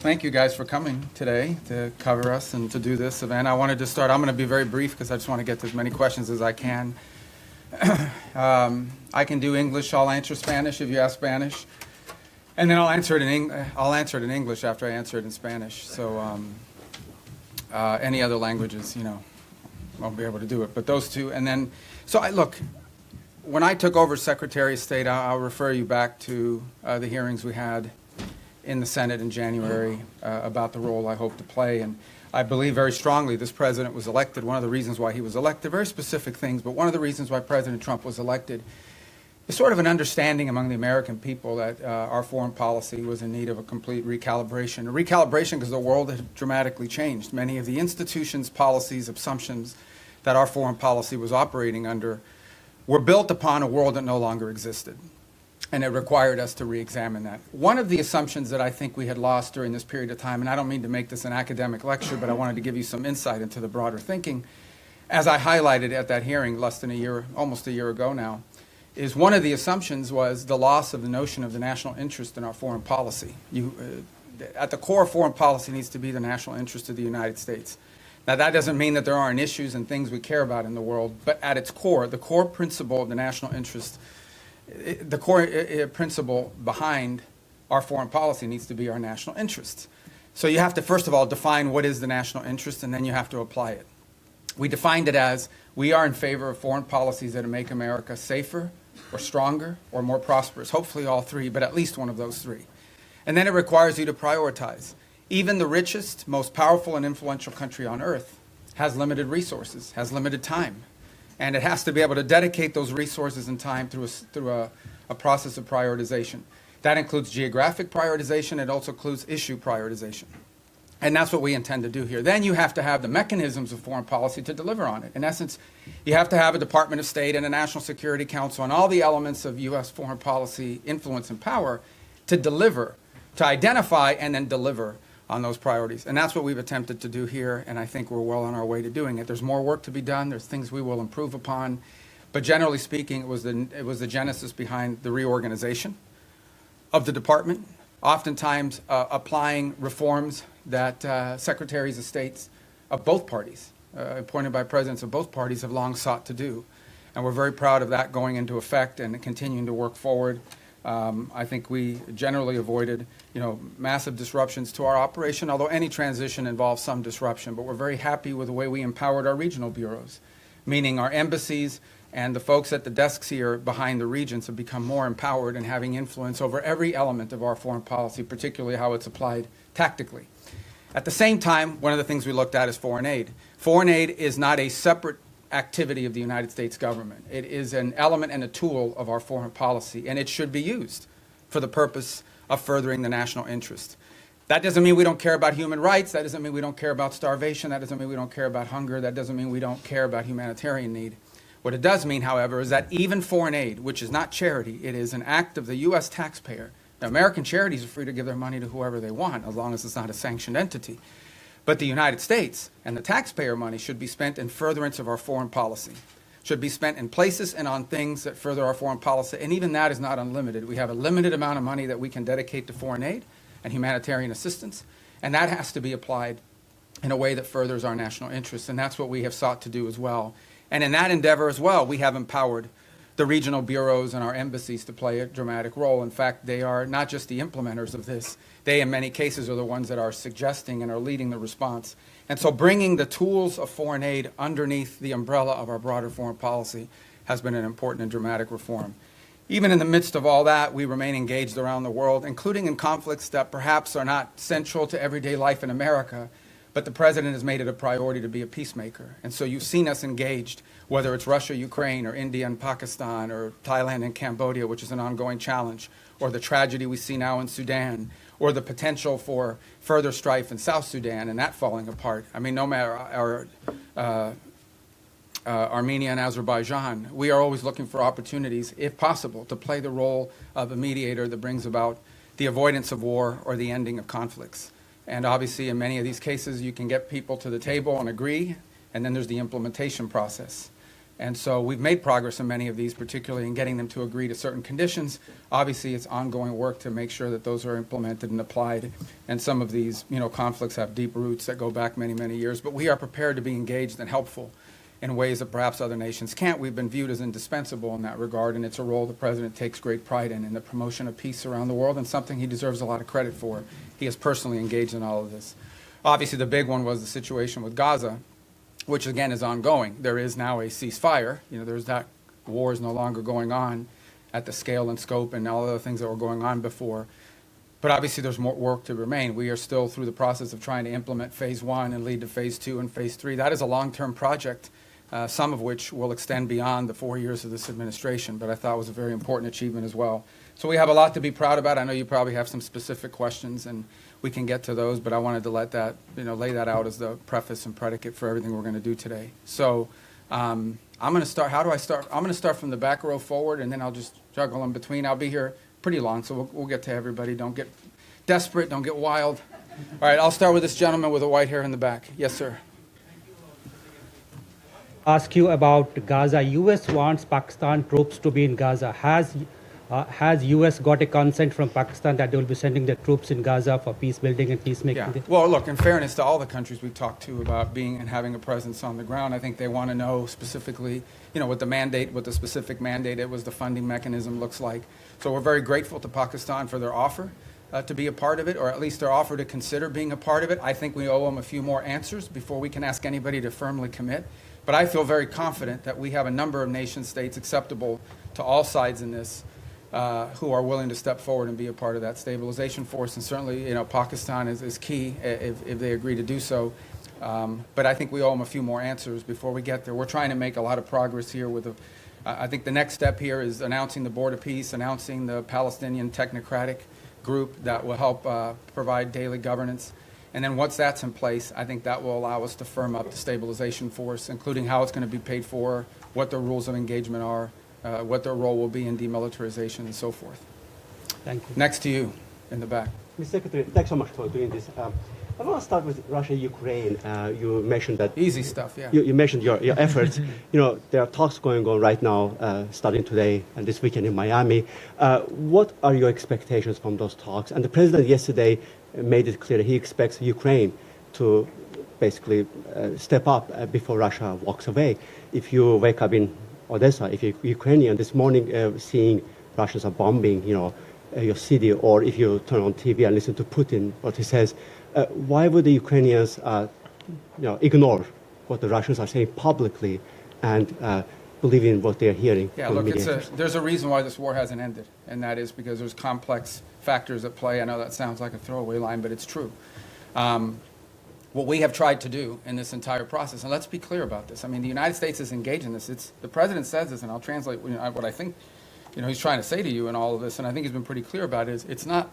Thank you guys for coming today to cover us and to do this event. I wanted to start, I'm going to be very brief because I just want to get to as many questions as I can. I can do English, I'll answer Spanish if you ask Spanish. And then I'll answer it in English after I answer it in Spanish. So any other languages, I'll be able to do it. But those two, and then, look, when I took over Secretary of State, I'll refer you back to the hearings we had in the Senate in January about the role I hope to play. And I believe very strongly this president was elected. One of the reasons why he was elected, very specific things, but one of the reasons why President Trump was elected is sort of an understanding among the American people that our foreign policy was in need of a complete recalibration. A recalibration because the world had dramatically changed. Many of the institutions, policies, assumptions that our foreign policy was operating under were built upon a world that no longer existed. And it required us to re-examine that. One of the assumptions that I think we had lost during this period of time, and I don't mean to make this an academic lecture, but I wanted to give you some insight into the broader thinking, as I highlighted at that hearing less than a year, almost a year ago now, is one of the assumptions was the loss of the notion of the national interest in our foreign policy. At the core of foreign policy needs to be the national interest of the United States. Now that doesn't mean that there aren't issues and things we care about in the world, but at its core, the core principle of the national interest, the core principle behind our foreign policy needs to be our national interest. So you have to, first of all, define what is the national interest, and then you have to apply it. We defined it as we are in favor of foreign policies that make America safer or stronger or more prosperous, hopefully all three, but at least one of those three. And then it requires you to prioritize. Even the richest, most powerful and influential country on earth has limited resources, has limited time. And it has to be able to dedicate those resources and time through a process of prioritization. That includes geographic prioritization. It also includes issue prioritization. And that's what we intend to do here. Then you have to have the mechanisms of foreign policy to deliver on it. In essence, you have to have a Department of State and a National Security Council and all the elements of U.S. foreign policy influence and power to deliver, to identify and then deliver on those priorities. And that's what we've attempted to do here, and I think we're well on our way to doing it. There's more work to be done. There's things we will improve upon. But generally speaking, it was the genesis behind the reorganization of the department, oftentimes applying reforms that secretaries of states of both parties, appointed by presidents of both parties, have long sought to do. And we're very proud of that going into effect and continuing to work forward. I think we generally avoided, massive disruptions to our operation, although any transition involves some disruption. But we're very happy with the way we empowered our regional bureaus, meaning our embassies and the folks at the desks here behind the regions have become more empowered and having influence over every element of our foreign policy, particularly how it's applied tactically. At the same time, one of the things we looked at is foreign aid. Foreign aid is not a separate activity of the United States government. It is an element and a tool of our foreign policy, and it should be used for the purpose of furthering the national interest. That doesn't mean we don't care about human rights. That doesn't mean we don't care about starvation. That doesn't mean we don't care about hunger. That doesn't mean we don't care about humanitarian need. What it does mean, however, is that even foreign aid, which is not charity, it is an act of the U.S. taxpayer. Now, American charities are free to give their money to whoever they want, as long as it's not a sanctioned entity. But the United States and the taxpayer money should be spent in furtherance of our foreign policy, should be spent in places and on things that further our foreign policy. And even that is not unlimited. We have a limited amount of money that we can dedicate to foreign aid and humanitarian assistance, and that has to be applied in a way that furthers our national interests. And that's what we have sought to do as well. And in that endeavor as well, we have empowered the regional bureaus and our embassies to play a dramatic role. In fact, they are not just the implementers of this. They, in many cases, are the ones that are suggesting and are leading the response. And so bringing the tools of foreign aid underneath the umbrella of our broader foreign policy has been an important and dramatic reform. Even in the midst of all that, we remain engaged around the world, including in conflicts that perhaps are not central to everyday life in America, but the president has made it a priority to be a peacemaker. And so you've seen us engaged, whether it's Russia, Ukraine, or India and Pakistan, or Thailand and Cambodia, which is an ongoing challenge, or the tragedy we see now in Sudan, or the potential for further strife in South Sudan and that falling apart. I mean, no matter our Armenia and Azerbaijan, we are always looking for opportunities, if possible, to play the role of a mediator that brings about the avoidance of war or the ending of conflicts. And obviously, in many of these cases, you can get people to the table and agree, and then there's the implementation process. And so we've made progress in many of these, particularly in getting them to agree to certain conditions. Obviously, it's ongoing work to make sure that those are implemented and applied. And some of these, conflicts have deep roots that go back many, many years. But we are prepared to be engaged and helpful in ways that perhaps other nations can't. We've been viewed as indispensable in that regard, and it's a role the President takes great pride in the promotion of peace around the world, and something he deserves a lot of credit for. He is personally engaged in all of this. Obviously, the big one was the situation with Gaza, which again is ongoing. There is now a ceasefire. There's that war is no longer going on at the scale and scope and all the other things that were going on before. But obviously there's more work to remain. We are still through the process of trying to implement phase 1 and lead to phase 2 and phase 3. That is a long-term project, some of which will extend beyond the 4 years of this administration, but I thought was a very important achievement as well. So we have a lot to be proud about. I know you probably have some specific questions, and we can get to those, but I wanted to let that, lay that out as the preface and predicate for everything we're going to do today. So I'm going to start. How do I start? I'm going to start from the back row forward, and then I'll just juggle in between. I'll be here pretty long, so we'll get to everybody. Don't get desperate. Don't get wild. All right, I'll start with this gentleman with the white hair in the back. Yes, sir. Ask you about Gaza. U.S. wants Pakistan troops to be in Gaza. Has U.S. got a consent from Pakistan that they will be sending their troops in Gaza for peace building and peacemaking? Yeah. Well, look, in fairness to all the countries we've talked to about being and having a presence on the ground, I think they want to know specifically, what the specific mandate, what the funding mechanism looks like. So we're very grateful to Pakistan for their offer to be a part of it, or at least their offer to consider being a part of it. I think we owe them a few more answers before we can ask anybody to firmly commit. But I feel very confident that we have a number of nation states acceptable to all sides in this who are willing to step forward and be a part of that stabilization force. And certainly, Pakistan is key if they agree to do so. But I think we owe them a few more answers before we get there. We're trying to make a lot of progress here with I think the next step here is announcing the Board of Peace, announcing the Palestinian Technocratic Group that will help provide daily governance. And then once that's in place, I think that will allow us to firm up the stabilization force, including how it's going to be paid for, what the rules of engagement are, what their role will be in demilitarization and so forth. Thank you. Next to you in the back. Mr. Secretary, thanks so much for doing this. I want to start with Russia-Ukraine. You mentioned that... Easy stuff, yeah. You mentioned your efforts. There are talks going on right now, starting today and this weekend in Miami. What are your expectations from those talks? And the president yesterday made it clear that he expects Ukraine to basically step up before Russia walks away. If you wake up in Odessa, if you're Ukrainian, this morning seeing Russians are bombing, your city, or if you turn on TV and listen to Putin, what he says, why would the Ukrainians, ignore what the Russians are saying publicly and believe in what they're hearing? Yeah, look, there's a reason why this war hasn't ended, and that is because there's complex factors at play. I know that sounds like a throwaway line, but it's true. What we have tried to do in this entire process, and let's be clear about this. I mean, the United States is engaged in this. The president says this, and I'll translate what I think he's trying to say to you in all of this, and I think he's been pretty clear about it, is it's not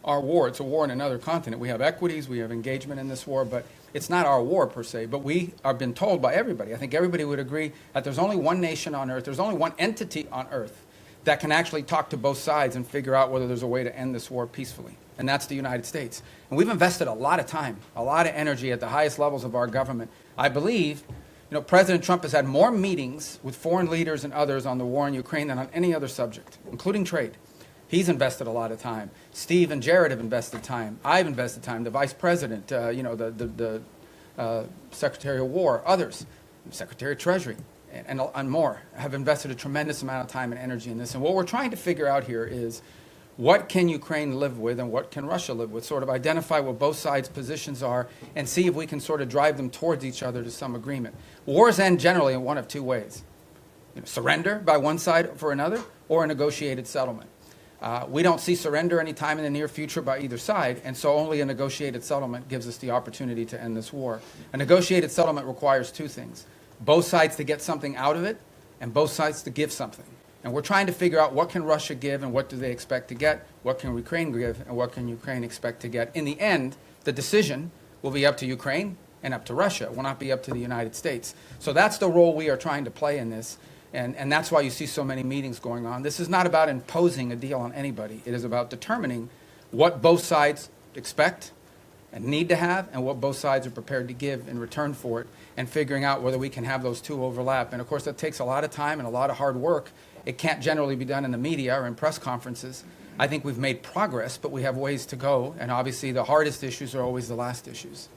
our war. It's a war in another continent. We have equities, we have engagement in this war, but it's not our war per se. But we have been told by everybody, I think everybody would agree, that there's only one nation on earth, there's only one entity on earth that can actually talk to both sides and figure out whether there's a way to end this war peacefully. And that's the United States. And we've invested a lot of time, a lot of energy at the highest levels of our government. I believe, President Trump has had more meetings with foreign leaders and others on the war in Ukraine than on any other subject, including trade. He's invested a lot of time. Steve and Jared have invested time. I've invested time. The Vice President, the Secretary of War, others, Secretary of Treasury, and more, have invested a tremendous amount of time and energy in this. And what we're trying to figure out here is, what can Ukraine live with and what can Russia live with? Sort of identify what both sides' positions are and see if we can sort of drive them towards each other to some agreement. Wars end generally in one of two ways. Surrender by one side for another, or a negotiated settlement. We don't see surrender anytime in the near future by either side, and so only a negotiated settlement gives us the opportunity to end this war. A negotiated settlement requires two things: both sides to get something out of it, and both sides to give something. And we're trying to figure out what can Russia give and what do they expect to get, what can Ukraine give and what can Ukraine expect to get. In the end, the decision will be up to Ukraine and up to Russia. It will not be up to the United States. So that's the role we are trying to play in this. And that's why you see so many meetings going on. This is not about imposing a deal on anybody. It is about determining what both sides expect and need to have and what both sides are prepared to give in return for it, and figuring out whether we can have those two overlap. And of course, that takes a lot of time and a lot of hard work. It can't generally be done in the media or in press conferences. I think we've made progress, but we have ways to go, and obviously the hardest issues are always the last issues.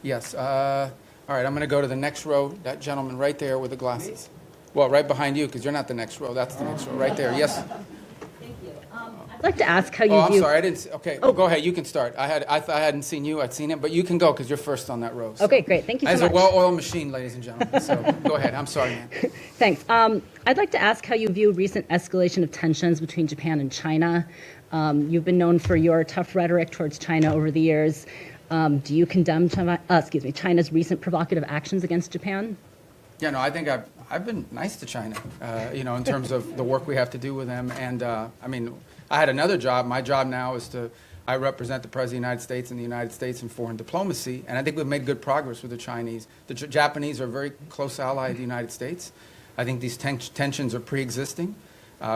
Yes. All right, I'm going to go to the next row, that gentleman right there with the glasses. Well, right behind you, because you're not the next row. That's the next row, right there. Yes. Thank you. I'd like to ask how you Oh, I'm view... sorry, I didn't see. Okay, Oh. go ahead, you can start. I thought I hadn't seen you, I'd seen it, but you can go, because you're first on that row. So. Okay, great. Thank you so As much. a well-oiled machine, ladies and gentlemen. So go ahead, I'm sorry, man. Thanks. I'd like to ask how you view recent escalation of tensions between Japan and China. You've been known for your tough rhetoric towards China over the years. Do you condemn China's recent provocative actions against Japan? Yeah, no, I think I've been nice to China, in terms of the work we have to do with them. And, I had another job. My job now is I represent the President of the United States and the United States in foreign diplomacy, and I think we've made good progress with the Chinese. The Japanese are a very close ally of the United States. I think these tensions are pre-existing.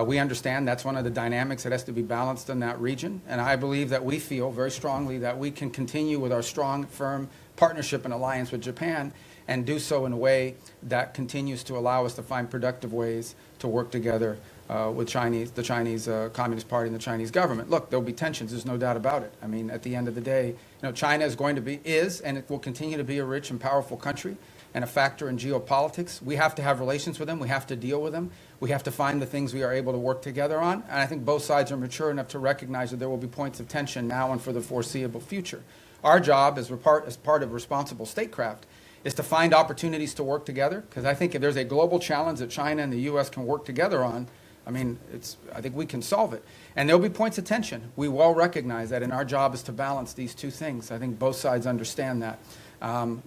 We understand that's one of the dynamics that has to be balanced in that region, and I believe that we feel very strongly that we can continue with our strong, firm partnership and alliance with Japan and do so in a way that continues to allow us to find productive ways to work together with the Chinese Communist Party and the Chinese government. Look, there'll be tensions, there's no doubt about it. I mean, at the end of the day, China is and it will continue to be a rich and powerful country and a factor in geopolitics. We have to have relations with them, we have to deal with them, we have to find the things we are able to work together on, and I think both sides are mature enough to recognize that there will be points of tension now and for the foreseeable future. Our job as part of responsible statecraft is to find opportunities to work together, because I think if there's a global challenge that China and the U.S. can work together on, I think we can solve it. And there'll be points of tension. We well recognize that, and our job is to balance these two things. I think both sides understand that. And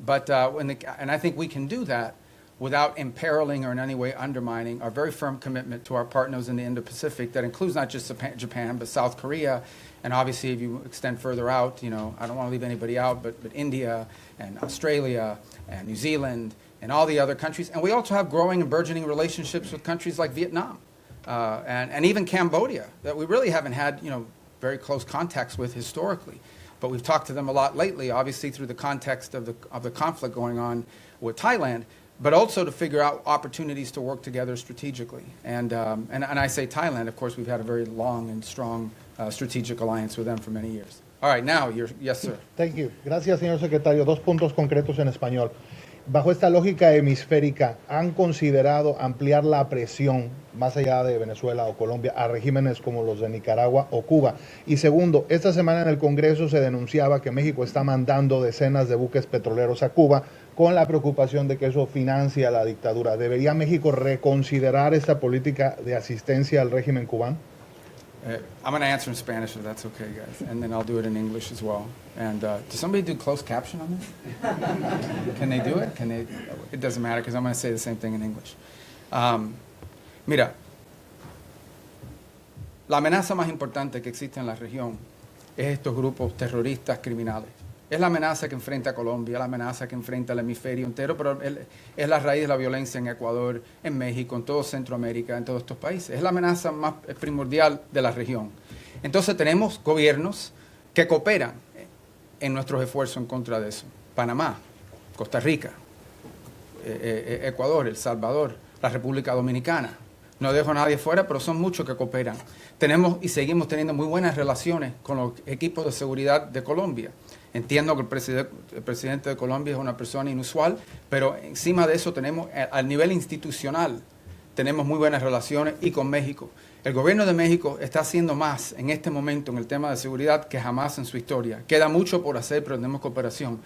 I think we can do that without imperiling or in any way undermining our very firm commitment to our partners in the Indo-Pacific that includes not just Japan, but South Korea, and obviously if you extend further out, I don't want to leave anybody out, but India and Australia and New Zealand and all the other countries. And we also have growing and burgeoning relationships with countries like Vietnam and even Cambodia that we really haven't had, very close contacts with historically. But we've talked to them a lot lately, obviously through the context of the conflict going on with Thailand, but also to figure out opportunities to work together strategically. And I say Thailand, of course, we've had a very long and strong strategic alliance with them for many years. All right, now, yes, sir. Thank you. Gracias, señor secretario. Dos puntos concretos en español. Bajo esta lógica hemisférica, ¿han considerado ampliar la presión más allá de Venezuela o Colombia a regímenes como los de Nicaragua o Cuba? Y segundo, esta semana en el Congreso se denunciaba que México está mandando decenas de buques petroleros a Cuba con la preocupación de que eso financia la dictadura. ¿Debería México reconsiderar esta política de asistencia al régimen cubano? I'm going to answer in Spanish if that's okay, guys, and then I'll do it in English as well. And does somebody do closed caption on this? Can they do it? It doesn't matter because I'm going to say the same thing in English. Mira, la amenaza más importante que existe en la región es estos grupos terroristas criminales. Es la amenaza que enfrenta a Colombia, la amenaza que enfrenta el hemisferio entero, pero es la raíz de la violencia en Ecuador, en México, en todo Centroamérica, en todos estos países. Es la amenaza más primordial de la región. Entonces tenemos gobiernos que cooperan en nuestros esfuerzos en contra de eso. Panamá, Costa Rica, Ecuador, El Salvador, la República Dominicana. No dejo a nadie fuera, pero son muchos que cooperan. Tenemos y seguimos teniendo muy buenas relaciones con los equipos de seguridad de Colombia. Entiendo que el presidente de Colombia es una persona inusual, pero encima de eso tenemos, al nivel institucional, tenemos muy buenas relaciones y con México. El gobierno de México está haciendo más en este momento en el tema de seguridad que jamás en su historia. Queda mucho por hacer, pero tenemos cooperación.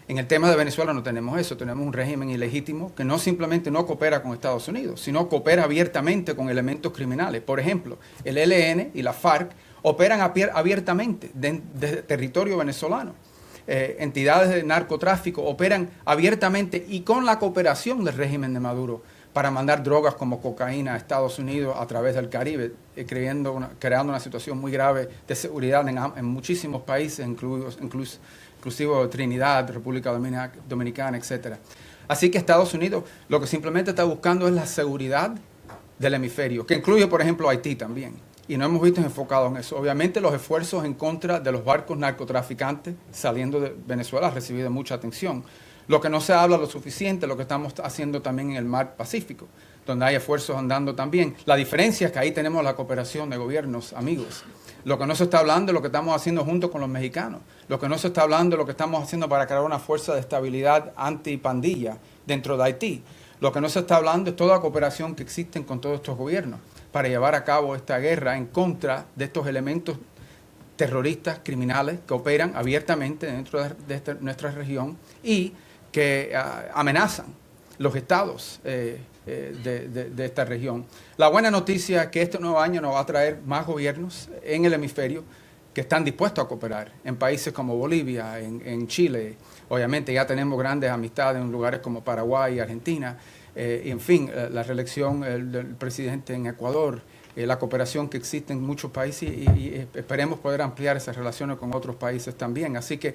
En el tema de Venezuela no tenemos eso, tenemos un régimen ilegítimo que no simplemente no coopera con Estados Unidos, sino coopera abiertamente con elementos criminales. Por ejemplo, el ELN y la FARC operan abiertamente desde territorio venezolano. Entidades de narcotráfico operan abiertamente y con la cooperación del régimen de Maduro para mandar drogas como cocaína a Estados Unidos a través del Caribe, creando una situación muy grave de seguridad en muchísimos países, inclusive Trinidad, República Dominicana, etc. Así que Estados Unidos lo que simplemente está buscando es la seguridad del hemisferio, que incluye, por ejemplo, Haití también. y no hemos visto enfocado en eso. Obviamente los esfuerzos en contra de los barcos narcotraficantes saliendo de Venezuela han recibido mucha atención. Lo que no se habla lo suficiente, lo que estamos haciendo también en el mar Pacífico, donde hay esfuerzos andando también. La diferencia es que ahí tenemos la cooperación de gobiernos amigos. Lo que no se está hablando es lo que estamos haciendo junto con los mexicanos. Lo que no se está hablando es lo que estamos haciendo para crear una fuerza de estabilidad antipandilla dentro de Haití. Lo que no se está hablando es toda la cooperación que existen con todos estos gobiernos para llevar a cabo esta guerra en contra de estos elementos terroristas, criminales, que operan abiertamente dentro de nuestra región y que amenazan los estados de esta región. La buena noticia es que este nuevo año nos va a traer más gobiernos en el hemisferio que están dispuestos a cooperar en países como Bolivia, en Chile. Obviamente ya tenemos grandes amistades en lugares como Paraguay y Argentina. Y en fin, la reelección del presidente en Ecuador, la cooperación que existe en muchos países y esperemos poder ampliar esas relaciones con otros países también. Así que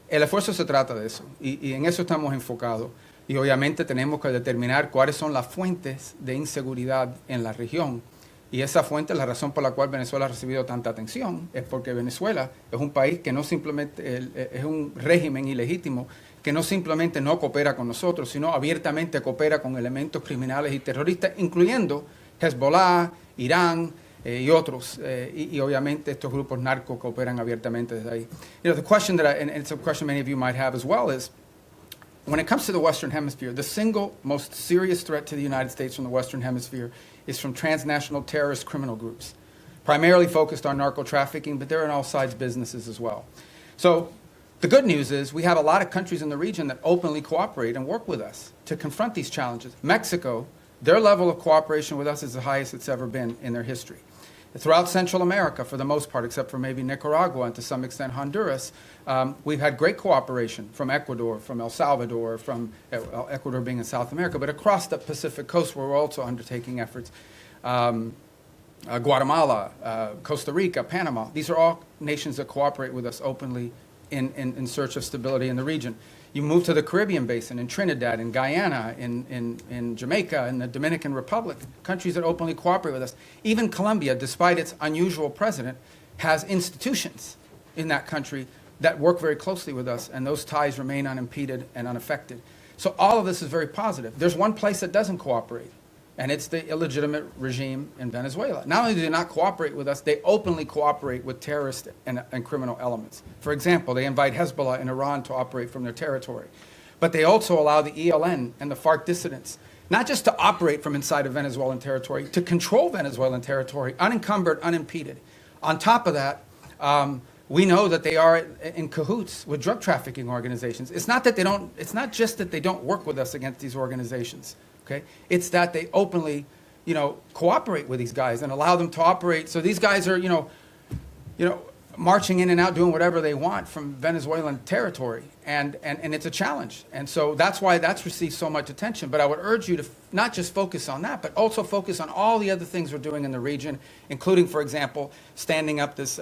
el esfuerzo se trata de eso y en eso estamos enfocados. Y obviamente tenemos que determinar cuáles son las fuentes de inseguridad en la región. Y esa fuente, la razón por la cual Venezuela ha recibido tanta atención, es porque Venezuela es un país que no simplemente, es un régimen ilegítimo, que no simplemente no coopera con nosotros, sino abiertamente coopera con elementos criminales y terroristas, incluyendo Hezbollah, Irán y otros. Y obviamente estos grupos narcos cooperan abiertamente desde ahí. The question that and it's a question many of you might have as well, is when it comes to the Western Hemisphere, the single most serious threat to the United States from the Western Hemisphere is from transnational terrorist criminal groups, primarily focused on narco trafficking, but they're in all sides businesses as well. So the good news is we have a lot of countries in the region that openly cooperate and work with us to confront these challenges. Mexico, their level of cooperation with us is the highest it's ever been in their history. Throughout Central America, for the most part, except for maybe Nicaragua and to some extent Honduras, we've had great cooperation from Ecuador, from El Salvador, from Ecuador being in South America, but across the Pacific coast where we're also undertaking efforts. Guatemala, Costa Rica, Panama, these are all nations that cooperate with us openly in search of stability in the region. You move to the Caribbean basin, in Trinidad, in Guyana, in Jamaica, in the Dominican Republic, countries that openly cooperate with us. Even Colombia, despite its unusual president, has institutions in that country that work very closely with us, and those ties remain unimpeded and unaffected. So all of this is very positive. There's one place that doesn't cooperate, and it's the illegitimate regime in Venezuela. Not only do they not cooperate with us, they openly cooperate with terrorist and criminal elements. For example, they invite Hezbollah in Iran to operate from their territory. But they also allow the ELN and the FARC dissidents not just to operate from inside of Venezuelan territory, to control Venezuelan territory, unencumbered, unimpeded. On top of that, we know that they are in cahoots with drug trafficking organizations. It's not just that they don't work with us against these organizations. Okay? It's that they openly, cooperate with these guys and allow them to operate. So these guys are, marching in and out, doing whatever they want from Venezuelan territory, and it's a challenge. And so that's why that's received so much attention. But I would urge you to not just focus on that, but also focus on all the other things we're doing in the region, including, for example, standing up this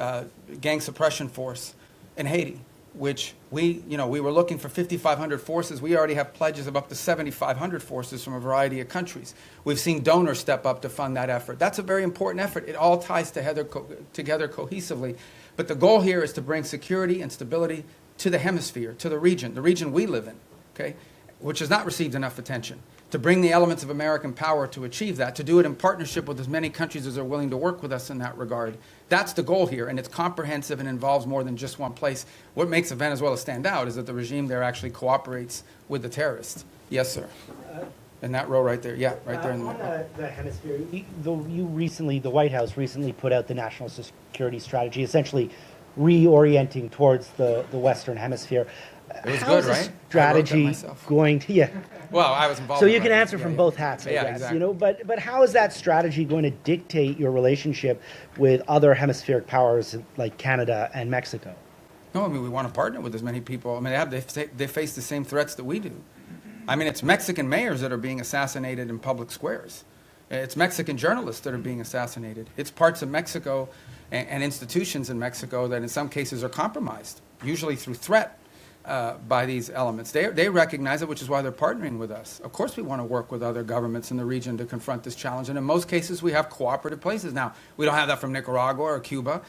gang suppression force in Haiti, which we were looking for 5,500 forces. We already have pledges of up to 7,500 forces from a variety of countries. We've seen donors step up to fund that effort. That's a very important effort. It all ties together cohesively. But the goal here is to bring security and stability to the hemisphere, to the region we live in, okay, which has not received enough attention. To bring the elements of American power to achieve that, to do it in partnership with as many countries as are willing to work with us in that regard. That's the goal here, and it's comprehensive and involves more than just one place. What makes Venezuela stand out is that the regime there actually cooperates with the terrorists. Yes, sir. In that row right there. Yeah, right there in the middle. On the hemisphere, the White House recently put out the national security strategy, essentially reorienting towards the Western Hemisphere. It was How good, is the right? strategy I wrote that myself. going to? Yeah. Well, I was involved. So in you it, can right? answer from both hats, I Yeah, guess. exactly. But how is that strategy going to dictate your relationship with other hemispheric powers like Canada and Mexico? No, I mean, we want to partner with as many people. I mean, they face the same threats that we do. I mean, it's Mexican mayors that are being assassinated in public squares. It's Mexican journalists that are being assassinated. It's parts of Mexico and institutions in Mexico that in some cases are compromised, usually through threat. by these elements. They recognize it, which is why they're partnering with us. Of course we want to work with other governments in the region to confront this challenge, and in most cases we have cooperative places. Now, we don't have that from Nicaragua or Cuba,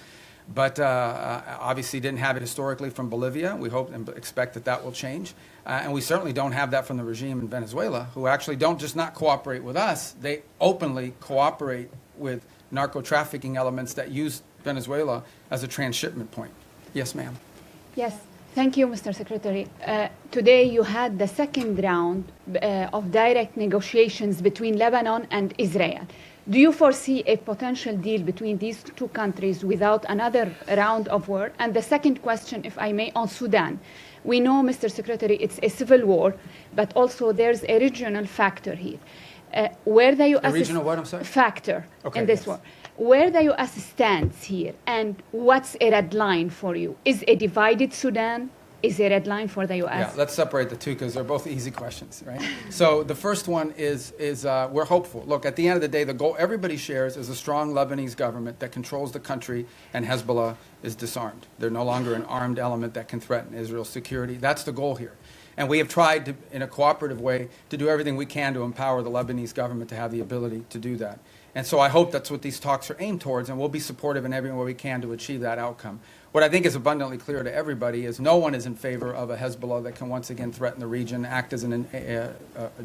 but obviously didn't have it historically from Bolivia. We hope and expect that that will change. And we certainly don't have that from the regime in Venezuela, who actually don't just not cooperate with us, they openly cooperate with narco-trafficking elements that use Venezuela as a transshipment point. Yes, ma'am. Yes, thank you, Mr. Secretary. Today you had the second round of direct negotiations between Lebanon and Israel. Do you foresee a potential deal between these two countries without another round of war? And the second question, if I may, on Sudan. We know, Mr. Secretary, it's a civil war, but also there's a regional factor here. Where the U.S. A regional what, I'm sorry? Factor Okay, in this yes. war. Where the U.S. stands here, and what's a red line for you? Is a divided Sudan is a red line for the U.S.? Yeah, let's separate the two because they're both easy questions, right? So the first one is we're hopeful. Look, at the end of the day, the goal everybody shares is a strong Lebanese government that controls the country, and Hezbollah is disarmed. They're no longer an armed element that can threaten Israel's security. That's the goal here. And we have tried to, in a cooperative way, to do everything we can to empower the Lebanese government to have the ability to do that. And so I hope that's what these talks are aimed towards, and we'll be supportive in every way we can to achieve that outcome. What I think is abundantly clear to everybody is no one is in favor of a Hezbollah that can once again threaten the region, act as a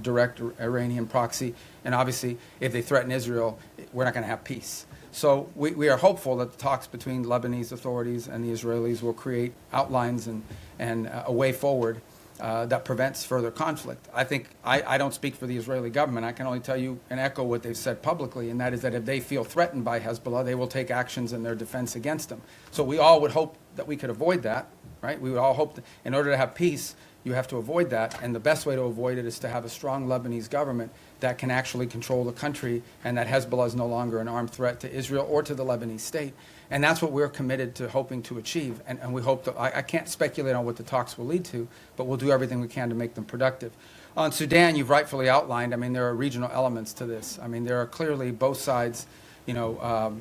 direct Iranian proxy, and obviously if they threaten Israel, we're not going to have peace. So we are hopeful that the talks between Lebanese authorities and the Israelis will create outlines and a way forward that prevents further conflict. I think I don't speak for the Israeli government. I can only tell you and echo what they've said publicly, and that is that if they feel threatened by Hezbollah, they will take actions in their defense against them. So we all would hope that we could avoid that, right? We would all hope that in order to have peace, you have to avoid that, and the best way to avoid it is to have a strong Lebanese government that can actually control the country, and that Hezbollah is no longer an armed threat to Israel or to the Lebanese state. And that's what we're committed to hoping to achieve. And we hope that, I can't speculate on what the talks will lead to, but we'll do everything we can to make them productive. On Sudan, you've rightfully outlined, I mean, there are regional elements to this. I mean, there are clearly both sides, you know,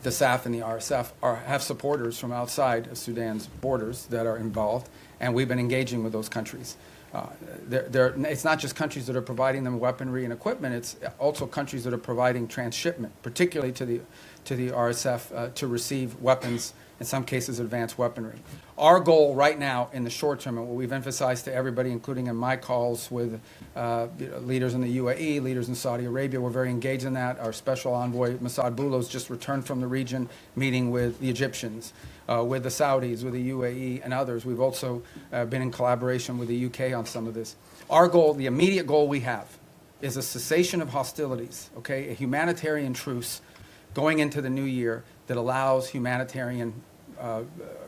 the SAF and the RSF have supporters from outside of Sudan's borders that are involved, and we've been engaging with those countries. It's not just countries that are providing them weaponry and equipment, it's also countries that are providing transshipment, particularly to the RSF to receive weapons, in some cases advanced weaponry. Our goal right now in the short term, and what we've emphasized to everybody, including in my calls with leaders in the UAE, leaders in Saudi Arabia, we're very engaged in that. Our special envoy, Massad Boulos, just returned from the region, meeting with the Egyptians, with the Saudis, with the UAE, and others. We've also been in collaboration with the UK on some of this. Our goal, the immediate goal we have, is a cessation of hostilities, okay, a humanitarian truce going into the new year that allows humanitarian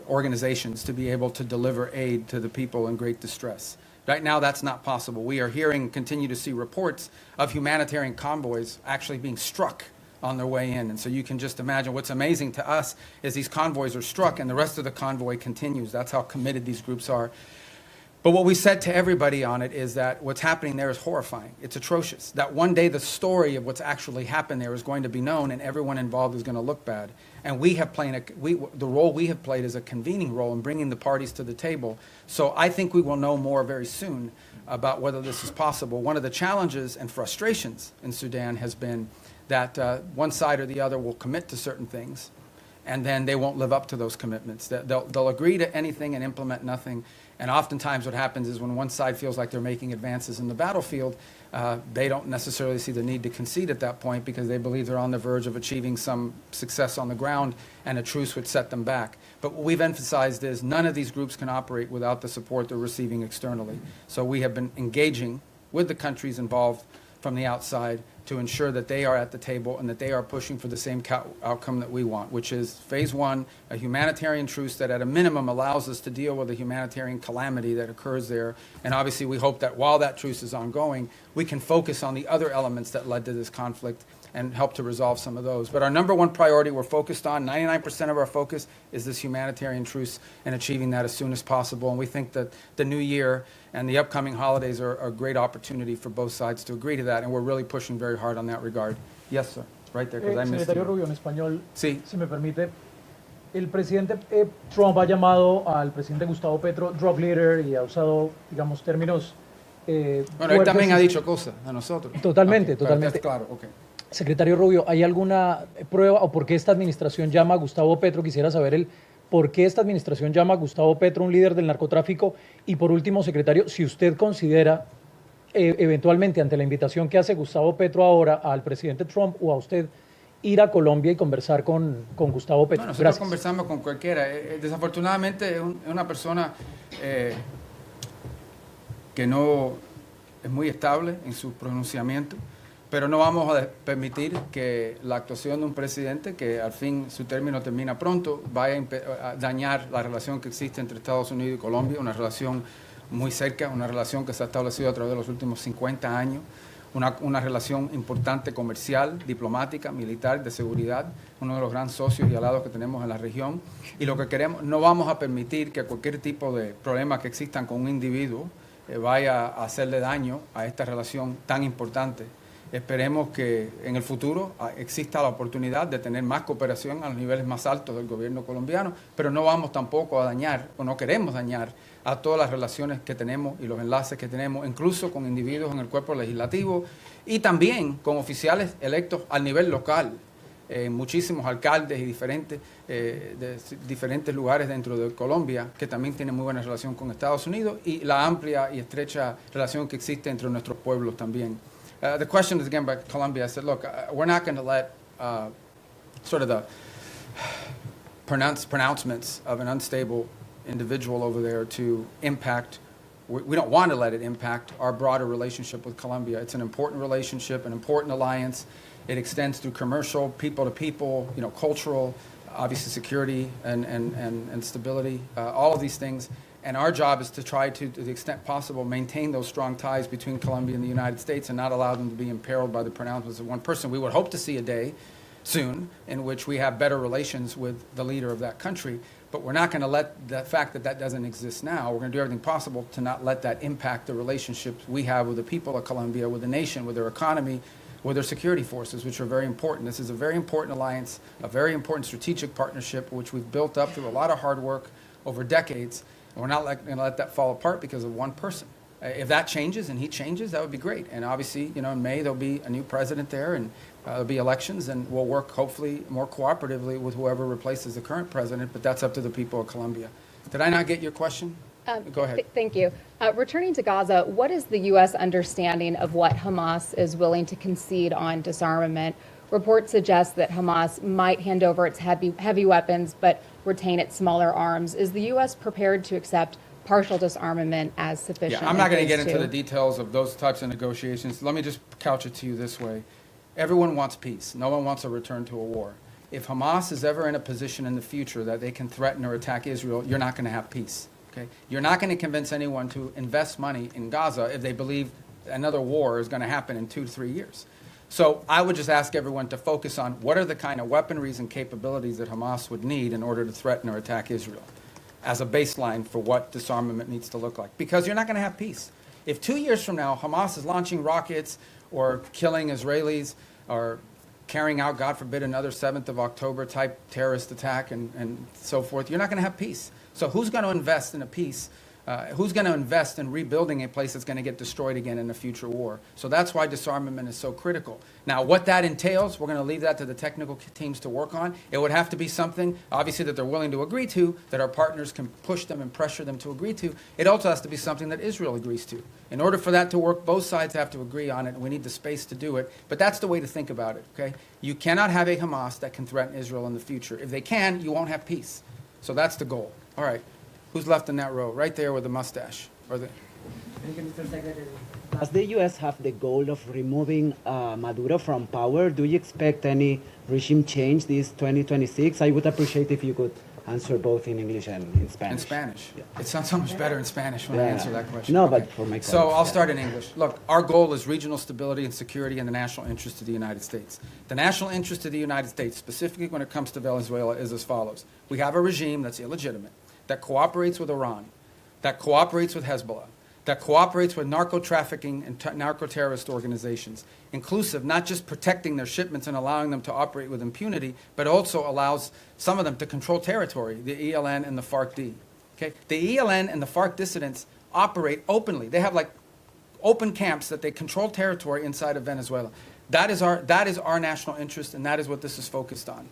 organizations to be able to deliver aid to the people in great distress. Right now, that's not possible. We are hearing, continue to see reports of humanitarian convoys actually being struck on their way in. And so you can just imagine what's amazing to us is these convoys are struck and the rest of the convoy continues. That's how committed these groups are. But what we said to everybody on it is that what's happening there is horrifying. It's atrocious. That one day the story of what's actually happened there is going to be known and everyone involved is going to look bad. And we have played the role we have played is a convening role in bringing the parties to the table. So I think we will know more very soon about whether this is possible. One of the challenges and frustrations in Sudan has been that one side or the other will commit to certain things and then they won't live up to those commitments. They'll agree to anything and implement nothing. And oftentimes what happens is when one side feels like they're making advances in the battlefield, they don't necessarily see the need to concede at that point because they believe they're on the verge of achieving some success on the ground and a truce would set them back. But what we've emphasized is none of these groups can operate without the support they're receiving externally. So we have been engaging with the countries involved from the outside to ensure that they are at the table and that they are pushing for the same outcome that we want, which is phase one, a humanitarian truce that at a minimum allows us to deal with the humanitarian calamity that occurs there. And obviously we hope that while that truce is ongoing, we can focus on the other elements that led to this conflict and help to resolve some of those. But our number one priority we're focused on, 99% of our focus is this humanitarian truce and achieving that as soon as possible. And we think that the new year and the upcoming holidays are a great opportunity for both sides to agree to that. And we're really pushing very hard on that regard. Yes, sir. Right there, because I missed Secretario you. Rubio, en español, Sí. si me permite. El presidente Trump ha llamado al presidente Gustavo Petro drug leader y ha usado, digamos, términos Bueno, él fuertes también ha y- dicho cosas a nosotros. Totalmente, Ok, pero totalmente. Claro, ok. Secretario Rubio, ¿hay alguna prueba o por qué esta administración llama a Gustavo Petro? Quisiera saber por qué esta administración llama a Gustavo Petro un líder del narcotráfico. Y por último, secretario, si usted considera eventualmente ante la invitación que hace Gustavo Petro ahora al presidente Trump o a usted ir a Colombia y conversar con Gustavo Petro. No, nosotros Gracias. conversamos con cualquiera. Desafortunadamente es una persona que no es muy estable en su pronunciamiento, pero no vamos a permitir que la actuación de un presidente que al fin su término termina pronto vaya a dañar la relación que existe entre Estados Unidos y Colombia, una relación muy cerca, una relación que se ha establecido a través de los últimos 50 años, una relación importante comercial, diplomática, militar, de seguridad, uno de los grandes socios y aliados que tenemos en la región. Y lo que queremos, no vamos a permitir que cualquier tipo de problema que existan con un individuo vaya a hacerle daño a esta relación tan importante. Esperemos que en el futuro exista la oportunidad de tener más cooperación a los niveles más altos del gobierno colombiano, pero no vamos tampoco a dañar, o no queremos dañar, a todas las relaciones que tenemos y los enlaces que tenemos, incluso con individuos en el cuerpo legislativo y también con oficiales electos al nivel local, muchísimos alcaldes y de diferentes lugares dentro de Colombia que también tienen muy buena relación con Estados Unidos y la amplia y estrecha relación que existe entre nuestros pueblos también. The question is again by Colombia. I said, look, we're not going to let sort of the pronouncements of an unstable individual over there to impact. We don't want to let it impact our broader relationship with Colombia. It's an important relationship, an important alliance. It extends through commercial, people to people, cultural, obviously security and stability, all of these things. And our job is to try to the extent possible, maintain those strong ties between Colombia and the United States and not allow them to be imperiled by the pronouncements of one person. We would hope to see a day soon in which we have better relations with the leader of that country, but we're not going to let the fact that doesn't exist now, we're going to do everything possible to not let that impact the relationships we have with the people of Colombia, with the nation, with their economy, with their security forces, which are very important. This is a very important alliance, a very important strategic partnership, which we've built up through a lot of hard work over decades. And we're not going to let that fall apart because of one person. If that changes and he changes, that would be great. And obviously, in May, there'll be a new president there and there'll be elections, and we'll work hopefully more cooperatively with whoever replaces the current president, but that's up to the people of Colombia. Did I not get your question? Go ahead. Thank you. Returning to Gaza, what is the U.S. understanding of what Hamas is willing to concede on disarmament? Reports suggest that Hamas might hand over its heavy weapons but retain its smaller arms. Is the U.S. prepared to accept partial disarmament as sufficient? Yeah, I'm not going to in get phase into the two? details of those types of negotiations. Let me just couch it to you this way. Everyone wants peace. No one wants a return to a war. If Hamas is ever in a position in the future that they can threaten or attack Israel, you're not going to have peace. Okay? You're not going to convince anyone to invest money in Gaza if they believe another war is going to happen in 2 to 3 years. So I would just ask everyone to focus on what are the kind of weaponries and capabilities that Hamas would need in order to threaten or attack Israel as a baseline for what disarmament needs to look like. Because you're not going to have peace. If 2 years from now Hamas is launching rockets or killing Israelis or carrying out, God forbid, another 7th of October type terrorist attack and so forth, you're not going to have peace. So who's going to invest in a peace? Who's going to invest in rebuilding a place that's going to get destroyed again in a future war? So that's why disarmament is so critical. Now, what that entails, we're going to leave that to the technical teams to work on. It would have to be something, obviously, that they're willing to agree to, that our partners can push them and pressure them to agree to. It also has to be something that Israel agrees to. In order for that to work, both sides have to agree on it, and we need the space to do it. But that's the way to think about it, okay? You cannot have a Hamas that can threaten Israel in the future. If they can, you won't have peace. So that's the goal. All right. Who's left in that row? Right there with the mustache. Or the... Does the U.S. have the goal of removing Maduro from power? Do you expect any regime change this 2026? I would appreciate if you could answer both in English and in Spanish. In Spanish. Yeah. It sounds so much better in Spanish when I answer that question. No, Okay. but for my So colleagues, I'll yeah. start in English. Look, our goal is regional stability and security and the national interest of the United States. The national interest of the United States, specifically when it comes to Venezuela, is as follows. We have a regime that's illegitimate, that cooperates with Iran, that cooperates with Hezbollah, that cooperates with narco-trafficking and narco-terrorist organizations, inclusive, not just protecting their shipments and allowing them to operate with impunity, but also allows some of them to control territory, the ELN and the FARC-D. Okay? The ELN and the FARC dissidents operate openly. They have like open camps that they control territory inside of Venezuela. That is our national interest, and that is what this is focused on.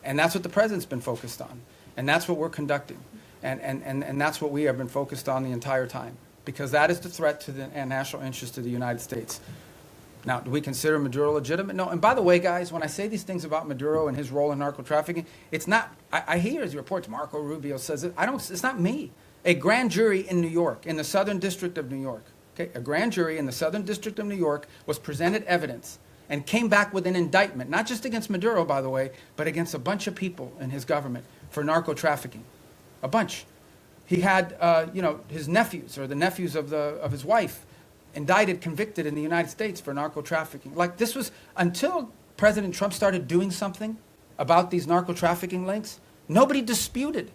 And that's what the president's been focused on. And that's what we're conducting. And that's what we have been focused on the entire time. Because that is the threat to the national interest of the United States. Now, do we consider Maduro legitimate? No. And by the way, guys, when I say these things about Maduro and his role in narco-trafficking, it's not, I hear his reports, Marco Rubio says it, it's not me. A grand jury in New York, in the Southern District of New York, okay, a grand jury in the Southern District of New York was presented evidence and came back with an indictment, not just against Maduro, by the way, but against a bunch of people in his government for narco-trafficking. A bunch. He had, his nephews or the nephews of his wife indicted, convicted in the United States for narco-trafficking. Like this was, until President Trump started doing something about these narco-trafficking links, nobody disputed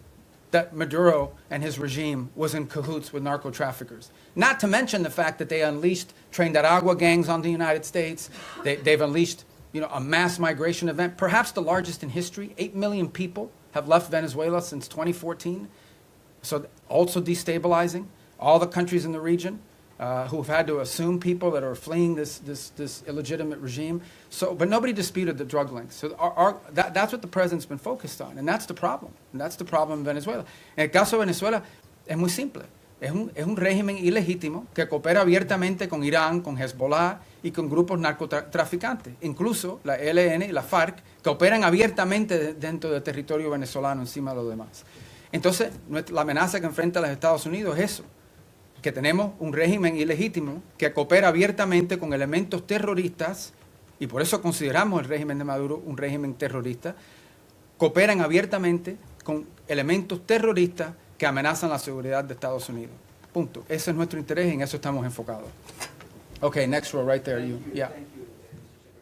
that Maduro and his regime was in cahoots with narco-traffickers. Not to mention the fact that they unleashed Trinidad gangs on the United States. They've unleashed, a mass migration event, perhaps the largest in history. 8 million people have left Venezuela since 2014. So also destabilizing all the countries in the region who have had to assume people that are fleeing this illegitimate regime. So, but nobody disputed the drug links. So that's what the president's been focused on, and that's the problem. And that's the problem in Venezuela. En el caso de Venezuela es muy simple. Es un régimen ilegítimo que coopera abiertamente con Irán, con Hezbollah y con grupos narcotraficantes. Incluso la ELN y la FARC que operan abiertamente dentro del territorio venezolano encima de los demás. Entonces, la amenaza que enfrenta los Estados Unidos es eso, que tenemos un régimen ilegítimo que coopera abiertamente con elementos terroristas, y por eso consideramos el régimen de Maduro un régimen terrorista, cooperan abiertamente con elementos terroristas que amenazan la seguridad de Estados Unidos. Punto. Ese es nuestro interés y en eso estamos enfocados. Okay, next row right there. You. Yeah.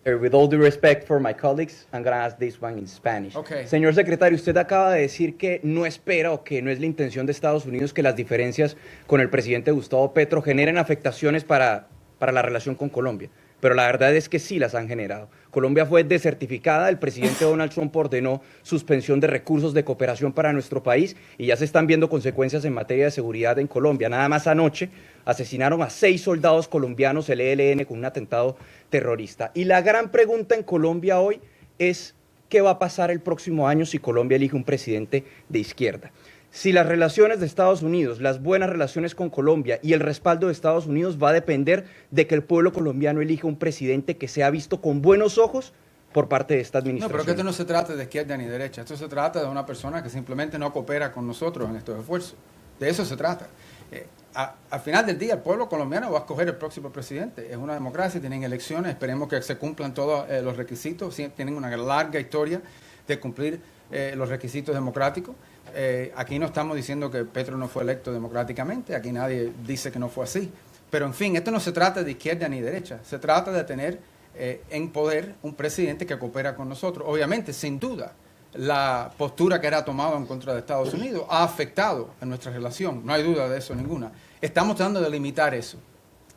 With all due respect for my colleagues, I'm going to ask this one in Spanish. Okay. Señor secretario, usted acaba de decir que no espera o que no es la intención de Estados Unidos que las diferencias con el presidente Gustavo Petro generen afectaciones para la relación con Colombia. Pero la verdad es que sí las han generado. Colombia fue desertificada, el presidente Donald Trump ordenó suspensión de recursos de cooperación para nuestro país y ya se están viendo consecuencias en materia de seguridad en Colombia. Nada más anoche asesinaron a 6 soldados colombianos, el ELN, con un atentado terrorista. Y la gran pregunta en Colombia hoy es ¿qué va a pasar el próximo año si Colombia elige un presidente de izquierda? Si las relaciones de Estados Unidos, las buenas relaciones con Colombia y el respaldo de Estados Unidos va a depender de que el pueblo colombiano elija un presidente que sea visto con buenos ojos por parte de esta administración. No, pero que esto no se trata de izquierda ni derecha. Esto se trata de una persona que simplemente no coopera con nosotros en estos esfuerzos. De eso se trata. Al final del día, el pueblo colombiano va a escoger el próximo presidente. Es una democracia, tienen elecciones, esperemos que se cumplan todos los requisitos. Tienen una larga historia de cumplir los requisitos democráticos. Aquí no estamos diciendo que Petro no fue electo democráticamente, aquí nadie dice que no fue así. Pero en fin, esto no se trata de izquierda ni derecha, se trata de tener en poder un presidente que coopera con nosotros. Obviamente, sin duda, la postura que era tomada en contra de Estados Unidos ha afectado a nuestra relación, no hay duda de eso ninguna. Estamos tratando de limitar eso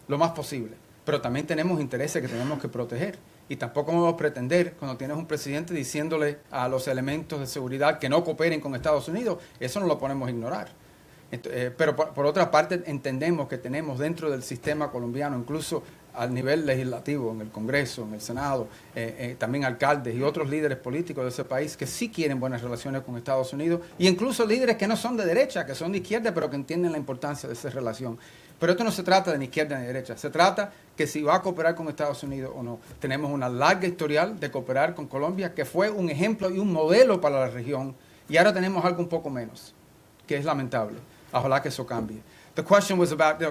lo más posible, pero también tenemos intereses que tenemos que proteger. Y tampoco podemos pretender, cuando tienes un presidente diciéndole a los elementos de seguridad que no cooperen con Estados Unidos, eso no lo podemos ignorar. Pero por otra parte entendemos que tenemos dentro del sistema colombiano, incluso al nivel legislativo, en el Congreso, en el Senado, también alcaldes y otros líderes políticos de ese país que sí quieren buenas relaciones con Estados Unidos, y incluso líderes que no son de derecha, que son de izquierda, pero que entienden la importancia de esa relación. Pero esto no se trata de ni izquierda ni derecha, se trata que si va a cooperar con Estados Unidos o no. Tenemos una larga historial de cooperar con Colombia, que fue un ejemplo y un modelo para la región, y ahora tenemos algo un poco menos, que es lamentable. Ojalá que eso cambie. The question was about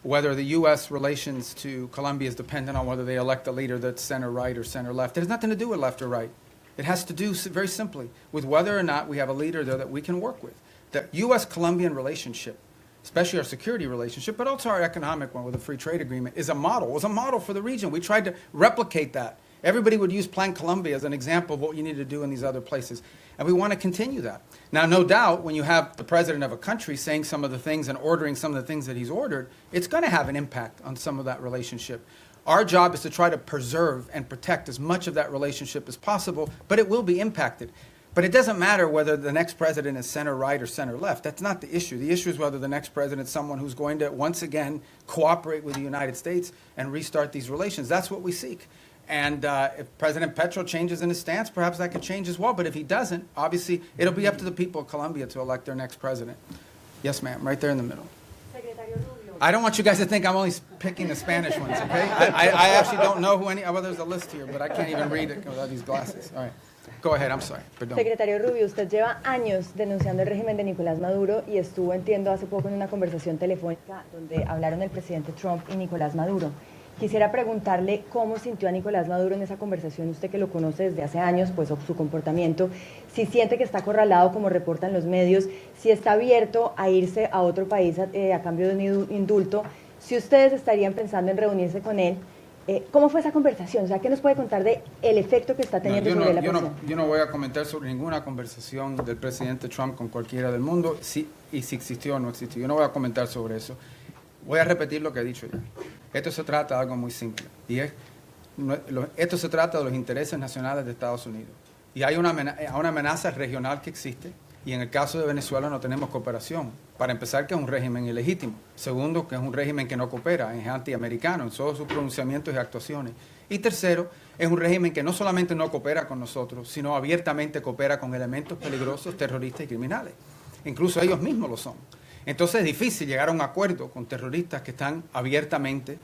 whether the U.S. relations to Colombia is dependent on whether they elect a leader that's center-right or center-left. It has nothing to do with left or right. It has to do very simply with whether or not we have a leader there that we can work with. The U.S.-Colombian relationship, especially our security relationship, but also our economic one with a free trade agreement, is a model. It was a model for the region. We tried to replicate that Everybody would use Plan Colombia as an example of what you need to do in these other places. And we want to continue that. Now, no doubt, when you have the president of a country saying some of the things and ordering some of the things that he's ordered, it's going to have an impact on some of that relationship. Our job is to try to preserve and protect as much of that relationship as possible, but it will be impacted. But it doesn't matter whether the next president is center right or center left. That's not the issue. The issue is whether the next president is someone who's going to, once again, cooperate with the United States and restart these relations. That's what we seek. And if President Petro changes in his stance, perhaps that could change as well. But if he doesn't, obviously, it'll be up to the people of Colombia to elect their next president. Yes, ma'am, right there in the middle. I don't want you guys to think I'm only picking the Spanish ones, okay? I actually don't know who any, well, there's a list here, but I can't even read it without these glasses. All right. Go ahead, I'm sorry. Perdón. Secretario Rubio, usted lleva años denunciando el régimen de Nicolás Maduro y estuvo, entiendo, hace poco en una conversación telefónica donde hablaron el presidente Trump y Nicolás Maduro. Quisiera preguntarle cómo sintió a Nicolás Maduro en esa conversación, usted que lo conoce desde hace años, pues su comportamiento, si siente que está acorralado como reportan los medios, si está abierto a irse a otro país a cambio de un indulto, si ustedes estarían pensando en reunirse con él. ¿Cómo fue esa conversación? O sea, ¿qué nos puede contar del efecto que está teniendo sobre la presión? Yo no voy a comentar sobre ninguna conversación del presidente Trump con cualquiera del mundo, si existió o no existió. Yo no voy a comentar sobre eso. Voy a repetir lo que he dicho ya. Esto se trata de algo muy simple. Y esto se trata de los intereses nacionales de Estados Unidos. Y hay una amenaza regional que existe. Y en el caso de Venezuela no tenemos cooperación. Para empezar, que es un régimen ilegítimo. Segundo, que es un régimen que no coopera, es antiamericano en todos sus pronunciamientos y actuaciones. Y tercero, es un régimen que no solamente no coopera con nosotros, sino abiertamente coopera con elementos peligrosos, terroristas y criminales. Incluso ellos mismos lo son. Entonces es difícil llegar a un acuerdo con terroristas que están abiertamente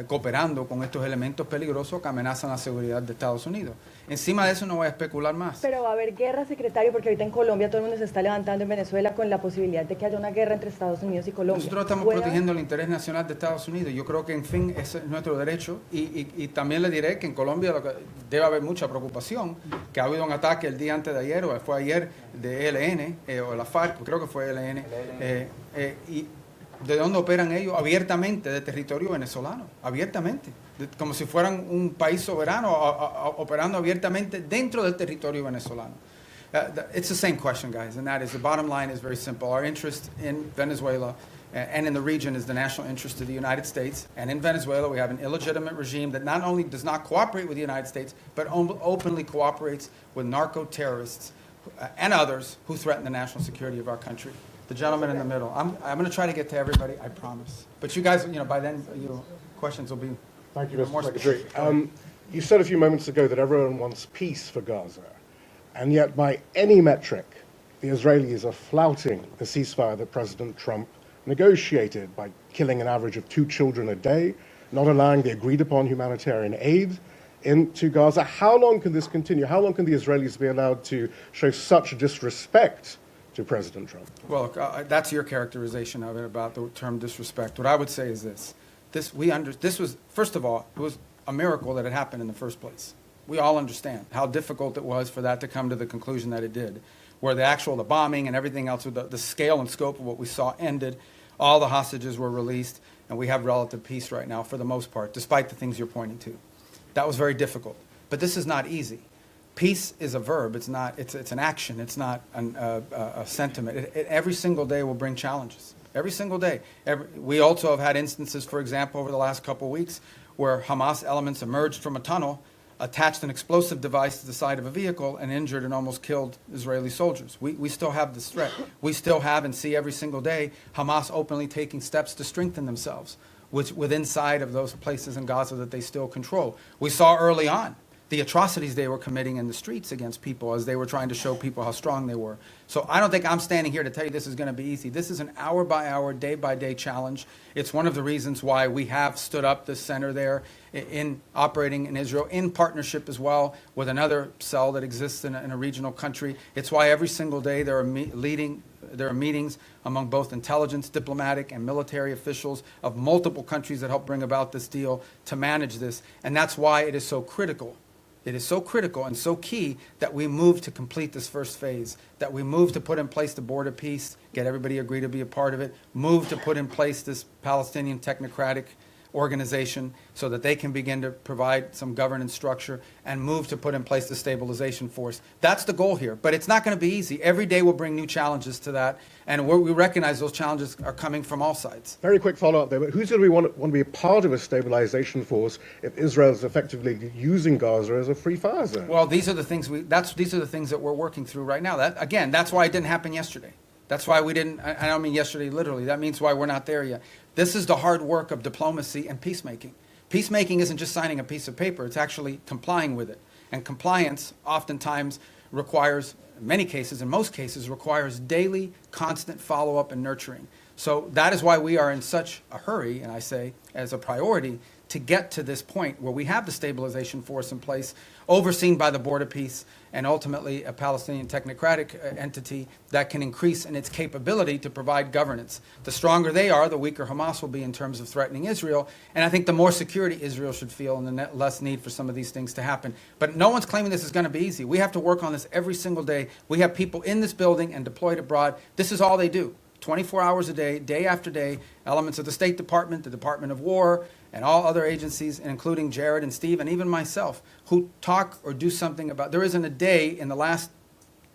cooperando con estos elementos peligrosos que amenazan la seguridad de Estados Unidos. Encima de eso no voy a especular más. Pero va a haber guerra, secretario, porque ahorita en Colombia todo el mundo se está levantando, en Venezuela, con la posibilidad de que haya una guerra entre Estados Unidos y Colombia. Nosotros estamos protegiendo el interés nacional de Estados Unidos. Yo creo que, en fin, ese es nuestro derecho. Y también le diré que en Colombia debe haber mucha preocupación, que ha habido un ataque el día antes de ayer, o fue ayer, de ELN, o la FARC, creo que fue ELN, y ¿de dónde operan ellos? Abiertamente, de territorio venezolano, abiertamente, como si fueran un país soberano, operando abiertamente dentro del territorio venezolano. It's the same question, guys, and that is, the bottom line is very simple. Our interest in Venezuela and in the region is the national interest of the United States, and in Venezuela we have an illegitimate regime that not only does not cooperate with the United States, but openly cooperates with narco-terrorists and others who threaten the national security of our country. The gentleman in the middle. I'm going to try to get to everybody, I promise. But you guys, by then, your questions will be Thank you, Mr. more Secretary. specific. You said a few moments ago that everyone wants peace for Gaza, and yet by any metric, the Israelis are flouting the ceasefire that President Trump negotiated by killing an average of 2 children a day, not allowing the agreed-upon humanitarian aid into Gaza. How long can this continue? How long can the Israelis be allowed to show such disrespect to President Trump? Well, look, that's your characterization of it, about the term disrespect. What I would say is this. This was, first of all, it was a miracle that it happened in the first place. We all understand how difficult it was for that to come to the conclusion that it did, where the bombing and everything else, the scale and scope of what we saw ended, all the hostages were released, and we have relative peace right now for the most part, despite the things you're pointing to. That was very difficult. But this is not easy. Peace is a verb. It's an action. It's not a sentiment. Every single day will bring challenges. Every single day. We also have had instances, for example, over the last couple of weeks, where Hamas elements emerged from a tunnel, attached an explosive device to the side of a vehicle, and injured and almost killed Israeli soldiers. We still have this threat. We still have and see every single day Hamas openly taking steps to strengthen themselves within inside of those places in Gaza that they still control. We saw early on the atrocities they were committing in the streets against people as they were trying to show people how strong they were. So I don't think I'm standing here to tell you this is going to be easy. This is an hour-by-hour, day-by-day challenge. It's one of the reasons why we have stood up this center there in operating in Israel, in partnership as well with another cell that exists in a regional country. It's why every single day there are meetings among both intelligence, diplomatic, and military officials of multiple countries that help bring about this deal to manage this. And that's why it is so critical. It is so critical and so key that we move to complete this first phase, that we move to put in place the border peace, get everybody agree to be a part of it, move to put in place this Palestinian technocratic organization so that they can begin to provide some governance structure and move to put in place the stabilization force. That's the goal here. But it's not going to be easy. Every day will bring new challenges to that. And we recognize those challenges are coming from all sides. Very quick follow-up there, but who's going to want to be a part of a stabilization force if Israel is effectively using Gaza as a free fire zone? Well, these are the things these are the things that we're working through right now. That's why it didn't happen yesterday. That's why we didn't, I don't mean yesterday literally, that means why we're not there yet. This is the hard work of diplomacy and peacemaking. Peacemaking isn't just signing a piece of paper, it's actually complying with it. And compliance oftentimes requires, in many cases, in most cases, requires daily, constant follow-up and nurturing. So that is why we are in such a hurry, and I say as a priority, to get to this point where we have the stabilization force in place, overseen by the Board of Peace, and ultimately a Palestinian technocratic entity that can increase in its capability to provide governance. The stronger they are, the weaker Hamas will be in terms of threatening Israel. And I think the more security Israel should feel and the less need for some of these things to happen. But no one's claiming this is going to be easy. We have to work on this every single day. We have people in this building and deployed abroad. This is all they do. 24 hours a day, day after day, elements of the State Department, the Department of War, and all other agencies, including Jared and Steve, and even myself, who talk or do something about. There isn't a day in the last,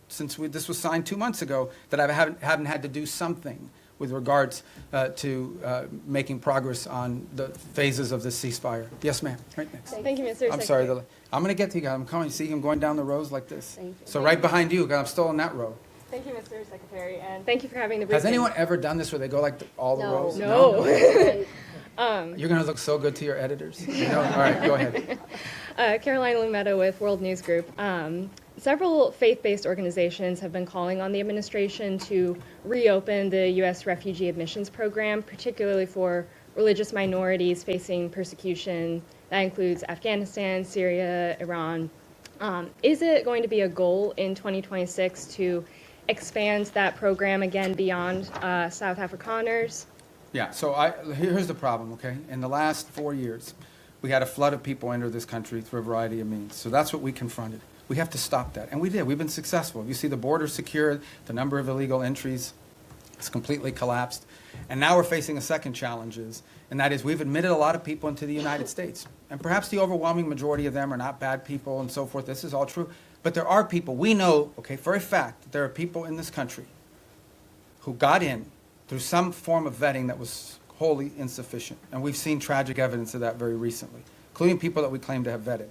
since this was signed 2 months ago, that I haven't had to do something with regards to making progress on the phases of this ceasefire. Yes, ma'am. Right next. Thank you, Mr. I'm sorry. Secretary. I'm going to get to you guys. I'm coming. See him going down the rows like this. Thank you. So right behind you, because I'm still in that row. Thank you, Mr. Secretary, and thank you for having the Has briefing. anyone ever done this where they go like all the rows? No. You're going to look so good to your editors. You know? All right, go ahead. Caroline Lumetta with World News Group. Several faith-based organizations have been calling on the administration to reopen the U.S. refugee admissions program, particularly for religious minorities facing persecution. That includes Afghanistan, Syria, Iran. Is it going to be a goal in 2026 to expand that program again beyond South Afrikaners? Yeah, so here's the problem, okay? In the last 4 years, we had a flood of people enter this country through a variety of means. So that's what we confronted. We have to stop that. And we did. We've been successful. You see the border secured, the number of illegal entries has completely collapsed. And now we're facing a second challenge, and that is we've admitted a lot of people into the United States. And perhaps the overwhelming majority of them are not bad people and so forth. This is all true. But there are people, we know, okay, for a fact, that there are people in this country who got in through some form of vetting that was wholly insufficient. And we've seen tragic evidence of that very recently, including people that we claim to have vetted.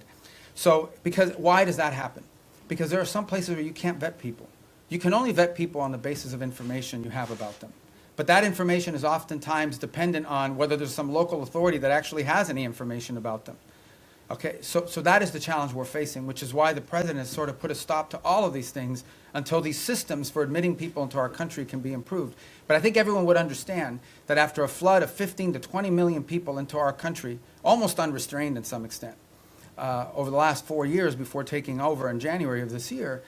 So, why does that happen? Because there are some places where you can't vet people. You can only vet people on the basis of information you have about them. But that information is oftentimes dependent on whether there's some local authority that actually has any information about them. Okay, so that is the challenge we're facing, which is why the president has sort of put a stop to all of these things until these systems for admitting people into our country can be improved. But I think everyone would understand that after a flood of 15 to 20 million people into our country, almost unrestrained in some extent, over the last 4 years before taking over in January of this year,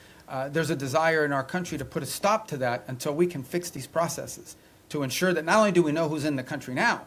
there's a desire in our country to put a stop to that until we can fix these processes to ensure that not only do we know who's in the country now,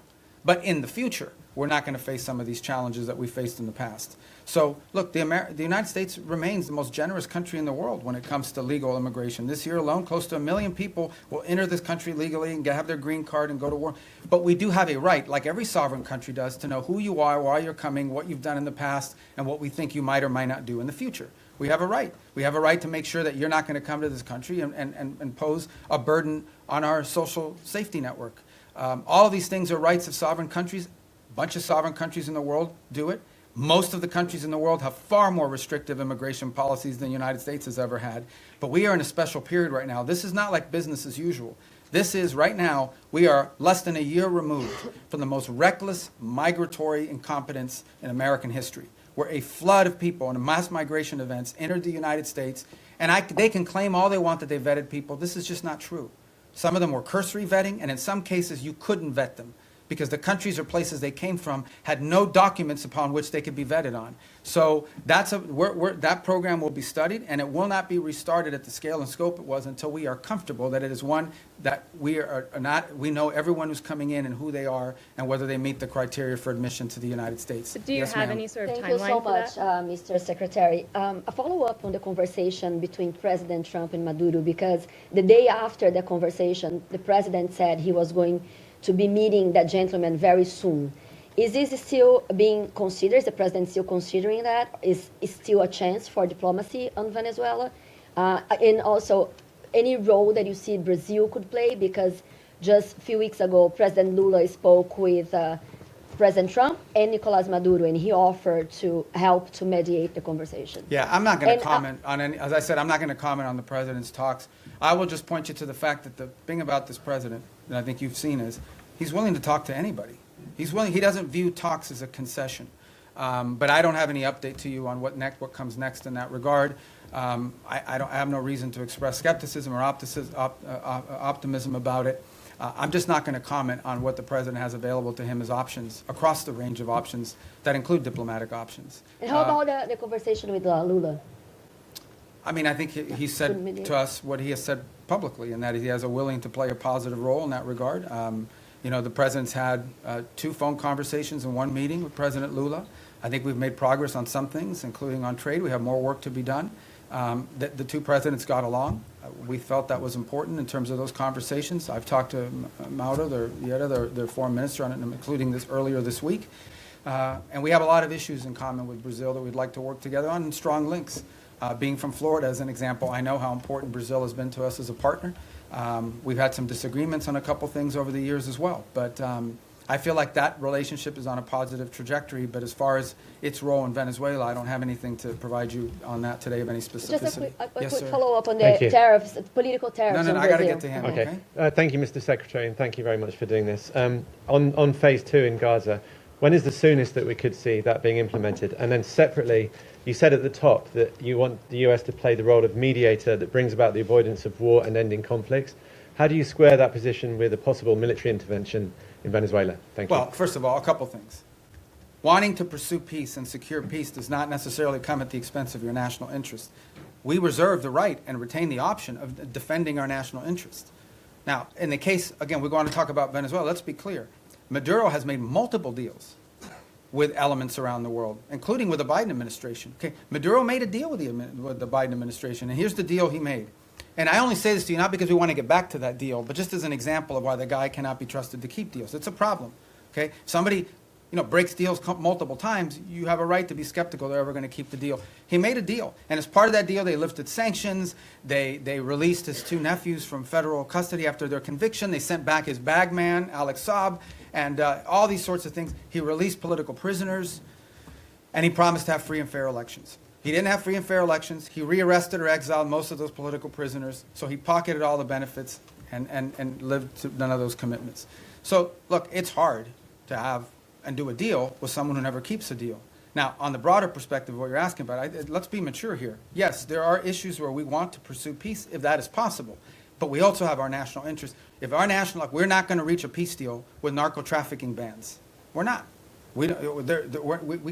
but in the future, we're not going to face some of these challenges that we faced in the past. So, look, the United States remains the most generous country in the world when it comes to legal immigration. This year alone, close to 1 million people will enter this country legally and have their green card and go to war. But we do have a right, like every sovereign country does, to know who you are, why you're coming, what you've done in the past, and what we think you might or might not do in the future. We have a right. We have a right to make sure that you're not going to come to this country and pose a burden on our social safety network. All of these things are rights of sovereign countries. A bunch of sovereign countries in the world do it. Most of the countries in the world have far more restrictive immigration policies than the United States has ever had. But we are in a special period right now. This is not like business as usual. This is, right now, we are less than a year removed from the most reckless migratory incompetence in American history, where a flood of people and mass migration events entered the United States. And they can claim all they want that they vetted people. This is just not true. Some of them were cursory vetting, and in some cases you couldn't vet them because the countries or places they came from had no documents upon which they could be vetted on. So that program will be studied, and it will not be restarted at the scale and scope it was until we are comfortable that it is one that we know everyone who's coming in and who they are and whether they meet the criteria for admission to the United States. Do you have any sort of Thank timeline you so for much, that? Mr. Secretary. A follow-up on the conversation between President Trump and Maduro, because the day after the conversation, the president said he was going to be meeting that gentleman very soon. Is this still being considered? Is the president still considering that? Is still a chance for diplomacy on Venezuela? And also, any role that you see Brazil could play? Because just a few weeks ago, President Lula spoke with President Trump and Nicolás Maduro, and he offered to help to mediate the conversation. Yeah, I'm not going to comment on any, as I said, I'm not going to comment on the president's talks. I will just point you to the fact that the thing about this president, that I think you've seen, is he's willing to talk to anybody. He's willing, he doesn't view talks as a concession. But I don't have any update to you on what comes next in that regard. I have no reason to express skepticism or optimism about it. I'm just not going to comment on what the president has available to him as options across the range of options that include diplomatic options. And how about the conversation with Lula? I mean, I think he said to us what he has said publicly, and that he has a willing to play a positive role in that regard. You know, the president's had 2 phone conversations and 1 meeting with President Lula. I think we've made progress on some things, including on trade. We have more work to be done. The 2 presidents got along. We felt that was important in terms of those conversations. I've talked to Mauro, their foreign minister, on it, including this earlier this week. And we have a lot of issues in common with Brazil that we'd like to work together on, and strong links. Being from Florida, as an example, I know how important Brazil has been to us as a partner. We've had some disagreements on a couple things over the years as well. But I feel like that relationship is on a positive trajectory. But as far as its role in Venezuela, I don't have anything to provide you on that today of any specificity. Just a quick Yes, sir. follow-up on the tariffs, political tariffs No, in I got to Brazil. get to him. Okay. Thank you, Mr. Secretary, and thank you very much for doing this. On phase 2 in Gaza, when is the soonest that we could see that being implemented? And then separately, you said at the top that you want the US to play the role of mediator that brings about the avoidance of war and ending conflicts. How do you square that position with a possible military intervention in Venezuela? Thank you. Well, first of all, a couple things. Wanting to pursue peace and secure peace does not necessarily come at the expense of your national interest. We reserve the right and retain the option of defending our national interest. Now, in the case, again, we're going to talk about Venezuela. Let's be clear. Maduro has made multiple deals with elements around the world, including with the Biden administration. Okay, Maduro made a deal with the Biden administration, and here's the deal he made. And I only say this to you not because we want to get back to that deal, but just as an example of why the guy cannot be trusted to keep deals. It's a problem. Okay, somebody breaks deals multiple times, you have a right to be skeptical they're ever going to keep the deal. He made a deal, and as part of that deal, they lifted sanctions. They released his 2 nephews from federal custody after their conviction. They sent back his bagman, Alex Saab, and all these sorts of things. He released political prisoners, and he promised to have free and fair elections. He didn't have free and fair elections. He rearrested or exiled most of those political prisoners, so he pocketed all the benefits and lived to none of those commitments. So, look, it's hard to have and do a deal with someone who never keeps a deal. Now, on the broader perspective of what you're asking about, let's be mature here. Yes, there are issues where we want to pursue peace if that is possible, but we also have our national interest. If our we're not going to reach a peace deal with narco-trafficking bans. We're not. We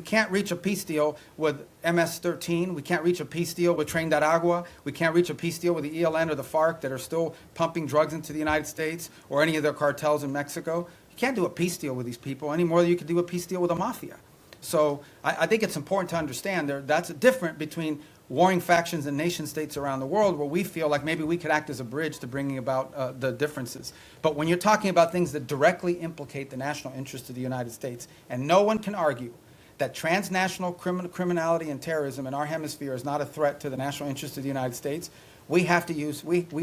can't reach a peace deal with MS-13. We can't reach a peace deal with Tren de Aragua. We can't reach a peace deal with the ELN or the FARC that are still pumping drugs into the United States or any of their cartels in Mexico. You can't do a peace deal with these people any more than you could do a peace deal with the mafia. So I think it's important to understand that's different between warring factions and nation states around the world where we feel like maybe we could act as a bridge to bringing about the differences. But when you're talking about things that directly implicate the national interest of the United States, and no one can argue that transnational criminality and terrorism in our hemisphere is not a threat to the national interest of the United States, we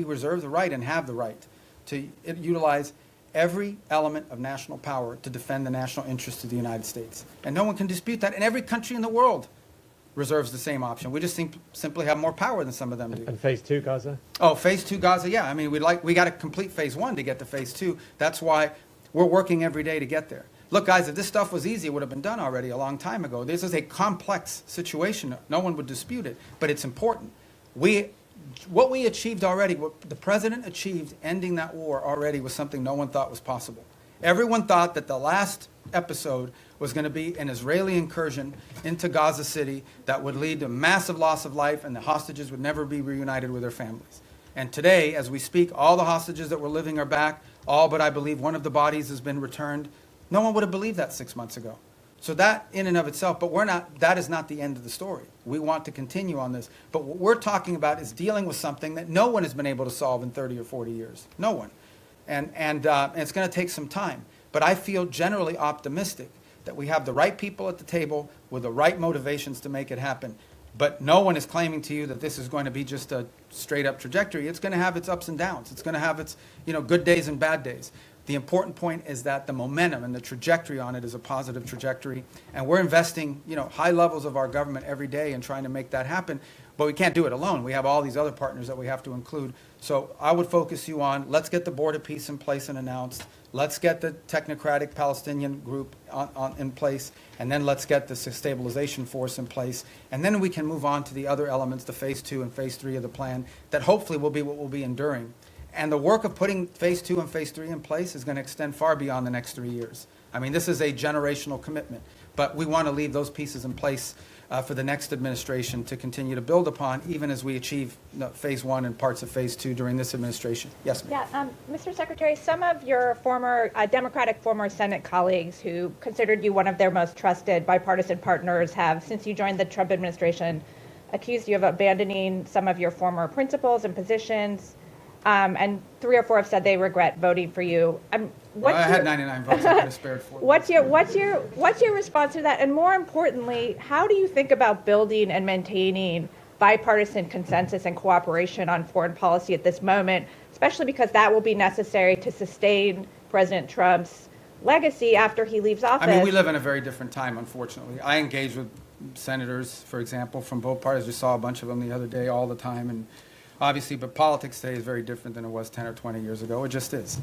reserve the right and have the right to utilize every element of national power to defend the national interest of the United States. And no one can dispute that. And every country in the world reserves the same option. We just simply have more power than some of them do. And phase 2 Gaza? Oh, phase 2 Gaza, yeah. I mean, we got to complete phase 1 to get to phase 2. That's why we're working every day to get there. Look, guys, if this stuff was easy, it would have been done already a long time ago. This is a complex situation. No one would dispute it, but it's important. What we achieved already, what the president achieved ending that war already was something no one thought was possible. Everyone thought that the last episode was going to be an Israeli incursion into Gaza City that would lead to massive loss of life and the hostages would never be reunited with their families. And today, as we speak, all the hostages that were living are back, all but I believe one of the bodies has been returned. No one would have believed that 6 months ago. So that in and of itself, but that is not the end of the story. We want to continue on this. But what we're talking about is dealing with something that no one has been able to solve in 30 or 40 years. No one. And it's going to take some time. But I feel generally optimistic that we have the right people at the table with the right motivations to make it happen. But no one is claiming to you that this is going to be just a straight-up trajectory. It's going to have its ups and downs. It's going to have its, good days and bad days. The important point is that the momentum and the trajectory on it is a positive trajectory, and we're investing, high levels of our government every day in trying to make that happen. But we can't do it alone. We have all these other partners that we have to include. So I would focus you on, let's get the board of peace in place and announced. Let's get the technocratic Palestinian group in place, and then let's get the stabilization force in place. And then we can move on to the other elements, the phase 2 and phase 3 of the plan, that hopefully will be what will be enduring. And the work of putting phase 2 and phase 3 in place is going to extend far beyond the next 3 years. I mean, this is a generational commitment, but we want to leave those pieces in place for the next administration to continue to build upon, even as we achieve phase 1 and parts of phase 2 during this administration. Yes, ma'am. Yeah, Mr. Secretary, some of your former Democratic former Senate colleagues who considered you one of their most trusted bipartisan partners have, since you joined the Trump administration, accused you of abandoning some of your former principles and positions. And 3 or 4 have said they regret voting for you. I had 99 votes. I could have spared 4. What's your response to that? And more importantly, how do you think about building and maintaining bipartisan consensus and cooperation on foreign policy at this moment, especially because that will be necessary to sustain President Trump's legacy after he leaves office? I mean, we live in a very different time, unfortunately. I engage with senators, for example, from both parties. Just saw a bunch of them the other day all the time. And obviously, but politics today is very different than it was 10 or 20 years ago. It just is.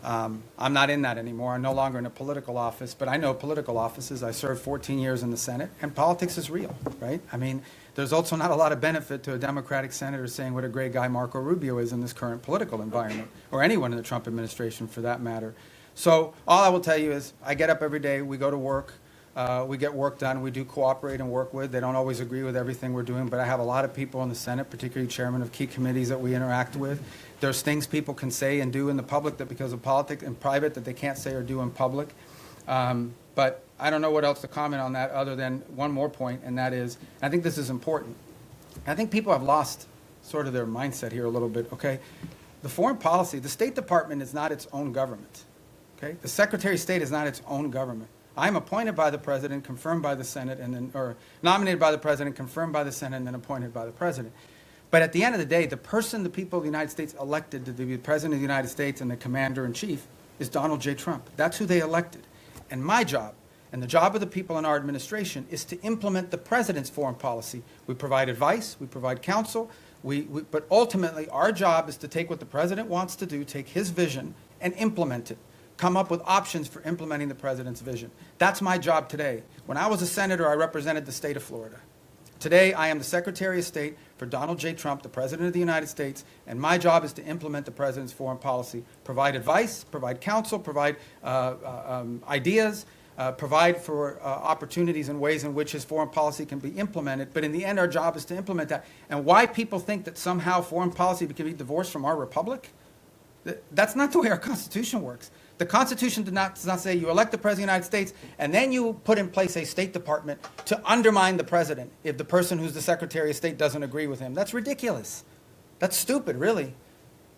I'm not in that anymore. I'm no longer in a political office, but I know political offices. I served 14 years in the Senate, and politics is real, right? I mean, there's also not a lot of benefit to a Democratic senator saying what a great guy Marco Rubio is in this current political environment, or anyone in the Trump administration for that matter. So all I will tell you is I get up every day, we go to work, we get work done, we do cooperate and work with. They don't always agree with everything we're doing, but I have a lot of people in the Senate, particularly chairmen of key committees that we interact with. There's things people can say and do in the public that because of politics and private that they can't say or do in public. But I don't know what else to comment on that other than one more point, and that is, I think this is important. I think people have lost sort of their mindset here a little bit, okay? The foreign policy, the State Department is not its own government, okay? The Secretary of State is not its own government. I'm appointed by the President, confirmed by the Senate, and then, or nominated by the President, confirmed by the Senate, and then appointed by the President. But at the end of the day, the person the people of the United States elected to be the President of the United States and the Commander-in-Chief is Donald J. Trump. That's who they elected. And my job, and the job of the people in our administration, is to implement the President's foreign policy. We provide advice, we provide counsel, but ultimately our job is to take what the President wants to do, take his vision, and implement it. Come up with options for implementing the President's vision. That's my job today. When I was a senator, I represented the state of Florida. Today, I am the Secretary of State for Donald J. Trump, the President of the United States, and my job is to implement the President's foreign policy, provide advice, provide counsel, provide ideas, provide for opportunities and ways in which his foreign policy can be implemented. But in the end, our job is to implement that. And why people think that somehow foreign policy can be divorced from our republic? That's not the way our Constitution works. The Constitution does not say you elect the President of the United States and then you put in place a State Department to undermine the President if the person who's the Secretary of State doesn't agree with him. That's ridiculous. That's stupid, really.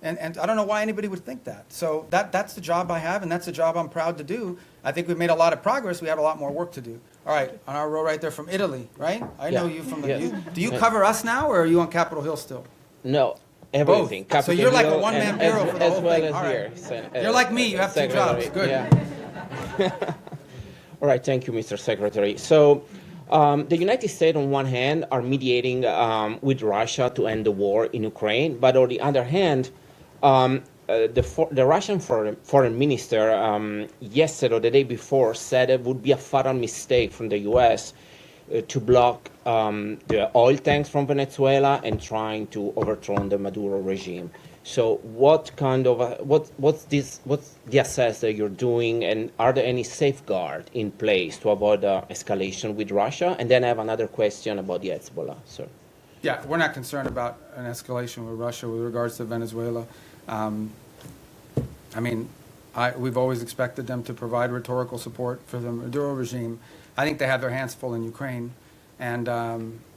And I don't know why anybody would think that. So that's the job I have, and that's the job I'm proud to do. I think we've made a lot of progress. We have a lot more work to do. All right, on our row right there from Italy, right? I know you from the... Yes. Do you cover us now, or are you on Capitol Hill still? No. Everything. Both. So you're like a Capitol one-man Hill bureau and for the as whole well thing. as All here. right. You're like me. You have 2 jobs. Good. Yeah. All right. Thank you, Mr. Secretary. So the United States, on one hand, are mediating with Russia to end the war in Ukraine. But on the other hand, the Russian foreign minister yesterday or the day before said it would be a fatal mistake from the U.S. To block the oil tanks from Venezuela and trying to overthrow the Maduro regime. So what kind of what's the assess that you're doing, and are there any safeguards in place to avoid escalation with Russia? And then I have another question about the Hezbollah, sir. Yeah, we're not concerned about an escalation with Russia with regards to Venezuela. I mean, we've always expected them to provide rhetorical support for the Maduro regime. I think they have their hands full in Ukraine, and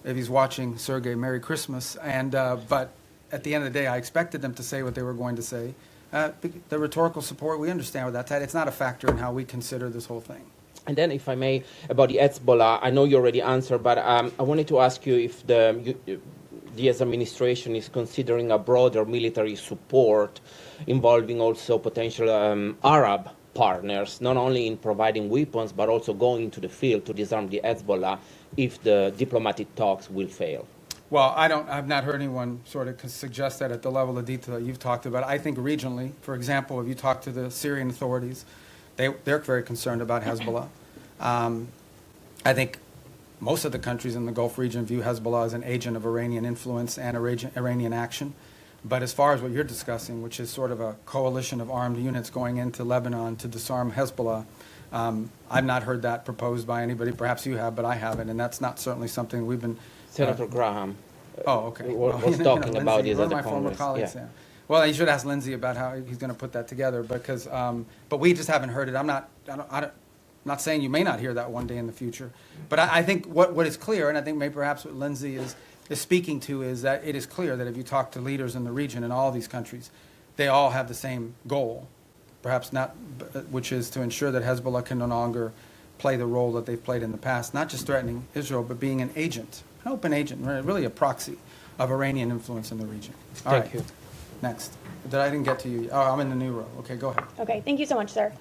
if he's watching, Sergei, Merry Christmas. And but at the end of the day, I expected them to say what they were going to say. The rhetorical support, we understand what that's at. It's not a factor in how we consider this whole thing. And then, if I may, about the Hezbollah, I know you already answered, but I wanted to ask you if the US administration is considering a broader military support involving also potential Arab partners, not only in providing weapons, but also going into the field to disarm the Hezbollah if the diplomatic talks will fail. Well, I've not heard anyone sort of suggest that at the level of detail that you've talked about. I think regionally, for example, if you talk to the Syrian authorities, they're very concerned about Hezbollah. I think most of the countries in the Gulf region view Hezbollah as an agent of Iranian influence and Iranian action. But as far as what you're discussing, which is sort of a coalition of armed units going into Lebanon to disarm Hezbollah, I've not heard that proposed by anybody. Perhaps you have, but I haven't, and that's not certainly something we've been... Senator Graham okay. was talking about this at the my former Congress. colleagues, yeah. Well, you should ask Lindsey about how he's going to put that together, because, but we just haven't heard it. I'm not saying you may not hear that one day in the future, but I think what is clear, and I think maybe perhaps what Lindsey is speaking to, is that it is clear that if you talk to leaders in the region in all these countries, they all have the same goal, perhaps not, which is to ensure that Hezbollah can no longer play the role that they've played in the past, not just threatening Israel, but being an agent, an open agent, really a proxy of Iranian influence in the region. Thank you. Next. I didn't get to you. Oh, I'm in the new row. Okay, go ahead. Okay, thank you so much, sir.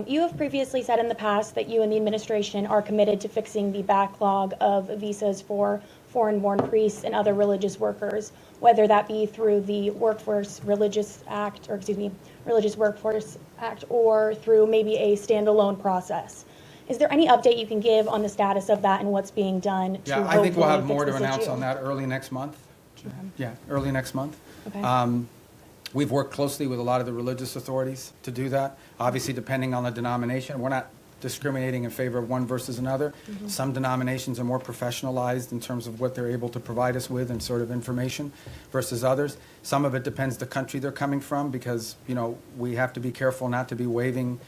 You have previously said in the past that you and the administration are committed to fixing the backlog of visas for foreign-born priests and other religious workers, whether that be through the Religious Workforce Act, or through maybe a standalone process. Is there any update you can give on the status of that and what's being done to I think we'll have hopefully more to fix this announce issue? on that early next month. Okay. Yeah, early next month. Okay. We've worked closely with a lot of the religious authorities to do that. Obviously, depending on the denomination, we're not discriminating in favor of one versus another. Mhm. Some denominations are more professionalized in terms of what they're able to provide us with and sort of information versus others. Some of it depends the country they're coming from, because, we have to be careful not to be waiving,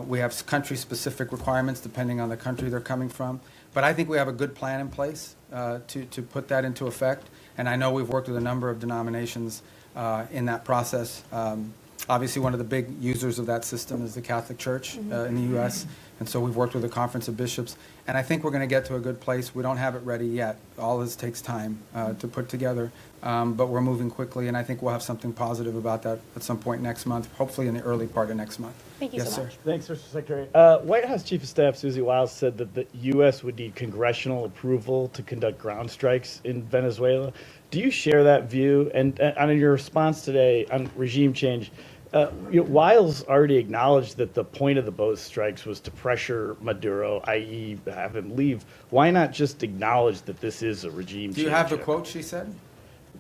we have country-specific requirements depending on the country they're coming from. But I think we have a good plan in place to put that into effect. And I know we've worked with a number of denominations in that process. Obviously, one of the big users of that system is the Catholic Church in the U.S., and so we've worked with the Conference of Bishops. And I think we're going to get to a good place. We don't have it ready yet. All this takes time to put together, but we're moving quickly, and I think we'll have something positive about that at some point next month, hopefully in the early part of next month. Thank you yes, so sir. much. Thanks, Mr. Secretary. White House Chief of Staff Susie Wiles said that the U.S. would need congressional approval to conduct ground strikes in Venezuela. Do you share that view? And on your response today on regime change, Wiles already acknowledged that the point of the boat strikes was to pressure Maduro, i.e. have him leave. Why not just acknowledge that this is a regime change? Do you have the quote she said?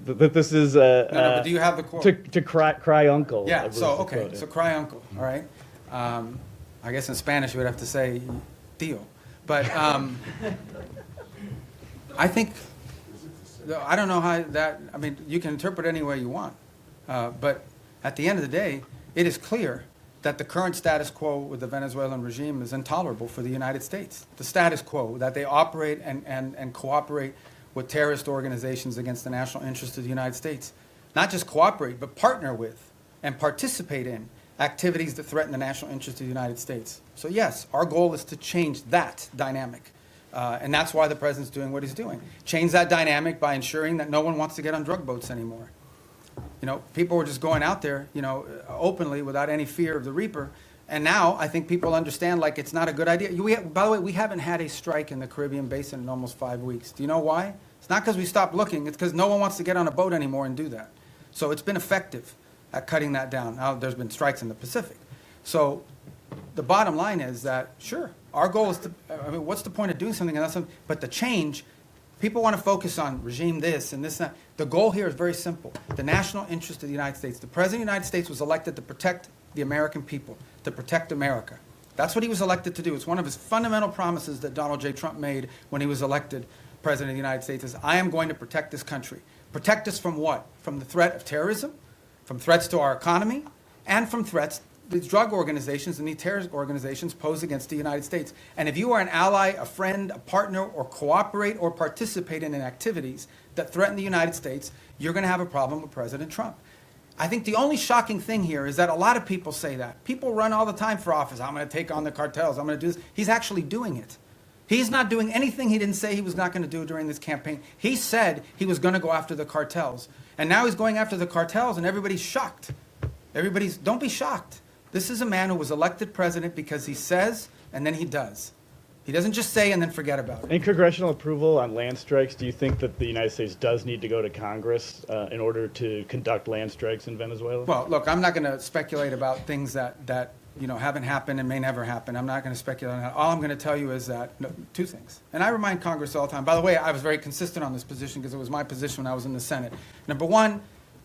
That this is No, but do you have the quote? to cry uncle. I Yeah, believe so, is the okay, quote. so cry uncle, all right? I guess in Spanish you would have to say tío. But I think, I don't know how that, you can interpret any way you want. But at the end of the day, it is clear that the current status quo with the Venezuelan regime is intolerable for the United States. The status quo, that they operate and cooperate with terrorist organizations against the national interest of the United States. Not just cooperate, but partner with and participate in activities that threaten the national interest of the United States. So yes, our goal is to change that dynamic. And that's why the president's doing what he's doing. Change that dynamic by ensuring that no one wants to get on drug boats anymore. People were just going out there, openly without any fear of the reaper. And now I think people understand, it's not a good idea. By the way, we haven't had a strike in the Caribbean Basin in almost 5 weeks. Do you know why? It's not because we stopped looking. It's because no one wants to get on a boat anymore and do that. So it's been effective at cutting that down. Now, there's been strikes in the Pacific. So the bottom line is that, sure, our goal is to, what's the point of doing something? But the change, people want to focus on regime this and this and that. The goal here is very simple. The national interest of the United States. The President of the United States was elected to protect the American people, to protect America. That's what he was elected to do. It's one of his fundamental promises that Donald J. Trump made when he was elected President of the United States, is I am going to protect this country. Protect us from what? From the threat of terrorism, from threats to our economy, and from threats these drug organizations and these terrorist organizations pose against the United States. And if you are an ally, a friend, a partner, or cooperate or participate in activities that threaten the United States, you're going to have a problem with President Trump. I think the only shocking thing here is that a lot of people say that. People run all the time for office. I'm going to take on the cartels. I'm going to do this. He's actually doing it. He's not doing anything he didn't say he was not going to do during this campaign. He said he was going to go after the cartels. And now he's going after the cartels, and everybody's shocked. Don't be shocked. This is a man who was elected president because he says and then he does. He doesn't just say and then forget about it. In congressional approval on land strikes, do you think that the United States does need to go to Congress in order to conduct land strikes in Venezuela? Well, look, I'm not going to speculate about things that haven't happened and may never happen. I'm not going to speculate on that. All I'm going to tell you is that two things. And I remind Congress all the time. By the way, I was very consistent on this position because it was my position when I was in the Senate. Number one,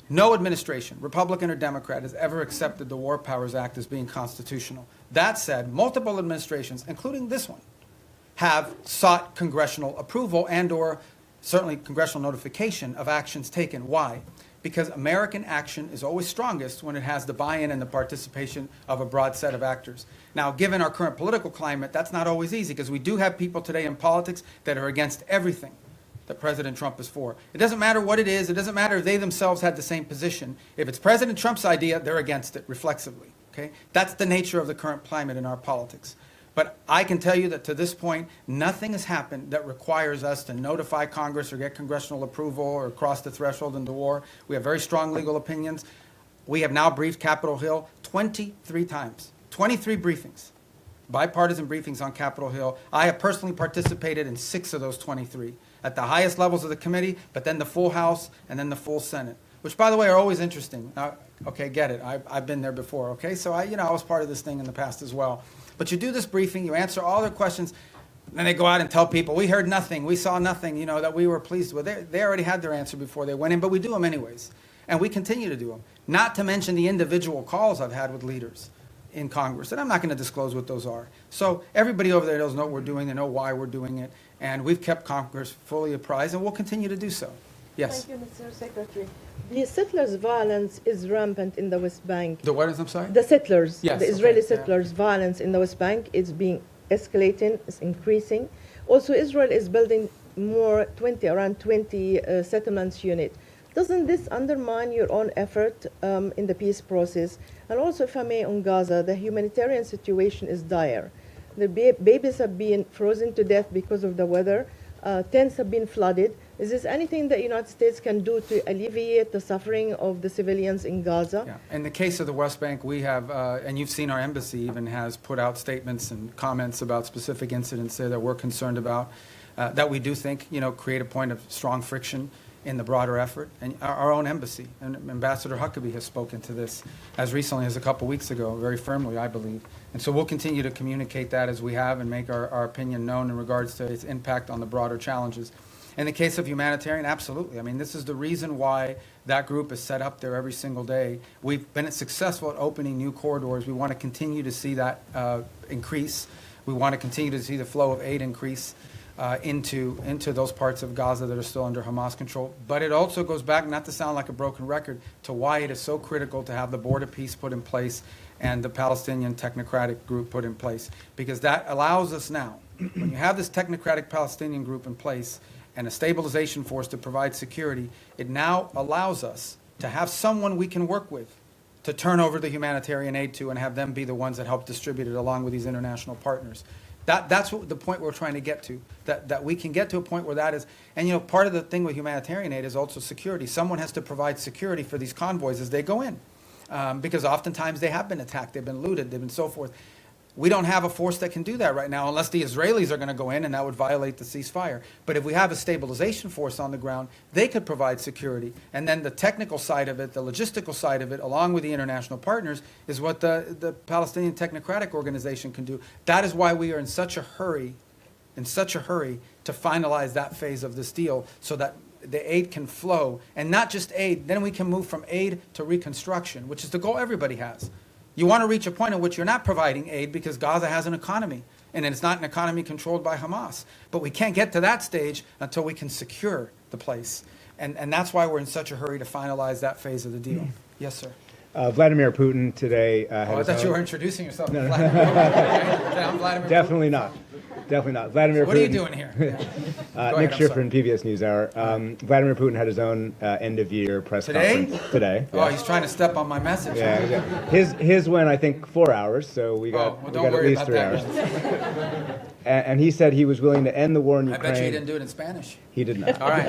no administration, Republican or Democrat, has ever accepted the War Powers Act as being constitutional. That said, multiple administrations, including this one, have sought congressional approval and or certainly congressional notification of actions taken. Why? Because American action is always strongest when it has the buy-in and the participation of a broad set of actors. Now, given our current political climate, that's not always easy because we do have people today in politics that are against everything that President Trump is for. It doesn't matter what it is. It doesn't matter if they themselves had the same position. If it's President Trump's idea, they're against it reflexively. Okay? That's the nature of the current climate in our politics. But I can tell you that to this point, nothing has happened that requires us to notify Congress or get congressional approval or cross the threshold into war. We have very strong legal opinions. We have now briefed Capitol Hill 23 times, 23 briefings, bipartisan briefings on Capitol Hill. I have personally participated in 6 of those 23 at the highest levels of the committee, but then the full House and then the full Senate, which, by the way, are always interesting. Okay, get it. I've been there before, okay? So I was part of this thing in the past as well. But you do this briefing, you answer all their questions, and then they go out and tell people, we heard nothing, we saw nothing, that we were pleased with. They already had their answer before they went in, but we do them anyways. And we continue to do them. Not to mention the individual calls I've had with leaders in Congress. And I'm not going to disclose what those are. So everybody over there doesn't know what we're doing, they know why we're doing it. And we've kept Congress fully apprised, and we'll continue to do so. Yes? Thank you, Mr. Secretary. The settlers' violence is rampant in the West Bank. The what is, I'm sorry? The settlers, yes, the Israeli settlers' violence in the West Bank is being escalating, is increasing. Also, Israel is building around 20 settlements unit. Doesn't this undermine your own effort in the peace process? And also, if I may, on Gaza, the humanitarian situation is dire. The babies have been frozen to death because of the weather. Tents have been flooded. Is this anything that the United States can do to alleviate the suffering of the civilians in Gaza? Yeah. In the case of the West Bank, we have, and you've seen our embassy even has put out statements and comments about specific incidents there that we're concerned about, that we do think, create a point of strong friction in the broader effort. And our own embassy, and Ambassador Huckabee has spoken to this as recently as a couple weeks ago, very firmly, I believe. And so we'll continue to communicate that as we have and make our opinion known in regards to its impact on the broader challenges. In the case of humanitarian, absolutely. I mean, this is the reason why that group is set up there every single day. We've been successful at opening new corridors. We want to continue to see that increase. We want to continue to see the flow of aid increase into those parts of Gaza that are still under Hamas control. But it also goes back, not to sound like a broken record, to why it is so critical to have the border peace put in place and the Palestinian technocratic group put in place. Because that allows us now, when you have this technocratic Palestinian group in place and a stabilization force to provide security, it now allows us to have someone we can work with to turn over the humanitarian aid to and have them be the ones that help distribute it along with these international partners. That's what the point we're trying to get to, that we can get to a point where that is, and part of the thing with humanitarian aid is also security. Someone has to provide security for these convoys as they go in, because oftentimes they have been attacked, they've been looted, they've been so forth. We don't have a force that can do that right now unless the Israelis are going to go in, and that would violate the ceasefire. But if we have a stabilization force on the ground, they could provide security. And then the technical side of it, the logistical side of it, along with the international partners, is what the Palestinian Technocratic Organization can do. That is why we are in such a hurry to finalize that phase of this deal so that the aid can flow. And not just aid, then we can move from aid to reconstruction, which is the goal everybody has. You want to reach a point at which you're not providing aid because Gaza has an economy, and it's not an economy controlled by Hamas. But we can't get to that stage until we can secure the place. And that's why we're in such a hurry to finalize that phase of the deal. Yes, sir. Vladimir Putin today I thought you were introducing yourself. No, Vladimir. I'm Vladimir definitely Putin. not. definitely not. Vladimir Putin. What are you doing here? Yeah. Go ahead, Nick I'm Schiffer sorry. in PBS NewsHour. Vladimir Putin had his own end-of-year press Today? conference today. Oh, he's trying to step on my message. Yeah. His went, I think, 4 hours, so we got, well, we don't got at worry least about 3 that hours. And he said he was willing to end the war in I Ukraine. bet you he didn't do it in Spanish. He did not. All right.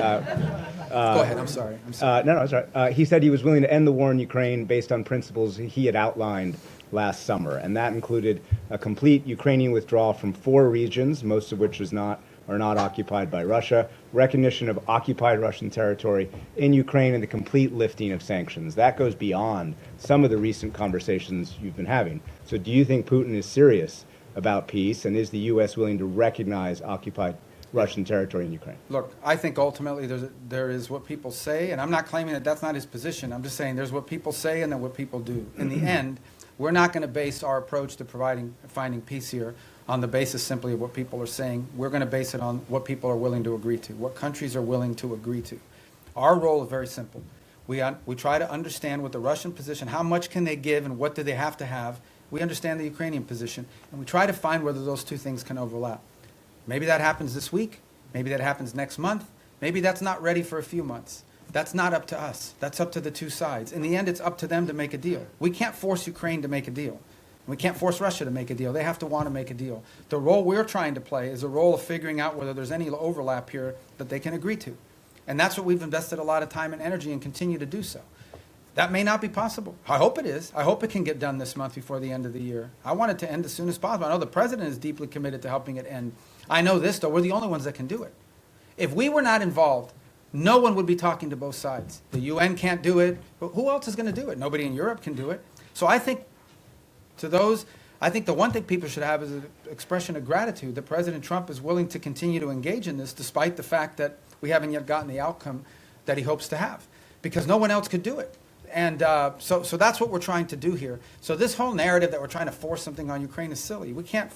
Go ahead. I'm sorry. No, it's all right. He said he was willing to end the war in Ukraine based on principles he had outlined last summer, and that included a complete Ukrainian withdrawal from 4 regions, most of which are not occupied by Russia, recognition of occupied Russian territory in Ukraine, and the complete lifting of sanctions. That goes beyond some of the recent conversations you've been having. So do you think Putin is serious about peace, and is the U.S. willing to recognize occupied Russian territory in Ukraine? Look, I think ultimately there is what people say, and I'm not claiming that that's not his position. I'm just saying there's what people say and then what people do. In the end, we're not going to base our approach to finding peace here on the basis simply of what people are saying. We're going to base it on what people are willing to agree to, what countries are willing to agree to. Our role is very simple. We try to understand what the Russian position, how much can they give and what do they have to have. We understand the Ukrainian position, and we try to find whether those two things can overlap. Maybe that happens this week. Maybe that happens next month. Maybe that's not ready for a few months. That's not up to us. That's up to the two sides. In the end, it's up to them to make a deal. We can't force Ukraine to make a deal. We can't force Russia to make a deal. They have to want to make a deal. The role we're trying to play is a role of figuring out whether there's any overlap here that they can agree to. And that's what we've invested a lot of time and energy and continue to do so. That may not be possible. I hope it is. I hope it can get done this month before the end of the year. I want it to end as soon as possible. I know the president is deeply committed to helping it end. I know this, though. We're the only ones that can do it. If we were not involved, no one would be talking to both sides. The UN can't do it. But who else is going to do it? Nobody in Europe can do it. So I think the one thing people should have is an expression of gratitude that President Trump is willing to continue to engage in this despite the fact that we haven't yet gotten the outcome that he hopes to have, because no one else could do it. And so that's what we're trying to do here. So this whole narrative that we're trying to force something on Ukraine is silly. We can't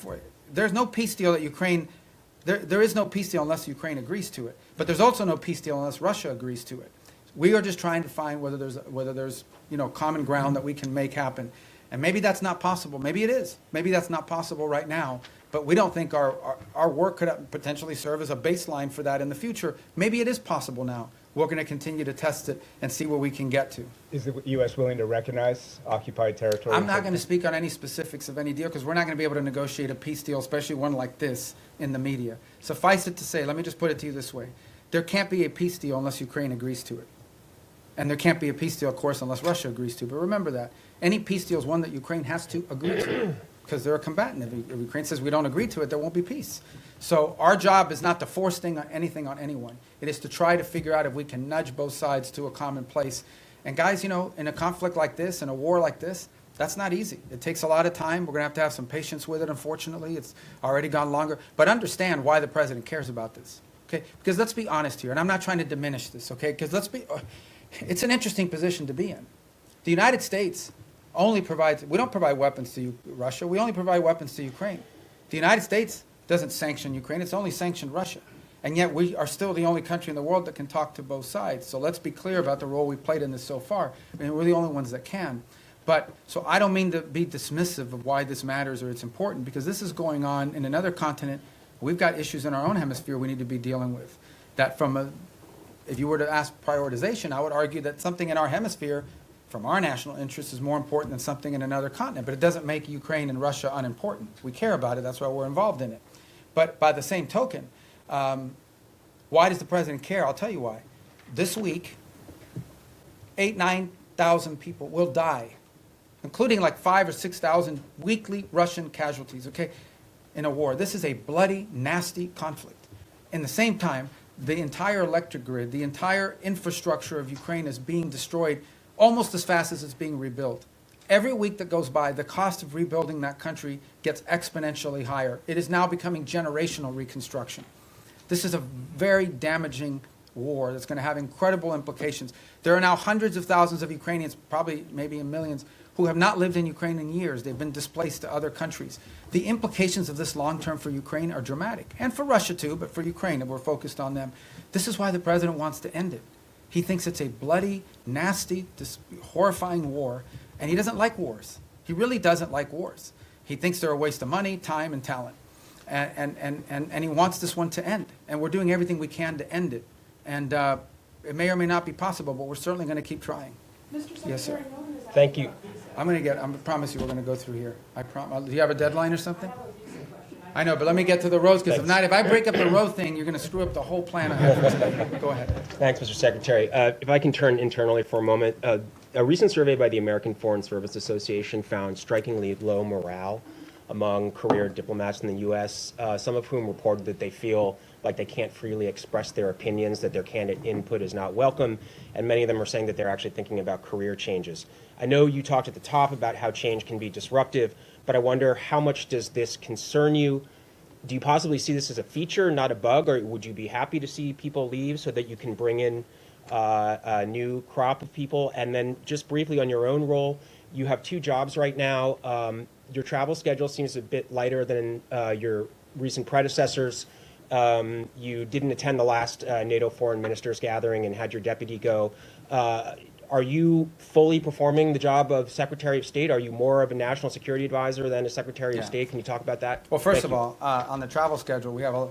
there's no peace deal that Ukraine, there is no peace deal unless Ukraine agrees to it. But there's also no peace deal unless Russia agrees to it. We are just trying to find whether there's common ground that we can make happen. And maybe that's not possible. Maybe it is. Maybe that's not possible right now. But we don't think our work could potentially serve as a baseline for that in the future. Maybe it is possible now. We're going to continue to test it and see where we can get to. Is the U.S. willing to recognize occupied territory? I'm not going to speak on any specifics of any deal because we're not going to be able to negotiate a peace deal, especially one like this, in the media. Suffice it to say, let me just put it to you this way. There can't be a peace deal unless Ukraine agrees to it. And there can't be a peace deal, of course, unless Russia agrees to it. But remember that. Any peace deal is one that Ukraine has to agree to because they're a combatant. If Ukraine says we don't agree to it, there won't be peace. So our job is not to force anything on anyone. It is to try to figure out if we can nudge both sides to a common place. And guys, in a conflict like this, in a war like this, that's not easy. It takes a lot of time. We're going to have some patience with it, unfortunately. It's already gone longer. But understand why the president cares about this. Okay? Because let's be honest here, and I'm not trying to diminish this, okay? Because it's an interesting position to be in. The United States we don't provide weapons to Russia. We only provide weapons to Ukraine. The United States doesn't sanction Ukraine. It's only sanctioned Russia. And yet we are still the only country in the world that can talk to both sides. So let's be clear about the role we've played in this so far. I mean, we're the only ones that can. So I don't mean to be dismissive of why this matters or it's important, because this is going on in another continent. We've got issues in our own hemisphere we need to be dealing with. That if you were to ask prioritization, I would argue that something in our hemisphere from our national interest is more important than something in another continent. But it doesn't make Ukraine and Russia unimportant. We care about it. That's why we're involved in it. But by the same token, why does the president care? I'll tell you why. This week, 9,000 people will die, including like 5,000 or 6,000 weekly Russian casualties, okay, in a war. This is a bloody, nasty conflict. In the same time, the entire electric grid, the entire infrastructure of Ukraine is being destroyed almost as fast as it's being rebuilt. Every week that goes by, the cost of rebuilding that country gets exponentially higher. It is now becoming generational reconstruction. This is a very damaging war that's going to have incredible implications. There are now hundreds of thousands of Ukrainians, probably maybe in millions, who have not lived in Ukraine in years. They've been displaced to other countries. The implications of this long term for Ukraine are dramatic, and for Russia too, but for Ukraine, if we're focused on them. This is why the president wants to end it. He thinks it's a bloody, nasty, horrifying war, and he doesn't like wars. He really doesn't like wars. He thinks they're a waste of money, time, and talent. and he wants this one to end. And we're doing everything we can to end it. And it may or may not be possible, but we're certainly going to keep trying. Yes, sir. Thank you. I promise you we're going to go through here. Do you have a deadline or something? I know, but let me get to the roads, because if not, if I break up the road thing, you're going to screw up the whole plan I have for today. Go ahead. Thanks, Mr. Secretary. If I can turn internally for a moment, a recent survey by the American Foreign Service Association found strikingly low morale among career diplomats in the U.S., some of whom reported that they feel like they can't freely express their opinions, that their candidate input is not welcome, and many of them are saying that they're actually thinking about career changes. I know you talked at the top about how change can be disruptive, but I wonder, how much does this concern you? Do you possibly see this as a feature, not a bug, or would you be happy to see people leave so that you can bring in a new crop of people? And then just briefly on your own role, you have 2 jobs right now. Your travel schedule seems a bit lighter than your recent predecessors. You didn't attend the last NATO foreign ministers gathering and had your deputy go. Are you fully performing the job of Secretary of State? Are you more of a national security advisor than a Secretary of State? Can you talk about that? Well, first of all, on the travel schedule, we have a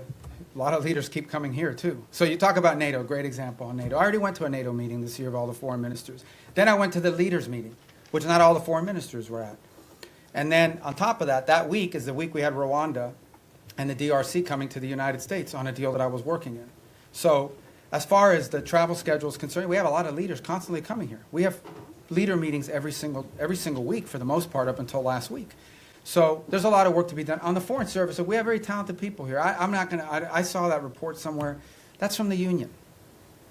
lot of leaders keep coming here, too. So you talk about NATO, great example on NATO. I already went to a NATO meeting this year of all the foreign ministers. Then I went to the leaders meeting, which not all the foreign ministers were at. And then on top of that, that week is the week we had Rwanda and the DRC coming to the United States on a deal that I was working in. So as far as the travel schedule is concerned, we have a lot of leaders constantly coming here. We have leader meetings every single week for the most part up until last week. So there's a lot of work to be done. On the Foreign Service, we have very talented people here. I saw that report somewhere. That's from the union.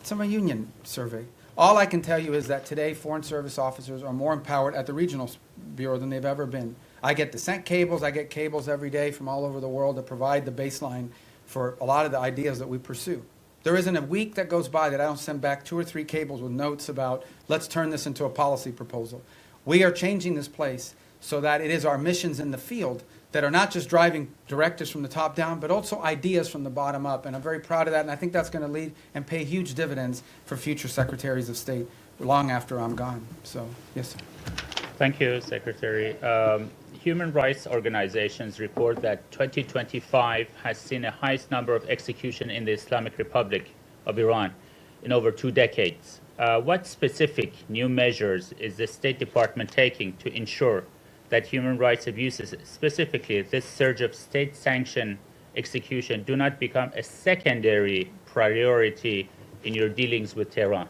It's from a union survey. All I can tell you is that today Foreign Service officers are more empowered at the regional bureau than they've ever been. I get descent cables. I get cables every day from all over the world that provide the baseline for a lot of the ideas that we pursue. There isn't a week that goes by that I don't send back 2 or 3 cables with notes about, let's turn this into a policy proposal. We are changing this place so that it is our missions in the field that are not just driving directives from the top down, but also ideas from the bottom up. And I'm very proud of that, and I think that's going to lead and pay huge dividends for future secretaries of state long after I'm gone. So, yes, sir. Thank you, Secretary. Human rights organizations report that 2025 has seen the highest number of executions in the Islamic Republic of Iran in over 2 decades. What specific new measures is the State Department taking to ensure that human rights abuses, specifically this surge of state-sanctioned execution, do not become a secondary priority in your dealings with Tehran?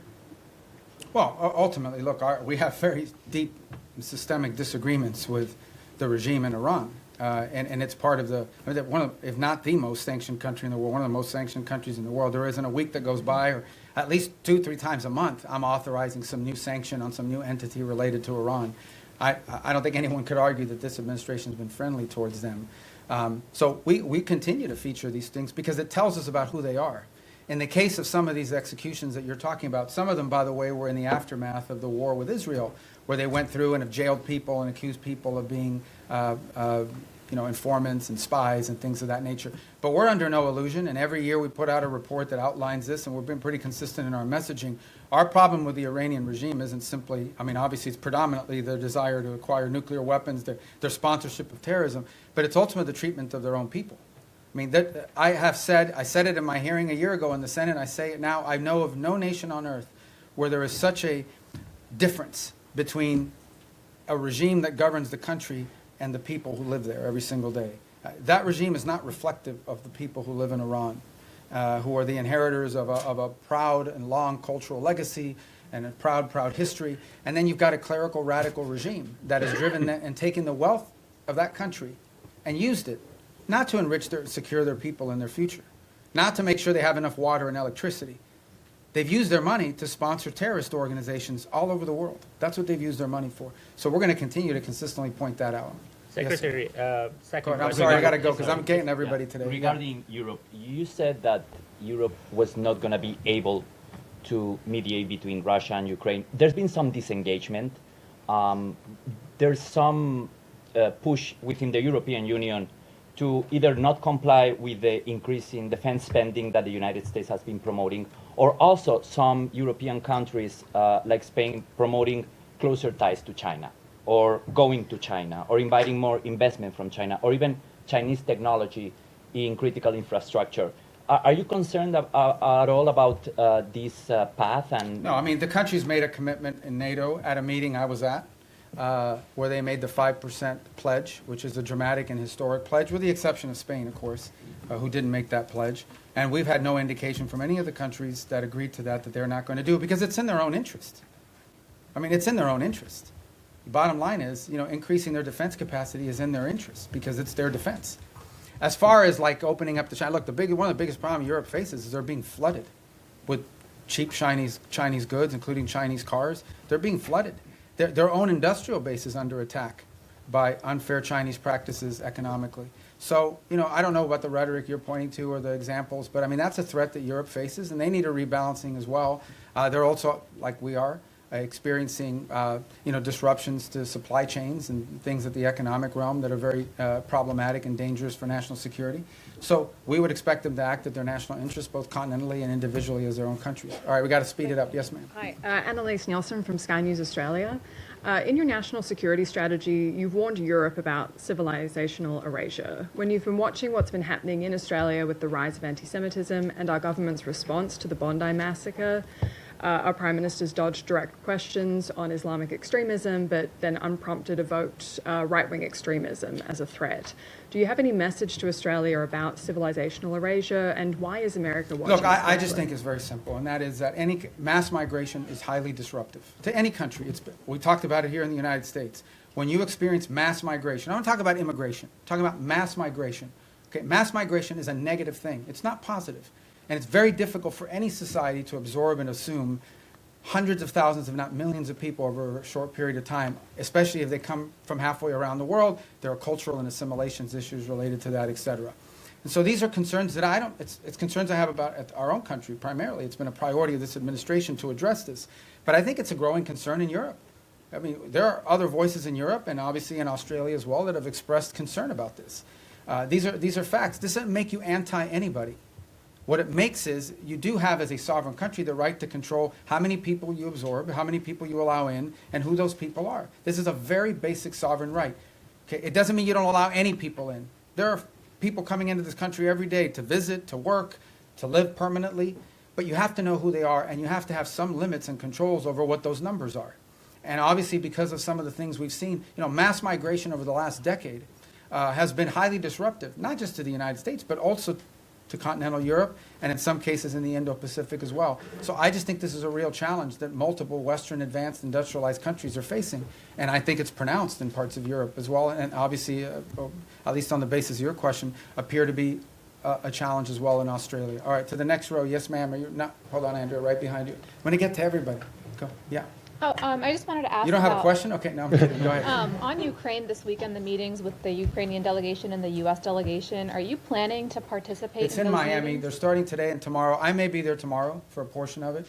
Well, ultimately, look, we have very deep systemic disagreements with the regime in Iran. And it's part of one of, if not the most sanctioned country in the world, one of the most sanctioned countries in the world. There isn't a week that goes by, or at least 2-3 times a month, I'm authorizing some new sanction on some new entity related to Iran. I don't think anyone could argue that this administration has been friendly towards them. So we continue to feature these things because it tells us about who they are. In the case of some of these executions that you're talking about, some of them, by the way, were in the aftermath of the war with Israel, where they went through and have jailed people and accused people of being informants and spies and things of that nature. But we're under no illusion, and every year we put out a report that outlines this, and we've been pretty consistent in our messaging. Our problem with the Iranian regime isn't simply, obviously it's predominantly their desire to acquire nuclear weapons, their sponsorship of terrorism, but it's ultimately the treatment of their own people. I said it in my hearing a year ago in the Senate, I say it now, I know of no nation on earth where there is such a difference between a regime that governs the country and the people who live there every single day. That regime is not reflective of the people who live in Iran, who are the inheritors of a proud and long cultural legacy and a proud history. And then you've got a clerical radical regime that has driven and taken the wealth of that country and used it not to enrich secure their people and their future, not to make sure they have enough water and electricity. They've used their money to sponsor terrorist organizations all over the world. That's what they've used their money for. So we're going to continue to consistently point that out. Secretary, second I'm sorry, I got to go because I'm getting everybody today. Regarding Europe, you said that Europe was not going to be able to mediate between Russia and Ukraine. There's been some disengagement. There's some push within the European Union to either not comply with the increase in defense spending that the United States has been promoting, or also some European countries like Spain promoting closer ties to China, or going to China, or inviting more investment from China, or even Chinese technology in critical infrastructure. Are you concerned at all about this path? And No, I mean, the country's made a commitment in NATO at a meeting I was at, where they made the 5% pledge, which is a dramatic and historic pledge, with the exception of Spain, of course, who didn't make that pledge. And we've had no indication from any of the countries that agreed to that they're not going to do it, because it's in their own interest. I mean, it's in their own interest. The bottom line is, increasing their defense capacity is in their interest, because it's their defense. As far as like opening up the China, look, one of the biggest problems Europe faces is they're being flooded with cheap Chinese goods, including Chinese cars. They're being flooded. Their own industrial base is under attack by unfair Chinese practices economically. So, I don't know about the rhetoric you're pointing to or the examples, but I mean, that's a threat that Europe faces, and they need a rebalancing as well. They're also, like we are, experiencing disruptions to supply chains and things at the economic realm that are very problematic and dangerous for national security. So we would expect them to act at their national interests, both continentally and individually as their own countries. All right, we got to speed it up. Yes, ma'am. Hi, Annalise Nielsen from Sky News Australia. In your national security strategy, you've warned Europe about civilizational erasure. When you've been watching what's been happening in Australia with the rise of anti-Semitism and our government's response to the Bondi massacre, our Prime Minister's dodged direct questions on Islamic extremism, but then unprompted evoked right-wing extremism as a threat. Do you have any message to Australia about civilizational erasure, and why is America watching? Look, I just think it's very simple, and that is that any mass migration is highly disruptive to any country. We talked about it here in the United States. When you experience mass migration, I don't talk about immigration, I'm talking about mass migration. Okay, mass migration is a negative thing. It's not positive. And it's very difficult for any society to absorb and assume hundreds of thousands, if not millions of people over a short period of time, especially if they come from halfway around the world. There are cultural and assimilations issues related to that, et cetera. And so these are concerns that it's concerns I have about at our own country primarily. It's been a priority of this administration to address this. But I think it's a growing concern in Europe. I mean, there are other voices in Europe and obviously in Australia as well that have expressed concern about this. These are facts. This doesn't make you anti-anybody. What it makes is you do have, as a sovereign country, the right to control how many people you absorb, how many people you allow in, and who those people are. This is a very basic sovereign right. Okay? It doesn't mean you don't allow any people in. There are people coming into this country every day to visit, to work, to live permanently, but you have to know who they are, and you have to have some limits and controls over what those numbers are. And obviously, because of some of the things we've seen, mass migration over the last decade has been highly disruptive, not just to the United States, but also to continental Europe, and in some cases in the Indo-Pacific as well. So I just think this is a real challenge that multiple Western advanced industrialized countries are facing, and I think it's pronounced in parts of Europe as well, and obviously, at least on the basis of your question, appear to be a challenge as well in Australia. All right, to the next row. Yes, ma'am. Are you not? Hold on, Andrea, right behind you. I'm going to get to everybody. Go. Yeah. Oh, I just wanted to ask. You don't have a question? Okay, no, I'm kidding. Go ahead. On Ukraine this weekend, the meetings with the Ukrainian delegation and the U.S. delegation, are you planning to participate It's in in those Miami. meetings? They're starting today and tomorrow. I may be there tomorrow for a portion of it.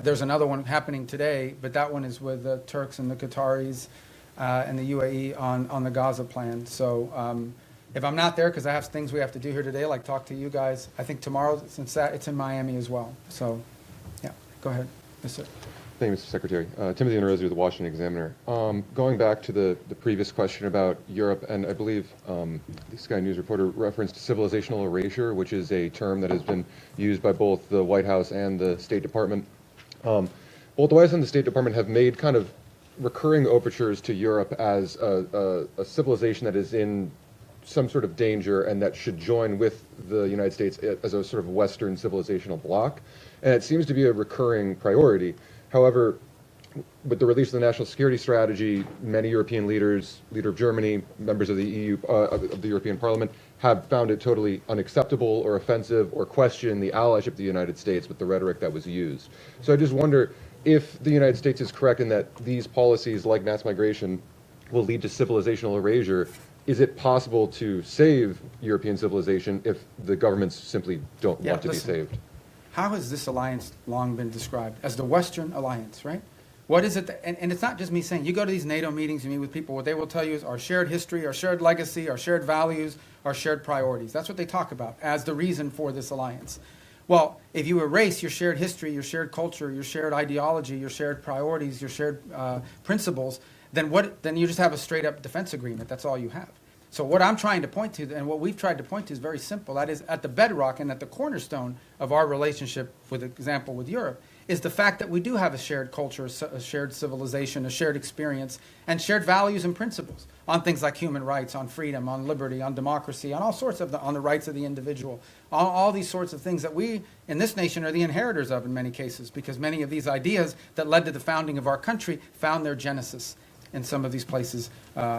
There's another one happening today, but that one is with the Turks and the Qataris and the UAE on the Gaza plan. So if I'm not there, because I have things we have to do here today, like talk to you guys, I think tomorrow, since it's in Miami as well. So, yeah, go ahead. Yes, sir. Thank you, Mr. Secretary. Timothy Inrozzi with the Washington Examiner. Going back to the previous question about Europe, and I believe the Sky News reporter referenced civilizational erasure, which is a term that has been used by both the White House and the State Department. Both the White House and the State Department have made kind of recurring overtures to Europe as a civilization that is in some sort of danger and that should join with the United States as a sort of Western civilizational bloc. And it seems to be a recurring priority. However, with the release of the National Security Strategy, many European leaders, leader of Germany, members of the EU, of the European Parliament, have found it totally unacceptable or offensive or question the allyship of the United States with the rhetoric that was used. So I just wonder if the United States is correct in that these policies, like mass migration, will lead to civilizational erasure. Is it possible to save European civilization if the governments simply don't want to be saved? How has this alliance long been described? As the Western alliance, right? What is it? And it's not just me saying, you go to these NATO meetings, you meet with people, what they will tell you is our shared history, our shared legacy, our shared values, our shared priorities. That's what they talk about as the reason for this alliance. Well, if you erase your shared history, your shared culture, your shared ideology, your shared priorities, your shared principles, then you just have a straight up defense agreement. That's all you have. So what I'm trying to point to, and what we've tried to point to, is very simple. That is, at the bedrock and at the cornerstone of our relationship, for example, with Europe, is the fact that we do have a shared culture, a shared civilization, a shared experience, and shared values and principles on things like human rights, on freedom, on liberty, on democracy, on all sorts of on the rights of the individual, on all these sorts of things that we in this nation are the inheritors of in many cases, because many of these ideas that led to the founding of our country found their genesis in some of these places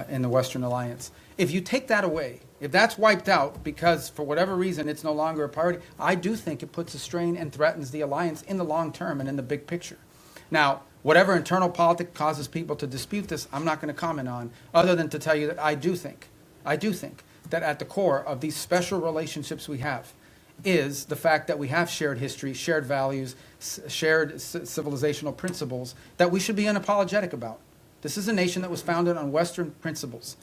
in the Western Alliance. If you take that away, if that's wiped out because for whatever reason it's no longer a priority, I do think it puts a strain and threatens the alliance in the long term and in the big picture. Now, whatever internal politics causes people to dispute this, I'm not going to comment on, other than to tell you that I do think that at the core of these special relationships we have is the fact that we have shared history, shared values, shared civilizational principles that we should be unapologetic about. This is a nation that was founded on Western principles.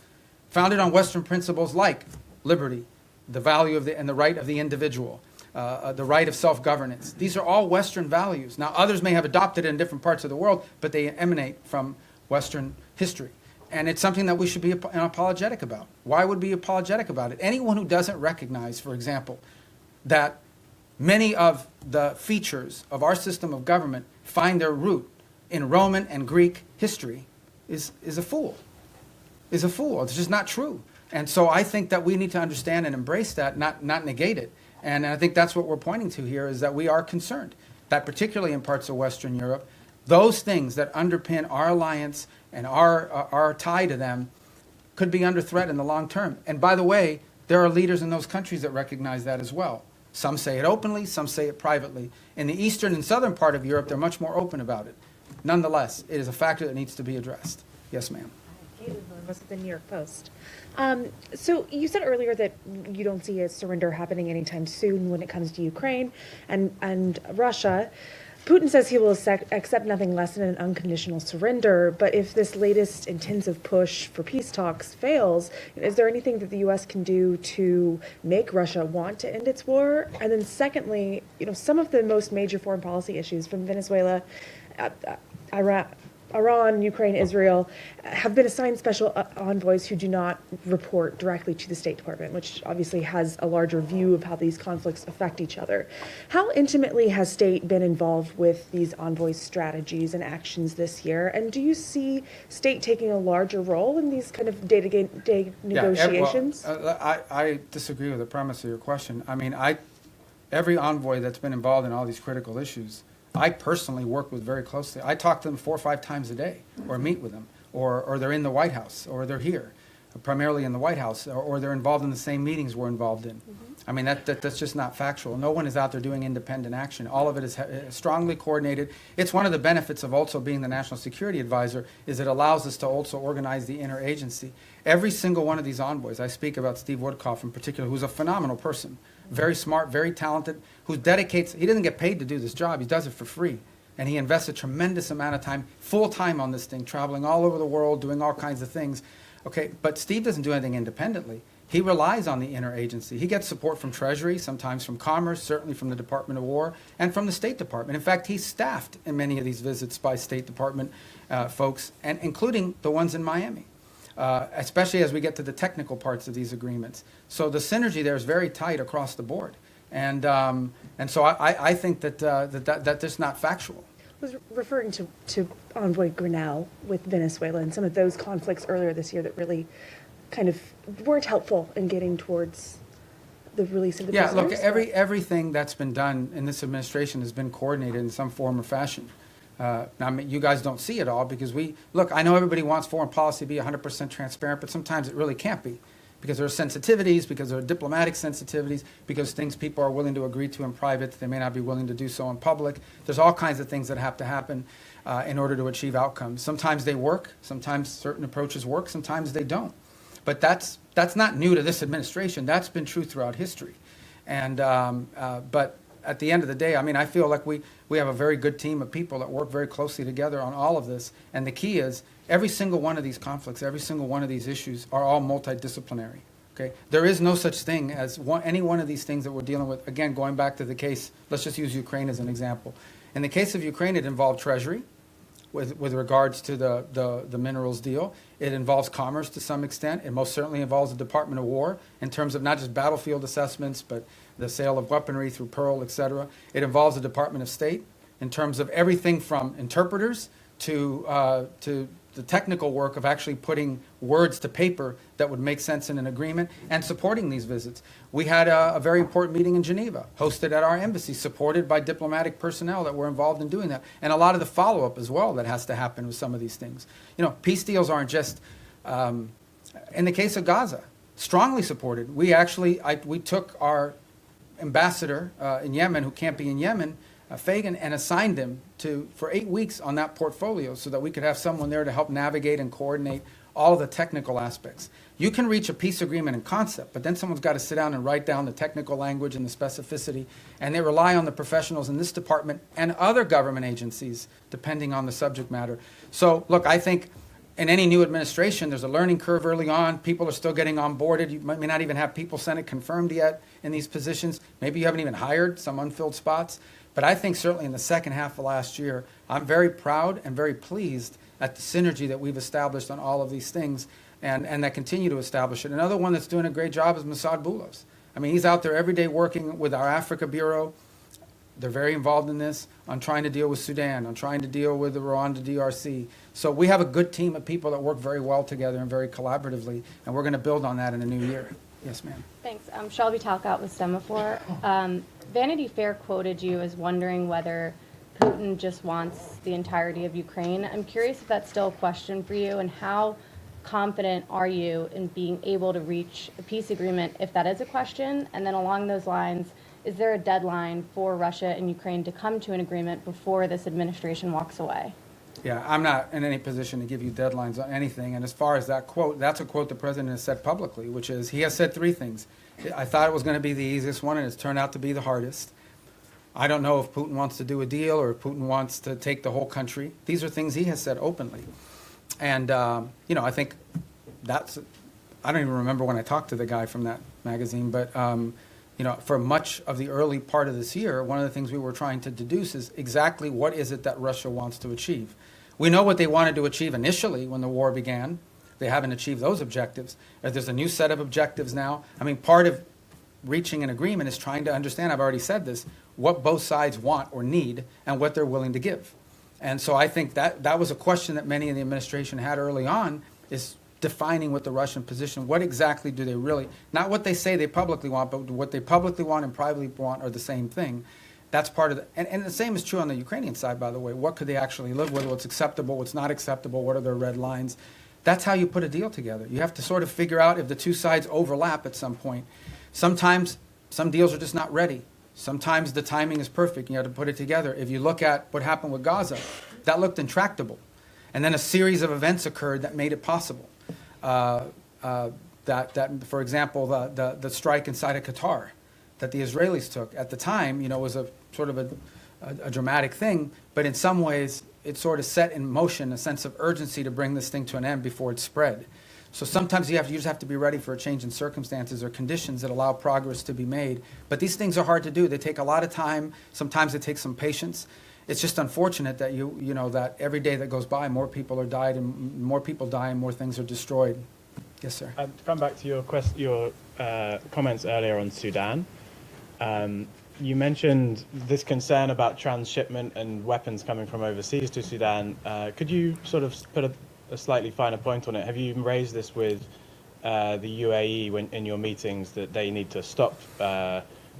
Founded on Western principles like liberty, the value of and the right of the individual, the right of self-governance. These are all Western values. Now, others may have adopted it in different parts of the world, but they emanate from Western history. And it's something that we should be apologetic about. Why would we be apologetic about it? Anyone who doesn't recognize, for example, that many of the features of our system of government find their root in Roman and Greek history is a fool. Is a fool. It's just not true. And so I think that we need to understand and embrace that, not negate it. And I think that's what we're pointing to here, is that we are concerned that particularly in parts of Western Europe, those things that underpin our alliance and our tie to them could be under threat in the long term. And by the way, there are leaders in those countries that recognize that as well. Some say it openly, some say it privately. In the eastern and southern part of Europe, they're much more open about it. Nonetheless, it is a factor that needs to be addressed. Yes, ma'am. Was the New York Post. So you said earlier that you don't see a surrender happening anytime soon when it comes to Ukraine and Russia. Putin says he will accept nothing less than an unconditional surrender, but if this latest intensive push for peace talks fails, is there anything that the U.S. can do to make Russia want to end its war? And then secondly, some of the most major foreign policy issues from Venezuela, Iran, Ukraine, Israel, have been assigned special envoys who do not report directly to the State Department, which obviously has a larger view of how these conflicts affect each other. How intimately has State been involved with these envoys' strategies and actions this year? And do you see State taking a larger role in these kind of day-to-day negotiations? I disagree with the premise of your question. I mean, every envoy that's been involved in all these critical issues, I personally work with very closely. I talk to them 4 or 5 times a day, or meet with them, or they're in the White House, or they're here, primarily in the White House, or they're involved in the same meetings we're involved in. I mean, that's just not factual. No one is out there doing independent action. All of it is strongly coordinated. It's one of the benefits of also being the National Security Advisor, is it allows us to also organize the interagency. Every single one of these envoys, I speak about Steve Woodcock in particular, who's a phenomenal person, very smart, very talented, who dedicates, he doesn't get paid to do this job, he does it for free. And he invests a tremendous amount of time, full time on this thing, traveling all over the world, doing all kinds of things. Okay, but Steve doesn't do anything independently. He relies on the interagency. He gets support from Treasury, sometimes from Commerce, certainly from the Department of War, and from the State Department. In fact, he's staffed in many of these visits by State Department folks, and including the ones in Miami. Especially as we get to the technical parts of these agreements. So the synergy there is very tight across the board. And so I think that that's not factual. I was referring to Envoy Grinnell with Venezuela and some of those conflicts earlier this year that really kind of weren't helpful in getting towards the release of the prisoners. Yeah, look, everything that's been done in this administration has been coordinated in some form or fashion. Now, I mean, you guys don't see it all because I know everybody wants foreign policy to be 100% transparent, but sometimes it really can't be because there are sensitivities, because there are diplomatic sensitivities, because things people are willing to agree to in private, they may not be willing to do so in public. There's all kinds of things that have to happen in order to achieve outcomes. Sometimes they work, sometimes certain approaches work, sometimes they don't. But that's not new to this administration. That's been true throughout history. And but at the end of the day, I mean, I feel like we have a very good team of people that work very closely together on all of this. And the key is every single one of these conflicts, every single one of these issues are all multidisciplinary. Okay? There is no such thing as any one of these things that we're dealing with. Again, going back to the case, let's just use Ukraine as an example. In the case of Ukraine, it involved Treasury, with regards to the minerals deal. It involves commerce to some extent. It most certainly involves the Department of War in terms of not just battlefield assessments, but the sale of weaponry through Pearl, et cetera. It involves the Department of State in terms of everything from interpreters to the technical work of actually putting words to paper that would make sense in an agreement and supporting these visits. We had a very important meeting in Geneva, hosted at our embassy, supported by diplomatic personnel that were involved in doing that, and a lot of the follow-up as well that has to happen with some of these things. You know, peace deals aren't just, in the case of Gaza, strongly supported. We actually, we took our ambassador in Yemen, who can't be in Yemen, Fagan, and assigned him for 8 weeks on that portfolio so that we could have someone there to help navigate and coordinate all of the technical aspects. You can reach a peace agreement in concept, but then someone's got to sit down and write down the technical language and the specificity, and they rely on the professionals in this department and other government agencies, depending on the subject matter. So, look, I think in any new administration, there's a learning curve early on. People are still getting onboarded. You may not even have people Senate confirmed yet in these positions. Maybe you haven't even hired some unfilled spots. But I think certainly in the second half of last year, I'm very proud and very pleased at the synergy that we've established on all of these things and that continue to establish it. Another one that's doing a great job is Mossad Boulos. I mean, he's out there every day working with our Africa Bureau. They're very involved in this, on trying to deal with Sudan, on trying to deal with the Rwanda DRC. So we have a good team of people that work very well together and very collaboratively, and we're going to build on that in the new year. Yes, ma'am. Thanks. Shelby Talcott with Semaphore. Vanity Fair quoted you as wondering whether Putin just wants the entirety of Ukraine. I'm curious if that's still a question for you, and how confident are you in being able to reach a peace agreement if that is a question? And then along those lines, is there a deadline for Russia and Ukraine to come to an agreement before this administration walks away? Yeah, I'm not in any position to give you deadlines on anything. And as far as that quote, that's a quote the president has said publicly, which is, he has said three things. I thought it was going to be the easiest one, and it's turned out to be the hardest. I don't know if Putin wants to do a deal or if Putin wants to take the whole country. These are things he has said openly. And, you know, I think that's, I don't even remember when I talked to the guy from that magazine, but, you know, for much of the early part of this year, one of the things we were trying to deduce is exactly what is it that Russia wants to achieve. We know what they wanted to achieve initially when the war began. They haven't achieved those objectives. There's a new set of objectives now. I mean, part of reaching an agreement is trying to understand, I've already said this, what both sides want or need and what they're willing to give. And so I think that was a question that many in the administration had early on, is defining what the Russian position, what exactly do they really, not what they say they publicly want, but what they publicly want and privately want are the same thing. That's part of the, and the same is true on the Ukrainian side, by the way. What could they actually live with? What's acceptable? What's not acceptable? What are their red lines? That's how you put a deal together. You have to sort of figure out if the two sides overlap at some point. Sometimes some deals are just not ready. Sometimes the timing is perfect. You have to put it together. If you look at what happened with Gaza, that looked intractable. And then a series of events occurred that made it possible. For example, the strike inside of Qatar that the Israelis took at the time, you know, was a sort of a dramatic thing, but in some ways it sort of set in motion a sense of urgency to bring this thing to an end before it spread. So sometimes you just have to be ready for a change in circumstances or conditions that allow progress to be made. But these things are hard to do. They take a lot of time. Sometimes it takes some patience. It's just unfortunate that you know that every day that goes by, more people are died and more people die and more things are destroyed. Yes, sir. To come back to your comments earlier on Sudan, you mentioned this concern about transshipment and weapons coming from overseas to Sudan. Could you sort of put a slightly finer point on it? Have you raised this with the UAE in your meetings that they need to stop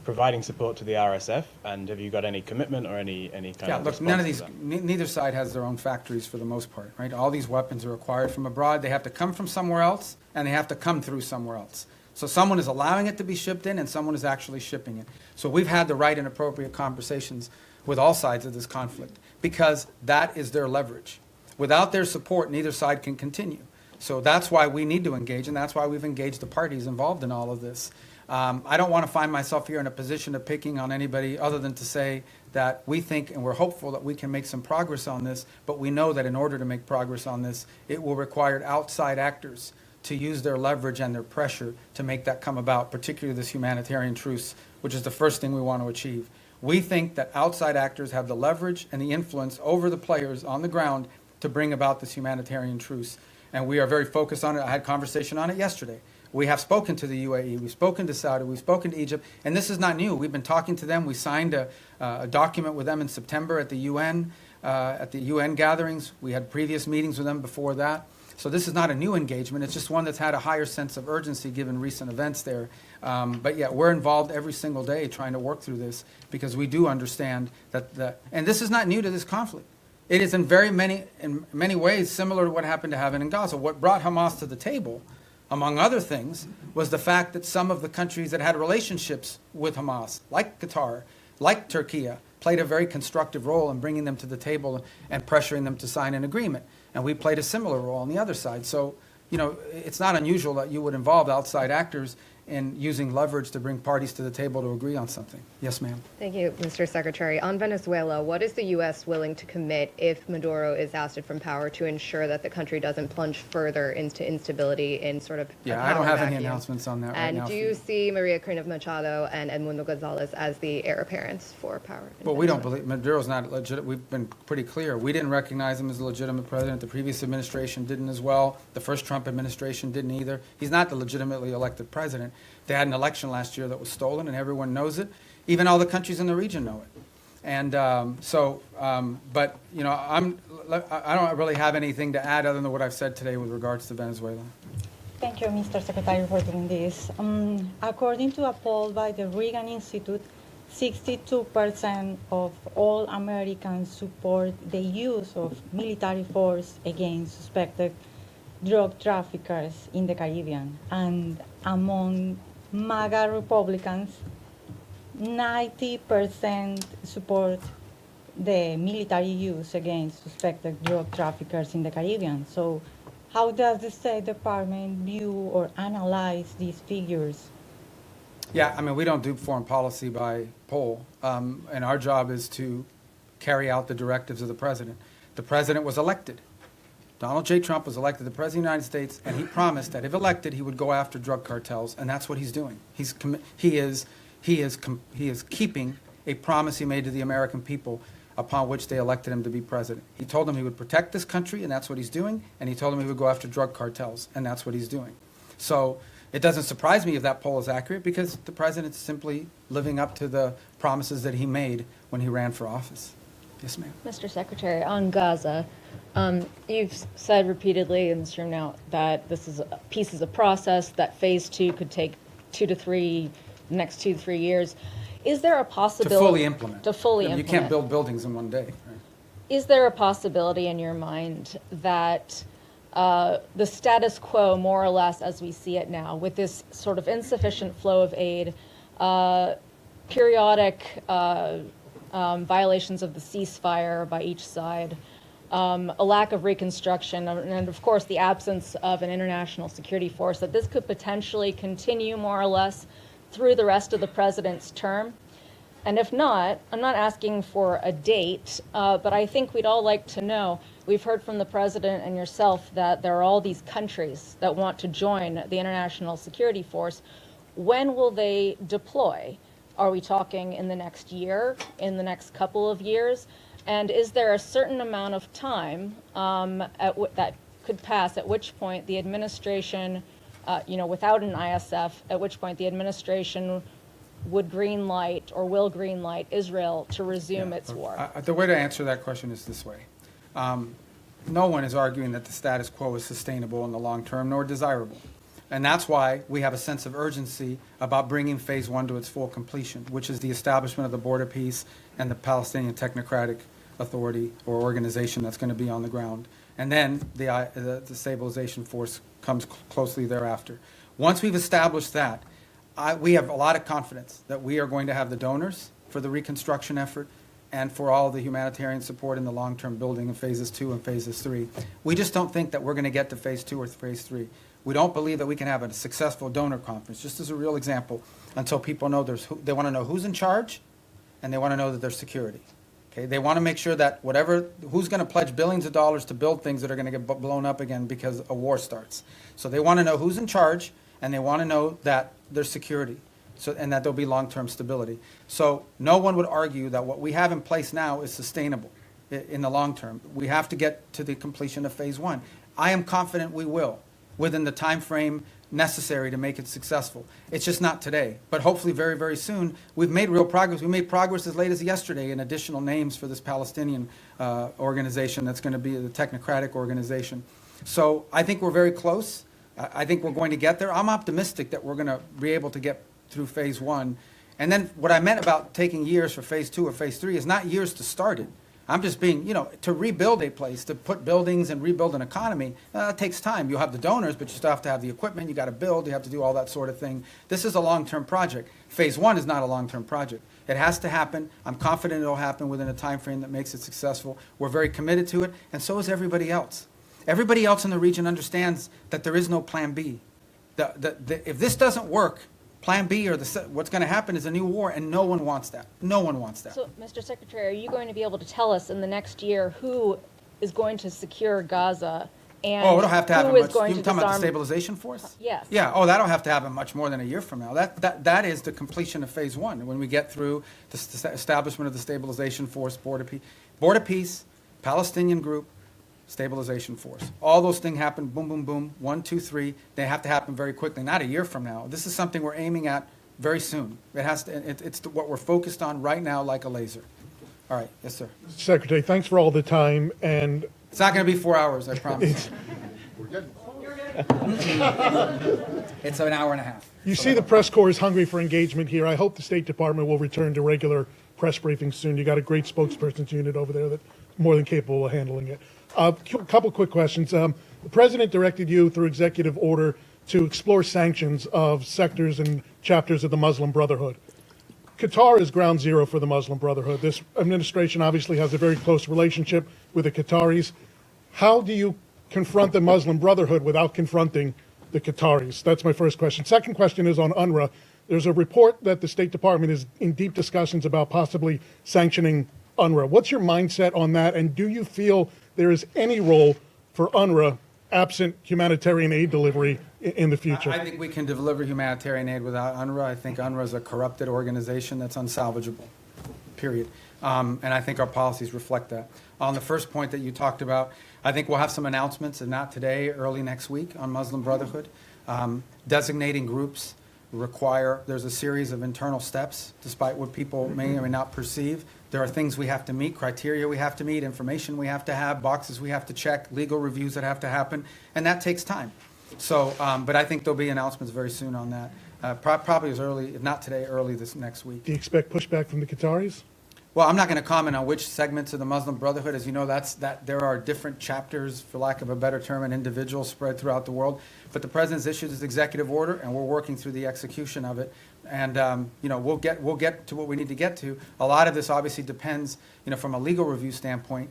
providing support to the RSF? And have you got any commitment or any kind of look, response none of to these, that? neither side has their own factories for the most part, right? All these weapons are acquired from abroad. They have to come from somewhere else, and they have to come through somewhere else. So someone is allowing it to be shipped in, and someone is actually shipping it. So we've had the right and appropriate conversations with all sides of this conflict, because that is their leverage. Without their support, neither side can continue. So that's why we need to engage, and that's why we've engaged the parties involved in all of this. I don't want to find myself here in a position of picking on anybody other than to say that we think and we're hopeful that we can make some progress on this, but we know that in order to make progress on this, it will require outside actors to use their leverage and their pressure to make that come about, particularly this humanitarian truce, which is the first thing we want to achieve. We think that outside actors have the leverage and the influence over the players on the ground to bring about this humanitarian truce. And we are very focused on it. I had conversation on it yesterday. We have spoken to the UAE, we've spoken to Saudi, we've spoken to Egypt, and this is not new. We've been talking to them. We signed a document with them in September at the UN gatherings. We had previous meetings with them before that. So this is not a new engagement. It's just one that's had a higher sense of urgency given recent events there. But yeah, we're involved every single day trying to work through this because we do understand and this is not new to this conflict. It is in many ways similar to what happened to happen in Gaza. What brought Hamas to the table, among other things, was the fact that some of the countries that had relationships with Hamas, like Qatar, like Turkey, played a very constructive role in bringing them to the table and pressuring them to sign an agreement. And we played a similar role on the other side. So, it's not unusual that you would involve outside actors in using leverage to bring parties to the table to agree on something. Yes, ma'am. Thank you, Mr. Secretary. On Venezuela, what is the U.S. willing to commit if Maduro is ousted from power to ensure that the country doesn't plunge further into instability in sort of a I don't power have any vacuum? announcements on that right And now. do you see Maria Corina Machado and Edmundo Gonzalez as the heir apparents for power? Well, we don't believe Maduro's not legit. We've been pretty clear. We didn't recognize him as a legitimate president. The previous administration didn't as well. The first Trump administration didn't either. He's not the legitimately elected president. They had an election last year that was stolen, and everyone knows it. Even all the countries in the region know it. And but I don't really have anything to add other than what I've said today with regards to Venezuela. Thank you, Mr. Secretary, for doing this. According to a poll by the Reagan Institute, 62% of all Americans support the use of military force against suspected drug traffickers in the Caribbean. And among MAGA Republicans, 90% support the military use against suspected drug traffickers in the Caribbean. So how does the State Department view or analyze these figures? Yeah, we don't do foreign policy by poll, and our job is to carry out the directives of the president. The president was elected. Donald J. Trump was elected the President of the United States, and he promised that if elected, he would go after drug cartels, and that's what he's doing. He is keeping a promise he made to the American people upon which they elected him to be president. He told them he would protect this country, and that's what he's doing, and he told them he would go after drug cartels, and that's what he's doing. So it doesn't surprise me if that poll is accurate because the president's simply living up to the promises that he made when he ran for office. Yes, ma'am. Mr. Secretary, on Gaza, you've said repeatedly in this room now that this is a process, that phase 2 could take next 2 to 3 years. Is there a possibility? To fully implement. To fully implement. You can't build buildings in one day. Right? Is there a possibility in your mind that the status quo, more or less as we see it now, with this sort of insufficient flow of aid, periodic violations of the ceasefire by each side, a lack of reconstruction, and of course the absence of an international security force, that this could potentially continue more or less through the rest of the president's term? And if not, I'm not asking for a date, but I think we'd all like to know. We've heard from the president and yourself that there are all these countries that want to join the international security force. When will they deploy? Are we talking in the next year, in the next couple of years? And is there a certain amount of time that could pass at which point the administration, without an ISF, at which point the administration would green light or will green light Israel to resume its war? The way to answer that question is this way. No one is arguing that the status quo is sustainable in the long term nor desirable. And that's why we have a sense of urgency about bringing phase 1 to its full completion, which is the establishment of the border peace and the Palestinian Technocratic Authority or organization that's going to be on the ground. And then the stabilization force comes closely thereafter. Once we've established that, we have a lot of confidence that we are going to have the donors for the reconstruction effort and for all the humanitarian support in the long-term building of phases 2 and phases 3. We just don't think that we're going to get to phase 2 or phase 3. We don't believe that we can have a successful donor conference, just as a real example, until people know they want to know who's in charge, and they want to know that there's security. Okay, they want to make sure that who's going to pledge billions of dollars to build things that are going to get blown up again because a war starts. So they want to know who's in charge, and they want to know that there's security, and that there'll be long-term stability. So no one would argue that what we have in place now is sustainable. in the long term. We have to get to the completion of phase one. I am confident we will, within the time frame necessary to make it successful. It's just not today, but hopefully very, very soon. We've made real progress. We made progress as late as yesterday in additional names for this Palestinian organization that's going to be the technocratic organization. So I think we're very close. I think we're going to get there. I'm optimistic that we're going to be able to get through phase one. And then what I meant about taking years for phase two or phase three is not years to start it. I'm just being, to rebuild a place, to put buildings and rebuild an economy, it takes time. You'll have the donors, but you still have to have the equipment. You got to build. You have to do all that sort of thing. This is a long-term project. Phase one is not a long-term project. It has to happen. I'm confident it'll happen within a time frame that makes it successful. We're very committed to it, and so is everybody else. Everybody else in the region understands that there is no plan B. If this doesn't work, plan B or what's going to happen is a new war, and no one wants that. No one wants that. So, Mr. Secretary, are you going to be able to tell us in the next year who is going to secure Gaza and it'll have to happen who is much. going You're to talking about the disarm? stabilization force? Yes. Yeah. That'll have to happen much more than a year from now. That is the completion of phase one. When we get through the establishment of the stabilization force, Board of Peace, Palestinian group, stabilization force. All those things happen, boom, boom, boom, 1, 2, 3. They have to happen very quickly, not a year from now. This is something we're aiming at very soon. It has to. It's what we're focused on right now, like a laser. All right, yes, sir. Secretary, thanks for all the time, and it's not going to be 4 hours, I promise. It's an hour and a half. You see the press corps is hungry for engagement here. I hope the State Department will return to regular press briefings soon. You got a great spokesperson's unit over there that's more than capable of handling it. A couple quick questions. The President directed you through executive order to explore sanctions of sectors and chapters of the Muslim Brotherhood. Qatar is ground zero for the Muslim Brotherhood. This administration obviously has a very close relationship with the Qataris. How do you confront the Muslim Brotherhood without confronting the Qataris? That's my first question. Second question is on UNRWA. There's a report that the State Department is in deep discussions about possibly sanctioning UNRWA. What's your mindset on that, and do you feel there is any role for UNRWA absent humanitarian aid delivery in the future? I think we can deliver humanitarian aid without UNRWA. I think UNRWA is a corrupted organization that's unsalvageable, period. And I think our policies reflect that. On the first point that you talked about, I think we'll have some announcements, and not today, early next week, on Muslim Brotherhood. Designating groups there's a series of internal steps, despite what people may or may not perceive. There are things we have to meet, criteria we have to meet, information we have to have, boxes we have to check, legal reviews that have to happen, and that takes time. So, but I think there'll be announcements very soon on that. Probably as early, if not today, early this next week. Do you expect pushback from the Qataris? Well, I'm not going to comment on which segments of the Muslim Brotherhood. As you know, there are different chapters, for lack of a better term, and individuals spread throughout the world. But the President's issued this executive order, and we're working through the execution of it. And we'll get to what we need to get to. A lot of this obviously depends, from a legal review standpoint.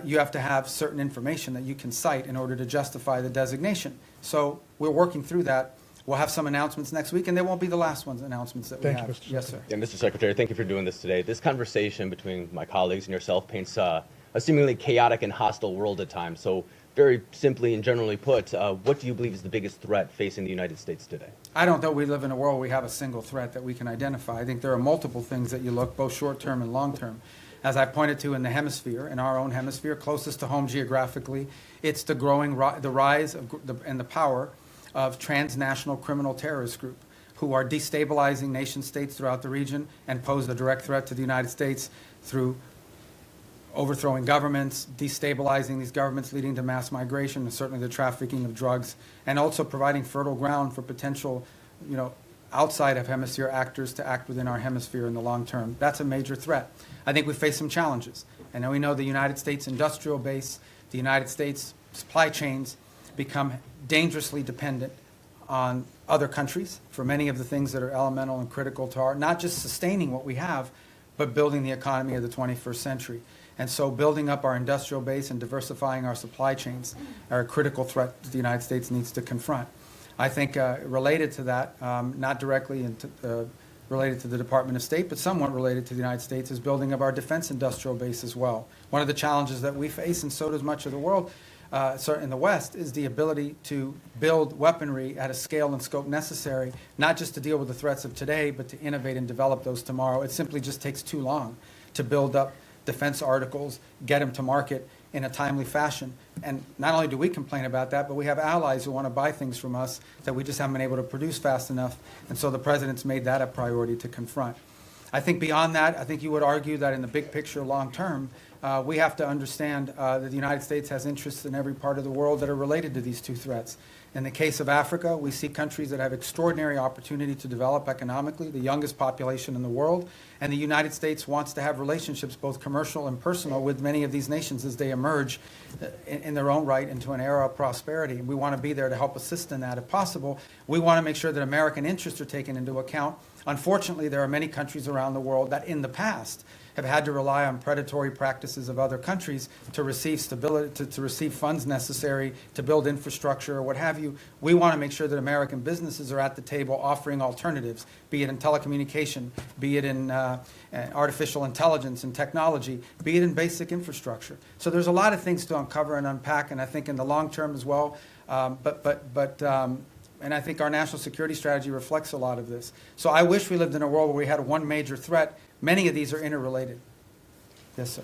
You have to have certain information that you can cite in order to justify the designation. So we're working through that. We'll have some announcements next week, and they won't be the last announcements that we have. Yes, sir. Yeah, Mr. Secretary, thank you for doing this today. This conversation between my colleagues and yourself paints a seemingly chaotic and hostile world at times. So very simply and generally put, what do you believe is the biggest threat facing the United States today? I don't know we live in a world where we have a single threat that we can identify. I think there are multiple things that you look, both short-term and long-term. As I pointed to in the hemisphere, in our own hemisphere, closest to home geographically, it's the rise and the power of transnational criminal terrorist group who are destabilizing nation states throughout the region and pose a direct threat to the United States through overthrowing governments, destabilizing these governments, leading to mass migration, and certainly the trafficking of drugs, and also providing fertile ground for potential, outside of hemisphere actors to act within our hemisphere in the long term. That's a major threat. I think we face some challenges. And now we know the United States industrial base, the United States supply chains become dangerously dependent on other countries for many of the things that are elemental and critical to not just sustaining what we have, but building the economy of the 21st century. And so building up our industrial base and diversifying our supply chains are a critical threat that the United States needs to confront. I think related to that, not directly related to the Department of State, but somewhat related to the United States, is building up our defense industrial base as well. One of the challenges that we face, and so does much of the world, certainly in the West, is the ability to build weaponry at a scale and scope necessary, not just to deal with the threats of today, but to innovate and develop those tomorrow. It simply just takes too long to build up defense articles, get them to market in a timely fashion. And not only do we complain about that, but we have allies who want to buy things from us that we just haven't been able to produce fast enough. And so the president's made that a priority to confront. I think beyond that, I think you would argue that in the big picture, long term, we have to understand that the United States has interests in every part of the world that are related to these two threats. In the case of Africa, we see countries that have extraordinary opportunity to develop economically, the youngest population in the world, and the United States wants to have relationships, both commercial and personal, with many of these nations as they emerge in their own right into an era of prosperity. We want to be there to help assist in that if possible. We want to make sure that American interests are taken into account. Unfortunately, there are many countries around the world that in the past have had to rely on predatory practices of other countries to receive stability, to receive funds necessary to build infrastructure or what have you. We want to make sure that American businesses are at the table offering alternatives, be it in telecommunication, be it in artificial intelligence and technology, be it in basic infrastructure. So there's a lot of things to uncover and unpack, and I think in the long term as well. And I think our national security strategy reflects a lot of this. So I wish we lived in a world where we had one major threat. Many of these are interrelated. Yes, sir.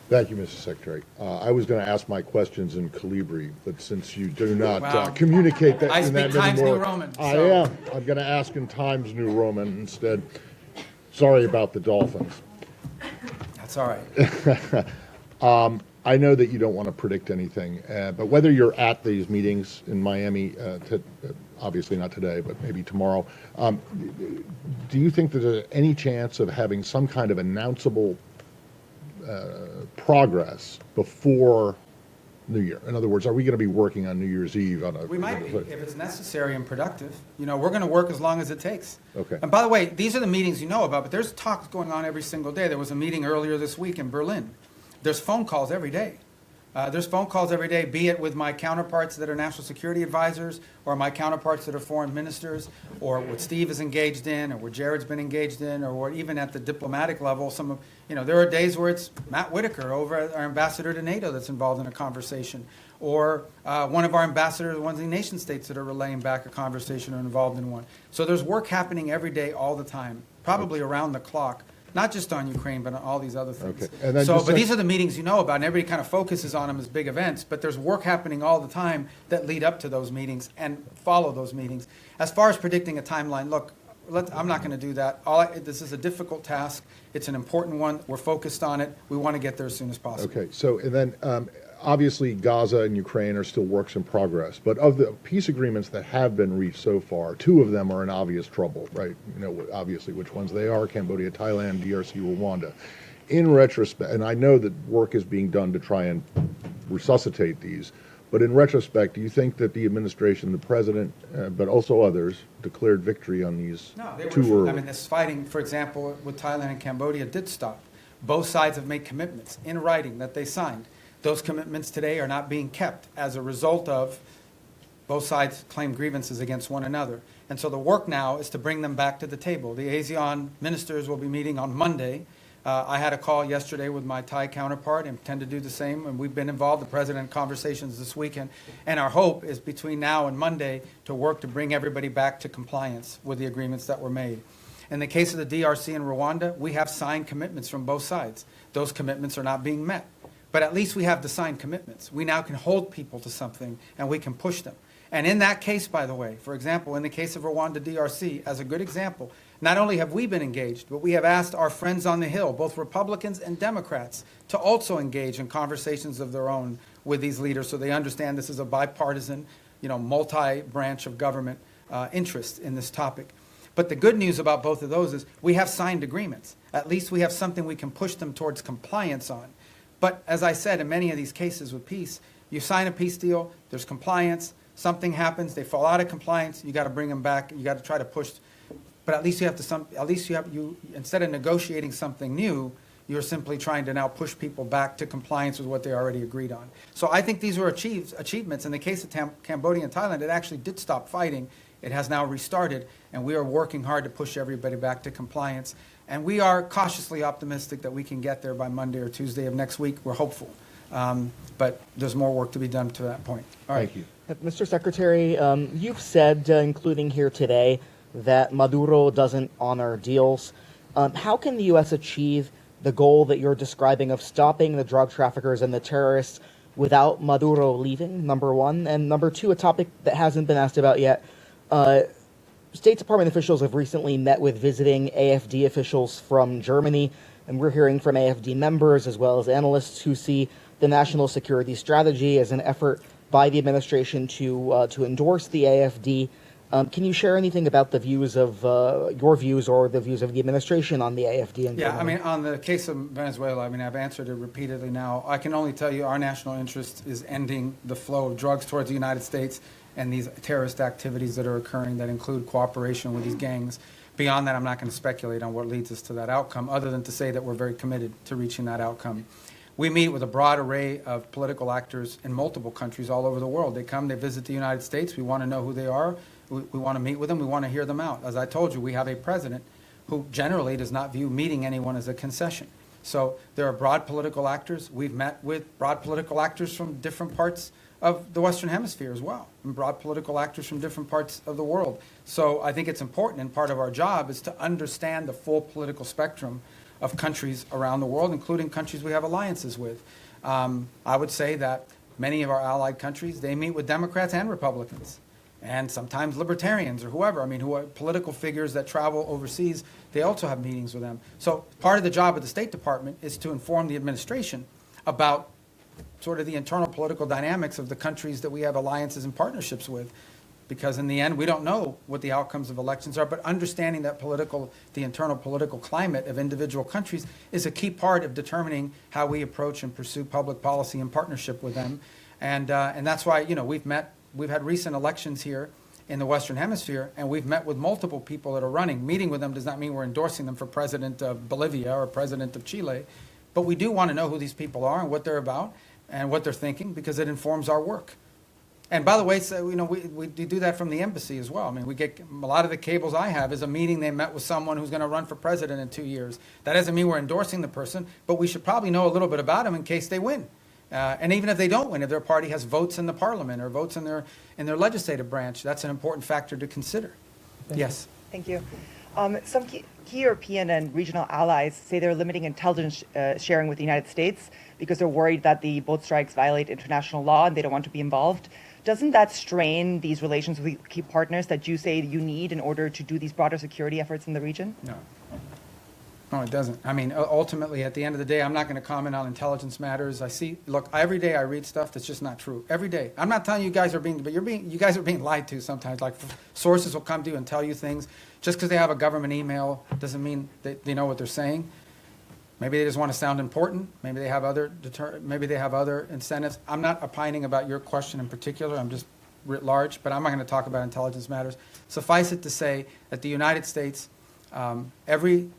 Thank you, Mr. Secretary. I was going to ask my questions in Calibri, but since you do not Wow. communicate that I in that speak Times anymore, New Roman, I so- am. I'm going to ask in Times New Roman instead. Sorry about the Dolphins. That's all right. I know that you don't want to predict anything, but whether you're at these meetings in Miami, obviously not today, but maybe tomorrow, do you think there's any chance of having some kind of announceable progress before New Year? In other words, are we going to be working on New Year's Eve? We might be, if it's necessary and productive. You know, we're going to work as long as it takes. Okay. And by the way, these are the meetings you know about, but there's talks going on every single day. There was a meeting earlier this week in Berlin. There's phone calls every day. There's phone calls every day, be it with my counterparts that are national security advisors, or my counterparts that are foreign ministers, or what Steve is engaged in, or what Jared's been engaged in, or what even at the diplomatic level, there are days where it's Matt Whitaker, our ambassador to NATO, that's involved in a conversation, or one of our ambassadors, one of the nation states that are relaying back a conversation or involved in one. So there's work happening every day, all the time, probably around the clock. Not just on Ukraine, but on all these other things. Okay. And then But these are the meetings you know about, and everybody kind of focuses on them as big events, but there's work happening all the time that lead up to those meetings and follow those meetings. As far as predicting a timeline, look, I'm not going to do that. This is a difficult task. It's an important one. We're focused on it. We want to get there as soon as possible. Okay, so and then obviously Gaza and Ukraine are still works in progress, but of the peace agreements that have been reached so far, two of them are in obvious trouble, right? You know, obviously which ones they are: Cambodia, Thailand, DRC, Rwanda. In retrospect, and I know that work is being done to try and resuscitate these, but in retrospect, do you think that the administration, the president, but also others, declared victory on these too early? I mean, this fighting, for example, with Thailand and Cambodia did stop. Both sides have made commitments in writing that they signed. Those commitments today are not being kept as a result of both sides claim grievances against one another. And so the work now is to bring them back to the table. The ASEAN ministers will be meeting on Monday. I had a call yesterday with my Thai counterpart and intend to do the same. And we've been involved, the president, in conversations this weekend. And our hope is between now and Monday to work to bring everybody back to compliance with the agreements that were made. In the case of the DRC and Rwanda, we have signed commitments from both sides. Those commitments are not being met. But at least we have the signed commitments. We now can hold people to something and we can push them. And in that case, by the way, for example, in the case of Rwanda DRC, as a good example, not only have we been engaged, but we have asked our friends on the Hill, both Republicans and Democrats, to also engage in conversations of their own with these leaders so they understand this is a bipartisan, multi-branch of government interest in this topic. But the good news about both of those is we have signed agreements. At least we have something we can push them towards compliance on. But as I said, in many of these cases with peace, you sign a peace deal, there's compliance, something happens, they fall out of compliance, you got to bring them back, you got to try to push. But at least instead of negotiating something new, you're simply trying to now push people back to compliance with what they already agreed on. So I think these were achievements. In the case of Cambodia and Thailand, it actually did stop fighting. It has now restarted, and we are working hard to push everybody back to compliance. And we are cautiously optimistic that we can get there by Monday or Tuesday of next week. We're hopeful. But there's more work to be done to that point. All right. Thank you. Mr. Secretary, you've said, including here today, that Maduro doesn't honor deals. How can the U.S. achieve the goal that you're describing of stopping the drug traffickers and the terrorists without Maduro leaving, number one. And number two, a topic that hasn't been asked about yet. State Department officials have recently met with visiting AFD officials from Germany, and we're hearing from AFD members as well as analysts who see the national security strategy as an effort by the administration to endorse the AFD. Can you share anything about the views of your views or the views of the administration on the AFD in Yeah, Germany? I mean, on the case of Venezuela, I mean, I've answered it repeatedly now. I can only tell you our national interest is ending the flow of drugs towards the United States and these terrorist activities that are occurring that include cooperation with these gangs. Beyond that, I'm not going to speculate on what leads us to that outcome, other than to say that we're very committed to reaching that outcome. We meet with a broad array of political actors in multiple countries all over the world. They come, they visit the United States. We want to know who they are. We want to meet with them. We want to hear them out. As I told you, we have a president who generally does not view meeting anyone as a concession. So there are broad political actors. We've met with broad political actors from different parts of the Western Hemisphere as well, and broad political actors from different parts of the world. So I think it's important, and part of our job is to understand the full political spectrum of countries around the world, including countries we have alliances with. I would say that many of our allied countries, they meet with Democrats and Republicans, and sometimes libertarians or whoever. I mean, who are political figures that travel overseas, they also have meetings with them. So part of the job of the State Department is to inform the administration about sort of the internal political dynamics of the countries that we have alliances and partnerships with. Because in the end, we don't know what the outcomes of elections are, but understanding that the internal political climate of individual countries is a key part of determining how we approach and pursue public policy in partnership with them. And that's why, you know, we've had recent elections here in the Western Hemisphere, and we've met with multiple people that are running. Meeting with them does not mean we're endorsing them for president of Bolivia or president of Chile, but we do want to know who these people are and what they're about and what they're thinking, because it informs our work. And by the way, so, you know, we do that from the embassy as well. I mean, we get a lot of the cables I have is a meeting they met with someone who's going to run for president in 2 years. That doesn't mean we're endorsing the person, but we should probably know a little bit about them in case they win. And even if they don't win, if their party has votes in the parliament or votes in their legislative branch, that's an important factor to consider. Yes. Thank you. Some key European and regional allies say they're limiting intelligence sharing with the United States because they're worried that the boat strikes violate international law and they don't want to be involved. Doesn't that strain these relations with key partners that you say you need in order to do these broader security efforts in the region? No, it doesn't. I mean, ultimately, at the end of the day, I'm not going to comment on intelligence matters. Look, every day I read stuff that's just not true. Every day. I'm not telling you guys are being, but you guys are being lied to sometimes. Like, sources will come to you and tell you things. Just because they have a government email doesn't mean that they know what they're saying. Maybe they just want to sound important. Maybe they have other incentives. I'm not opining about your question in particular. I'm just writ large, but I'm not going to talk about intelligence matters. Suffice it to say that the United States, every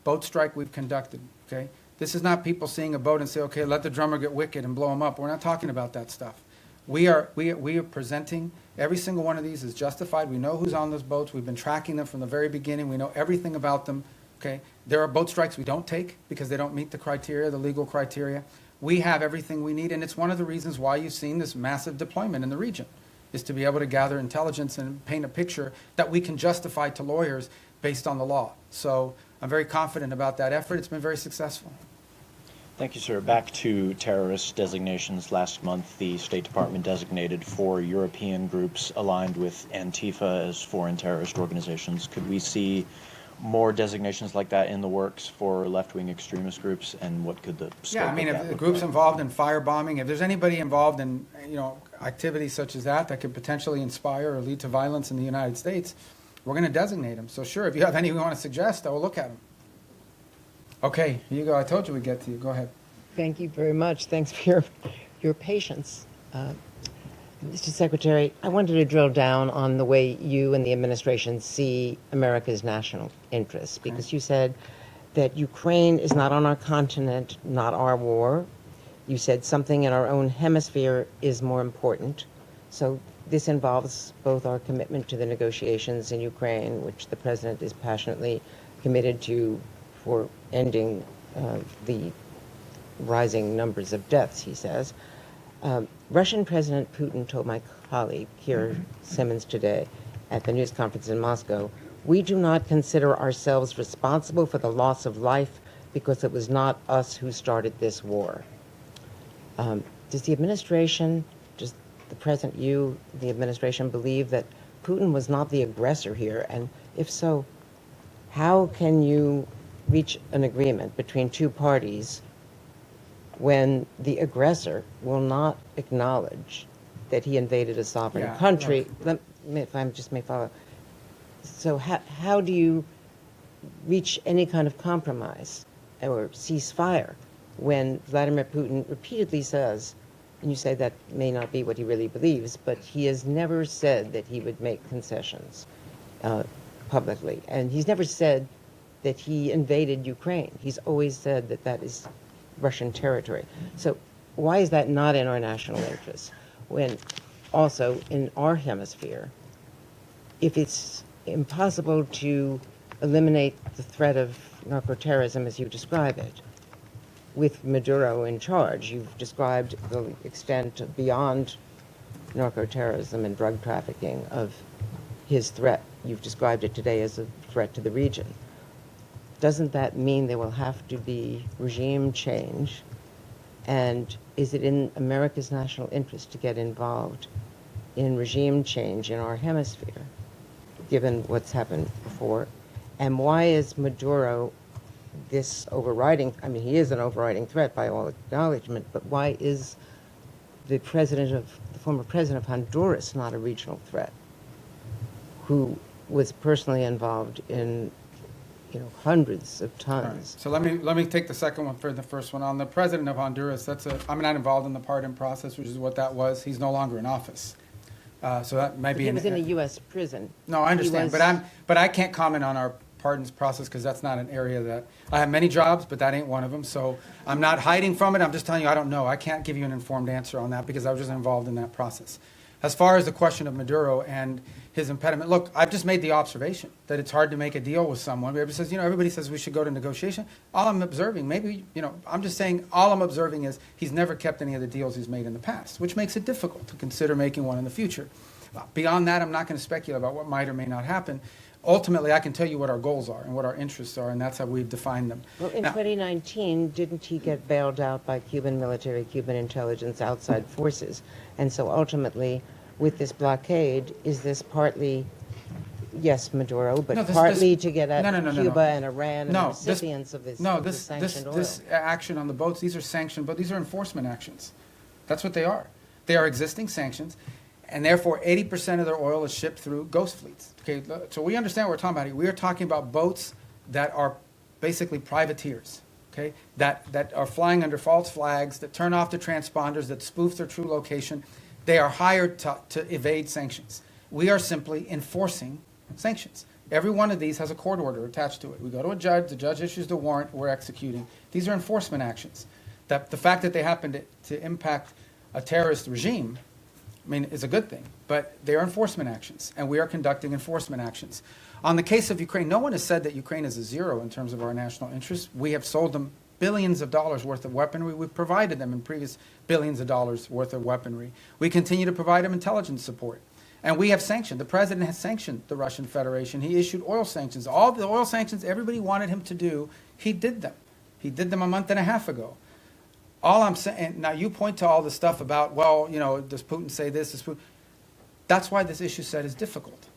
boat strike we've conducted, okay, this is not people seeing a boat and say, okay, let the drummer get wicked and blow them up. We're not talking about that stuff. We are presenting every single one of these is justified. We know who's on those boats. We've been tracking them from the very beginning. We know everything about them. Okay, there are boat strikes we don't take because they don't meet the criteria, the legal criteria. We have everything we need, and it's one of the reasons why you've seen this massive deployment in the region, is to be able to gather intelligence and paint a picture that we can justify to lawyers based on the law. So I'm very confident about that effort. It's been very successful. Thank you, sir. Back to terrorist designations. Last month, the State Department designated 4 European groups aligned with Antifa as foreign terrorist organizations. Could we see more designations like that in the works for left-wing extremist groups, and what could the scope Yeah, I mean, of if that the look groups like? involved in firebombing, if there's anybody involved in, you know, activities such as that could potentially inspire or lead to violence in the United States, we're going to designate them. So sure, if you have any we want to suggest, I will look at them. Okay, here you go. I told you we'd get to you. Go ahead. Thank you very much. Thanks for your patience. Mr. Secretary, I wanted to drill down on the way you and the administration see America's national interests, because you said that Ukraine is not on our continent, not our war. You said something in our own hemisphere is more important. So this involves both our commitment to the negotiations in Ukraine, which the President is passionately committed to, for ending the rising numbers of deaths, he says. Russian President Putin told my colleague, Keir Simmons, today at the news conference in Moscow, we do not consider ourselves responsible for the loss of life because it was not us who started this war. Does the administration, does the present you, the administration, believe that Putin was not the aggressor here? And if so, how can you reach an agreement between two parties when the aggressor will not acknowledge that he invaded a sovereign country? Let me, if I just may follow. So how do you reach any kind of compromise or ceasefire when Vladimir Putin repeatedly says, and you say that may not be what he really believes, but he has never said that he would make concessions publicly. And he's never said that he invaded Ukraine. He's always said that that is Russian territory. So why is that not in our national interest? When also in our hemisphere, if it's impossible to eliminate the threat of narco-terrorism as you describe it, with Maduro in charge, you've described the extent beyond narco-terrorism and drug trafficking of his threat. You've described it today as a threat to the region. Doesn't that mean there will have to be regime change? And is it in America's national interest to get involved in regime change in our hemisphere, given what's happened before? And why is Maduro this overriding, I mean, he is an overriding threat by all acknowledgement, but why is the former president of Honduras not a regional threat, who was personally involved in, hundreds of tons? So let me take the second one for the first one. On the president of Honduras, I'm not involved in the pardon process, which is what that was. He's no longer in office. So that might be. He was in a U.S. prison. No, I understand, but I can't comment on our pardons process because that's not an area that I have many jobs, but that ain't one of them. So I'm not hiding from it. I'm just telling you I don't know. I can't give you an informed answer on that because I was just involved in that process. As far as the question of Maduro and his impediment, look, I've just made the observation that it's hard to make a deal with someone. Everybody says we should go to negotiation. All I'm observing, I'm just saying all I'm observing is he's never kept any of the deals he's made in the past, which makes it difficult to consider making one in the future. Beyond that, I'm not going to speculate about what might or may not happen. Ultimately, I can tell you what our goals are and what our interests are, and that's how we've defined them. Well, in 2019, didn't he get bailed out by Cuban military, Cuban intelligence, outside forces? And so ultimately, with this blockade, is this partly, yes, Maduro, but partly to get at Cuba and Iran and the recipients of this sanctioned oil? This action on the boats, these are sanctioned, but these are enforcement actions. That's what they are. They are existing sanctions. And therefore, 80% of their oil is shipped through ghost fleets. Okay, so we understand what we're talking about here. We are talking about boats that are basically privateers, okay, that are flying under false flags, that turn off the transponders, that spoof their true location. They are hired to evade sanctions. We are simply enforcing sanctions. Every one of these has a court order attached to it. We go to a judge, the judge issues the warrant, we're executing. These are enforcement actions. The fact that they happen to impact a terrorist regime, is a good thing, but they are enforcement actions, and we are conducting enforcement actions. On the case of Ukraine, no one has said that Ukraine is a zero in terms of our national interests. We have sold them billions of dollars worth of weaponry. We've provided them in previous billions of dollars worth of weaponry. We continue to provide them intelligence support. And we have sanctioned. The president has sanctioned the Russian Federation. He issued oil sanctions. All the oil sanctions everybody wanted him to do, he did them. He did them a month and a half ago. All I'm saying, now you point to all the stuff about, does Putin say this? Does Putin? That's why this issue set is difficult.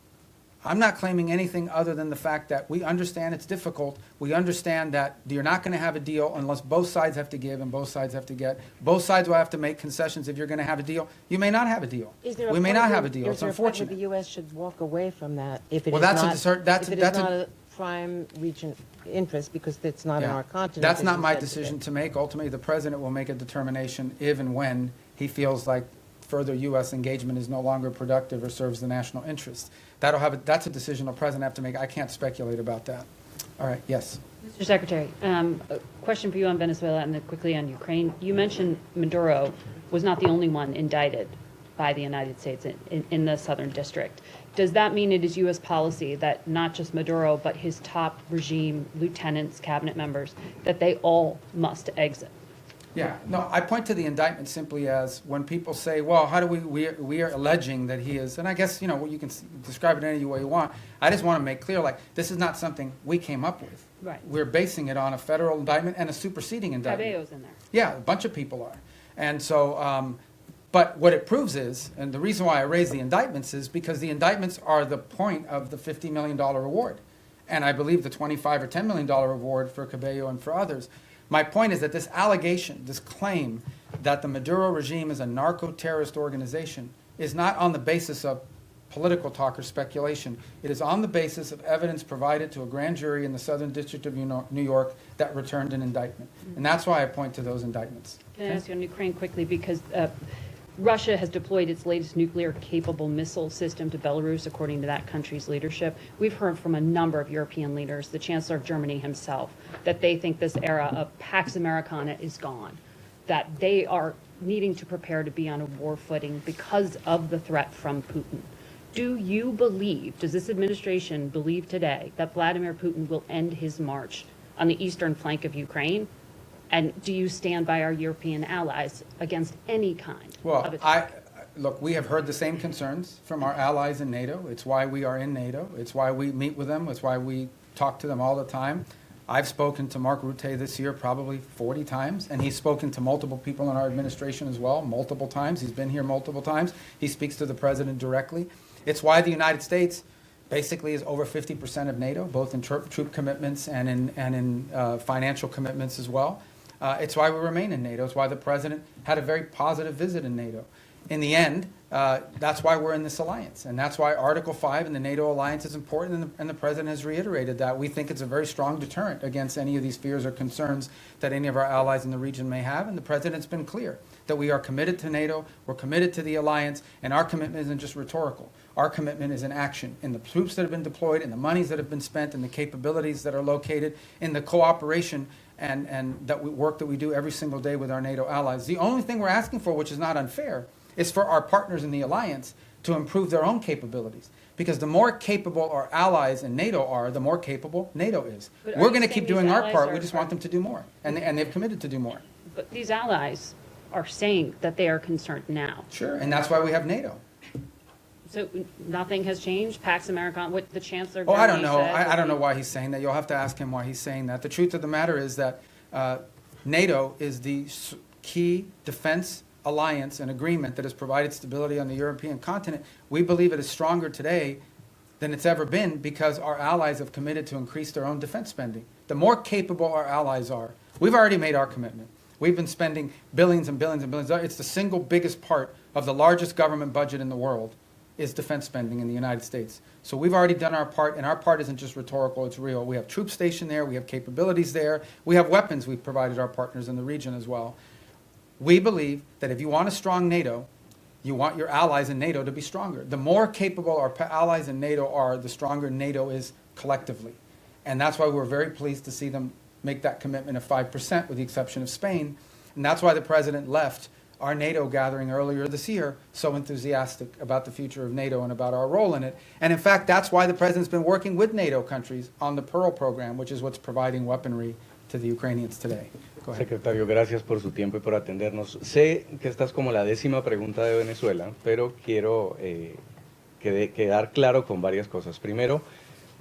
I'm not claiming anything other than the fact that we understand it's difficult. We understand that you're not going to have a deal unless both sides have to give and both sides have to get. Both sides will have to make concessions if you're going to have a deal. You may not have a deal. We may not have a deal. It's unfortunate. The U.S. should walk away from that if it is not a prime region interest because it's not in our continent. That's not my decision to make. Ultimately, the president will make a determination if and when he feels like further U.S. engagement is no longer productive or serves the national interest. That's a decision the president have to make. I can't speculate about that. All right, yes. Mr. Secretary, a question for you on Venezuela and then quickly on Ukraine. You mentioned Maduro was not the only one indicted by the United States in the Southern District. Does that mean it is U.S. policy that not just Maduro, but his top regime lieutenants, cabinet members, that they all must exit? Yeah, no, I point to the indictment simply as when people say, well, how do we are alleging that he is, and I guess, you know, you can describe it any way you want. I just want to make clear, like, this is not something we came up with. Right. We're basing it on a federal indictment and a superseding indictment. Cabello's in there. Yeah, a bunch of people are. And so, but what it proves is, and the reason why I raise the indictments is because the indictments are the point of the $50 million reward. And I believe the $25 or $10 million reward for Cabello and for others. My point is that this allegation, this claim that the Maduro regime is a narco-terrorist organization is not on the basis of political talk or speculation. It is on the basis of evidence provided to a grand jury in the Southern District of New York that returned an indictment. And that's why I point to those indictments. Can I ask you on Ukraine quickly, because Russia has deployed its latest nuclear-capable missile system to Belarus, according to that country's leadership. We've heard from a number of European leaders, the Chancellor of Germany himself, that they think this era of Pax Americana is gone, that they are needing to prepare to be on a war footing because of the threat from Putin. Do you believe, does this administration believe today, that Vladimir Putin will end his march on the eastern flank of Ukraine? And do you stand by our European allies against any kind of attack? Look, we have heard the same concerns from our allies in NATO. It's why we are in NATO. It's why we meet with them. It's why we talk to them all the time. I've spoken to Mark Rutte this year probably 40 times, and he's spoken to multiple people in our administration as well, multiple times. He's been here multiple times. He speaks to the president directly. It's why the United States basically is over 50% of NATO, both in troop commitments and in financial commitments as well. It's why we remain in NATO. It's why the president had a very positive visit in NATO. In the end, that's why we're in this alliance. And that's why Article 5 in the NATO alliance is important, and the president has reiterated that. We think it's a very strong deterrent against any of these fears or concerns that any of our allies in the region may have. And the president's been clear that we are committed to NATO, we're committed to the alliance, and our commitment isn't just rhetorical. Our commitment is in action, in the troops that have been deployed, in the monies that have been spent, in the capabilities that are located, in the cooperation and that work that we do every single day with our NATO allies. The only thing we're asking for, which is not unfair, is for our partners in the alliance to improve their own capabilities. Because the more capable our allies in NATO are, the more capable NATO is. But We're are going to you keep saying doing these our allies part. are- We just want them to do more. And they've committed to do more. But these allies are saying that they are concerned now. Sure. And that's why we have NATO. So nothing has changed? Pax Americana, what the Chancellor of Oh, I Germany don't know. said? I don't know why he's saying that. You'll have to ask him why he's saying that. The truth of the matter is that NATO is the key defense alliance and agreement that has provided stability on the European continent. We believe it is stronger today than it's ever been because our allies have committed to increase their own defense spending. The more capable our allies are, we've already made our commitment. We've been spending billions and billions and billions. It's the single biggest part of the largest government budget in the world is defense spending in the United States. So we've already done our part, and our part isn't just rhetorical, it's real. We have troops stationed there, we have capabilities there, we have weapons we've provided our partners in the region as well. We believe that if you want a strong NATO, you want your allies in NATO to be stronger. The more capable our allies in NATO are, the stronger NATO is collectively. And that's why we're very pleased to see them make that commitment of 5%, with the exception of Spain. And that's why the president left our NATO gathering earlier this year so enthusiastic about the future of NATO and about our role in it. And in fact, that's why the president's been working with NATO countries on the Pearl program, which is what's providing weaponry to the Ukrainians today. Go ahead. Secretario, gracias por su tiempo y por atendernos. Sé que esta es como la 10ª pregunta de Venezuela, pero quiero quedar claro con varias cosas. Primero,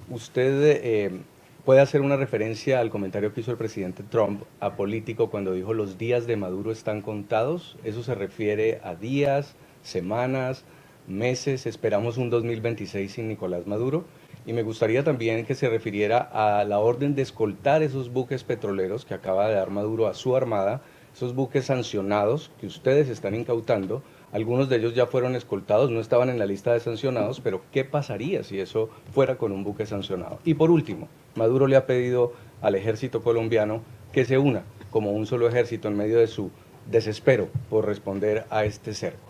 usted puede hacer una referencia al comentario que hizo el presidente Trump apolítico cuando dijo los días de Maduro están contados. Eso se refiere a días, semanas, meses. Esperamos un 2026 sin Nicolás Maduro. Y me gustaría también que se refiriera a la orden de escoltar esos buques petroleros que acaba de dar Maduro a su armada, esos buques sancionados que ustedes están incautando. Algunos de ellos ya fueron escoltados, no estaban en la lista de sancionados, pero ¿qué pasaría si eso fuera con un buque sancionado? Y por último, Maduro le ha pedido al ejército colombiano que se una como un solo ejército en medio de su desespero por responder a este cerco.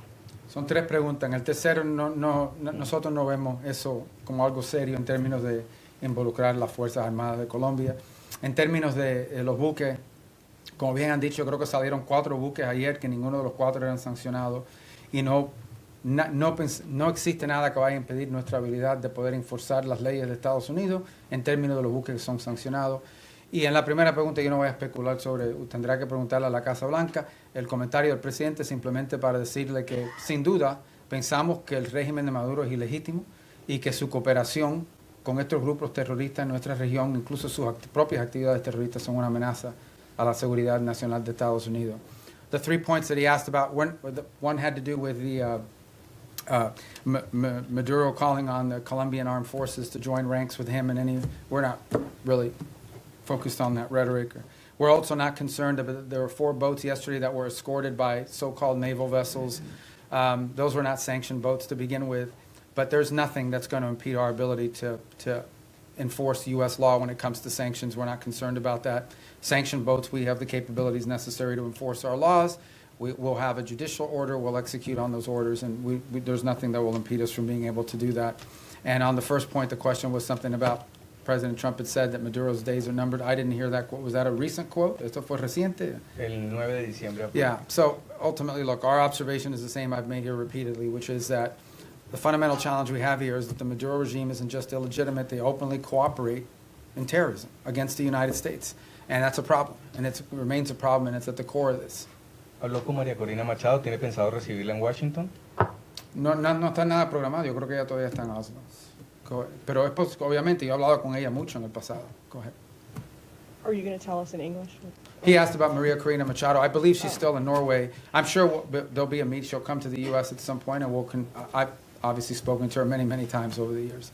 Son 3 preguntas. En el tercero, nosotros no vemos eso como algo serio en términos de involucrar las Fuerzas Armadas de Colombia. En términos de los buques, como bien han dicho, creo que salieron 4 buques ayer, que ninguno de los 4 eran sancionados. Y no existe nada que vaya a impedir nuestra habilidad de poder enforzar las leyes de Estados Unidos en términos de los buques que son sancionados. Y en la primera pregunta yo no voy a especular sobre, tendrá que preguntarle a la Casa Blanca el comentario del presidente simplemente para decirle que sin duda pensamos que el régimen de Maduro es ilegítimo y que su cooperación con estos grupos terroristas en nuestra región, incluso sus propias actividades terroristas, son una amenaza a la seguridad nacional de Estados Unidos. The 3 points that he asked about, one had to do with the Maduro calling on the Colombian armed forces to join ranks with him, and we're not really focused on that rhetoric. We're also not concerned about, there were 4 boats yesterday that were escorted by so-called naval vessels. Those were not sanctioned boats to begin with, but there's nothing that's going to impede our ability to enforce U.S. law when it comes to sanctions. We're not concerned about that. Sanctioned boats, we have the capabilities necessary to enforce our laws. We'll have a judicial order, we'll execute on those orders, and there's nothing that will impede us from being able to do that. And on the first point, the question was something about President Trump had said that Maduro's days are numbered. I didn't hear that quote. Was that a recent quote? ¿Esto fue reciente? El 9 de diciembre. Yeah, so ultimately, look, our observation is the same I've made here repeatedly, which is that the fundamental challenge we have here is that the Maduro regime isn't just illegitimate, they openly cooperate in terrorism against the United States. And that's a problem, and it remains a problem, and it's at the core of this. Habló con María Corina Machado, ¿tiene pensado recibirla en Washington? No está nada programado, yo creo que ella todavía está en Oslo. Pero obviamente yo he hablado con ella mucho en el pasado. Go ahead. Are you going to tell us in English? He asked about Maria Corina Machado. I believe she's still in Norway. I'm sure there'll be a meet. She'll come to the U.S. at some point, and I've obviously spoken to her many, many times over the years.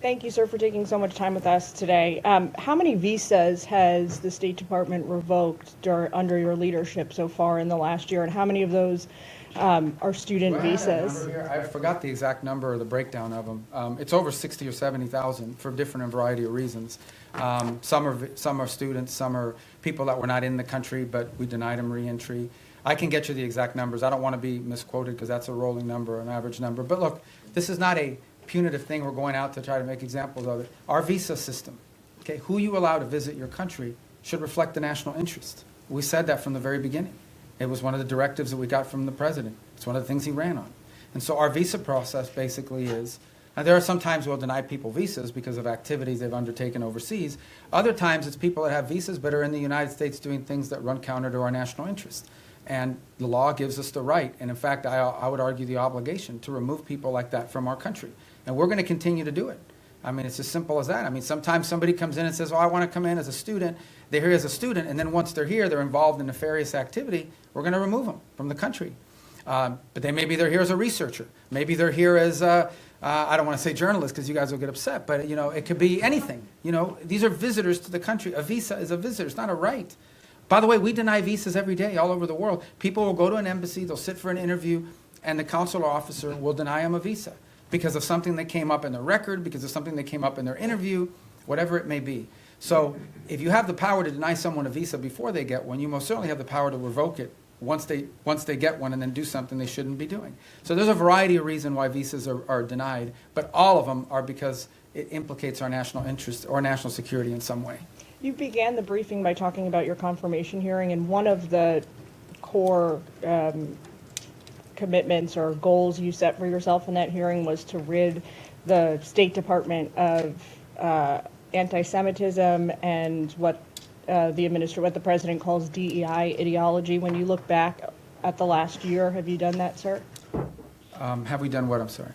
Thank you, sir, for taking so much time with us today. How many visas has the State Department revoked under your leadership so far in the last year, and how many of those are student visas? I forgot the exact number or the breakdown of them. It's over 60 or 70,000 for different variety of reasons. Some are students, some are people that were not in the country, but we denied them re-entry. I can get you the exact numbers. I don't want to be misquoted because that's a rolling number, an average number. But look, this is not a punitive thing. We're going out to try to make examples of it. Our visa system, okay, who you allow to visit your country should reflect the national interest. We said that from the very beginning. It was one of the directives that we got from the president. It's one of the things he ran on. And so our visa process basically is, and there are some times we'll deny people visas because of activities they've undertaken overseas. Other times it's people that have visas but are in the United States doing things that run counter to our national interest. And the law gives us the right, and in fact, I would argue the obligation to remove people like that from our country. And we're going to continue to do it. I mean, it's as simple as that. I mean, sometimes somebody comes in and says, oh, I want to come in as a student. They're here as a student, and then once they're here, they're involved in nefarious activity. We're going to remove them from the country. But maybe they're here as a researcher. Maybe they're here as, I don't want to say journalist because you guys will get upset, but, you know, it could be anything. You know, these are visitors to the country. A visa is a visitor. It's not a right. By the way, we deny visas every day all over the world. People will go to an embassy, they'll sit for an interview, and the consular officer will deny them a visa because of something that came up in their record, because of something that came up in their interview, whatever it may be. So if you have the power to deny someone a visa before they get one, you most certainly have the power to revoke it once they get one and then do something they shouldn't be doing. So there's a variety of reasons why visas are denied, but all of them are because it implicates our national interest or national security in some way. You began the briefing by talking about your confirmation hearing, and one of the core commitments or goals you set for yourself in that hearing was to rid the State Department of anti-Semitism and what the president calls DEI ideology. When you look back at the last year, have you done that, sir? Have we done what? I'm sorry.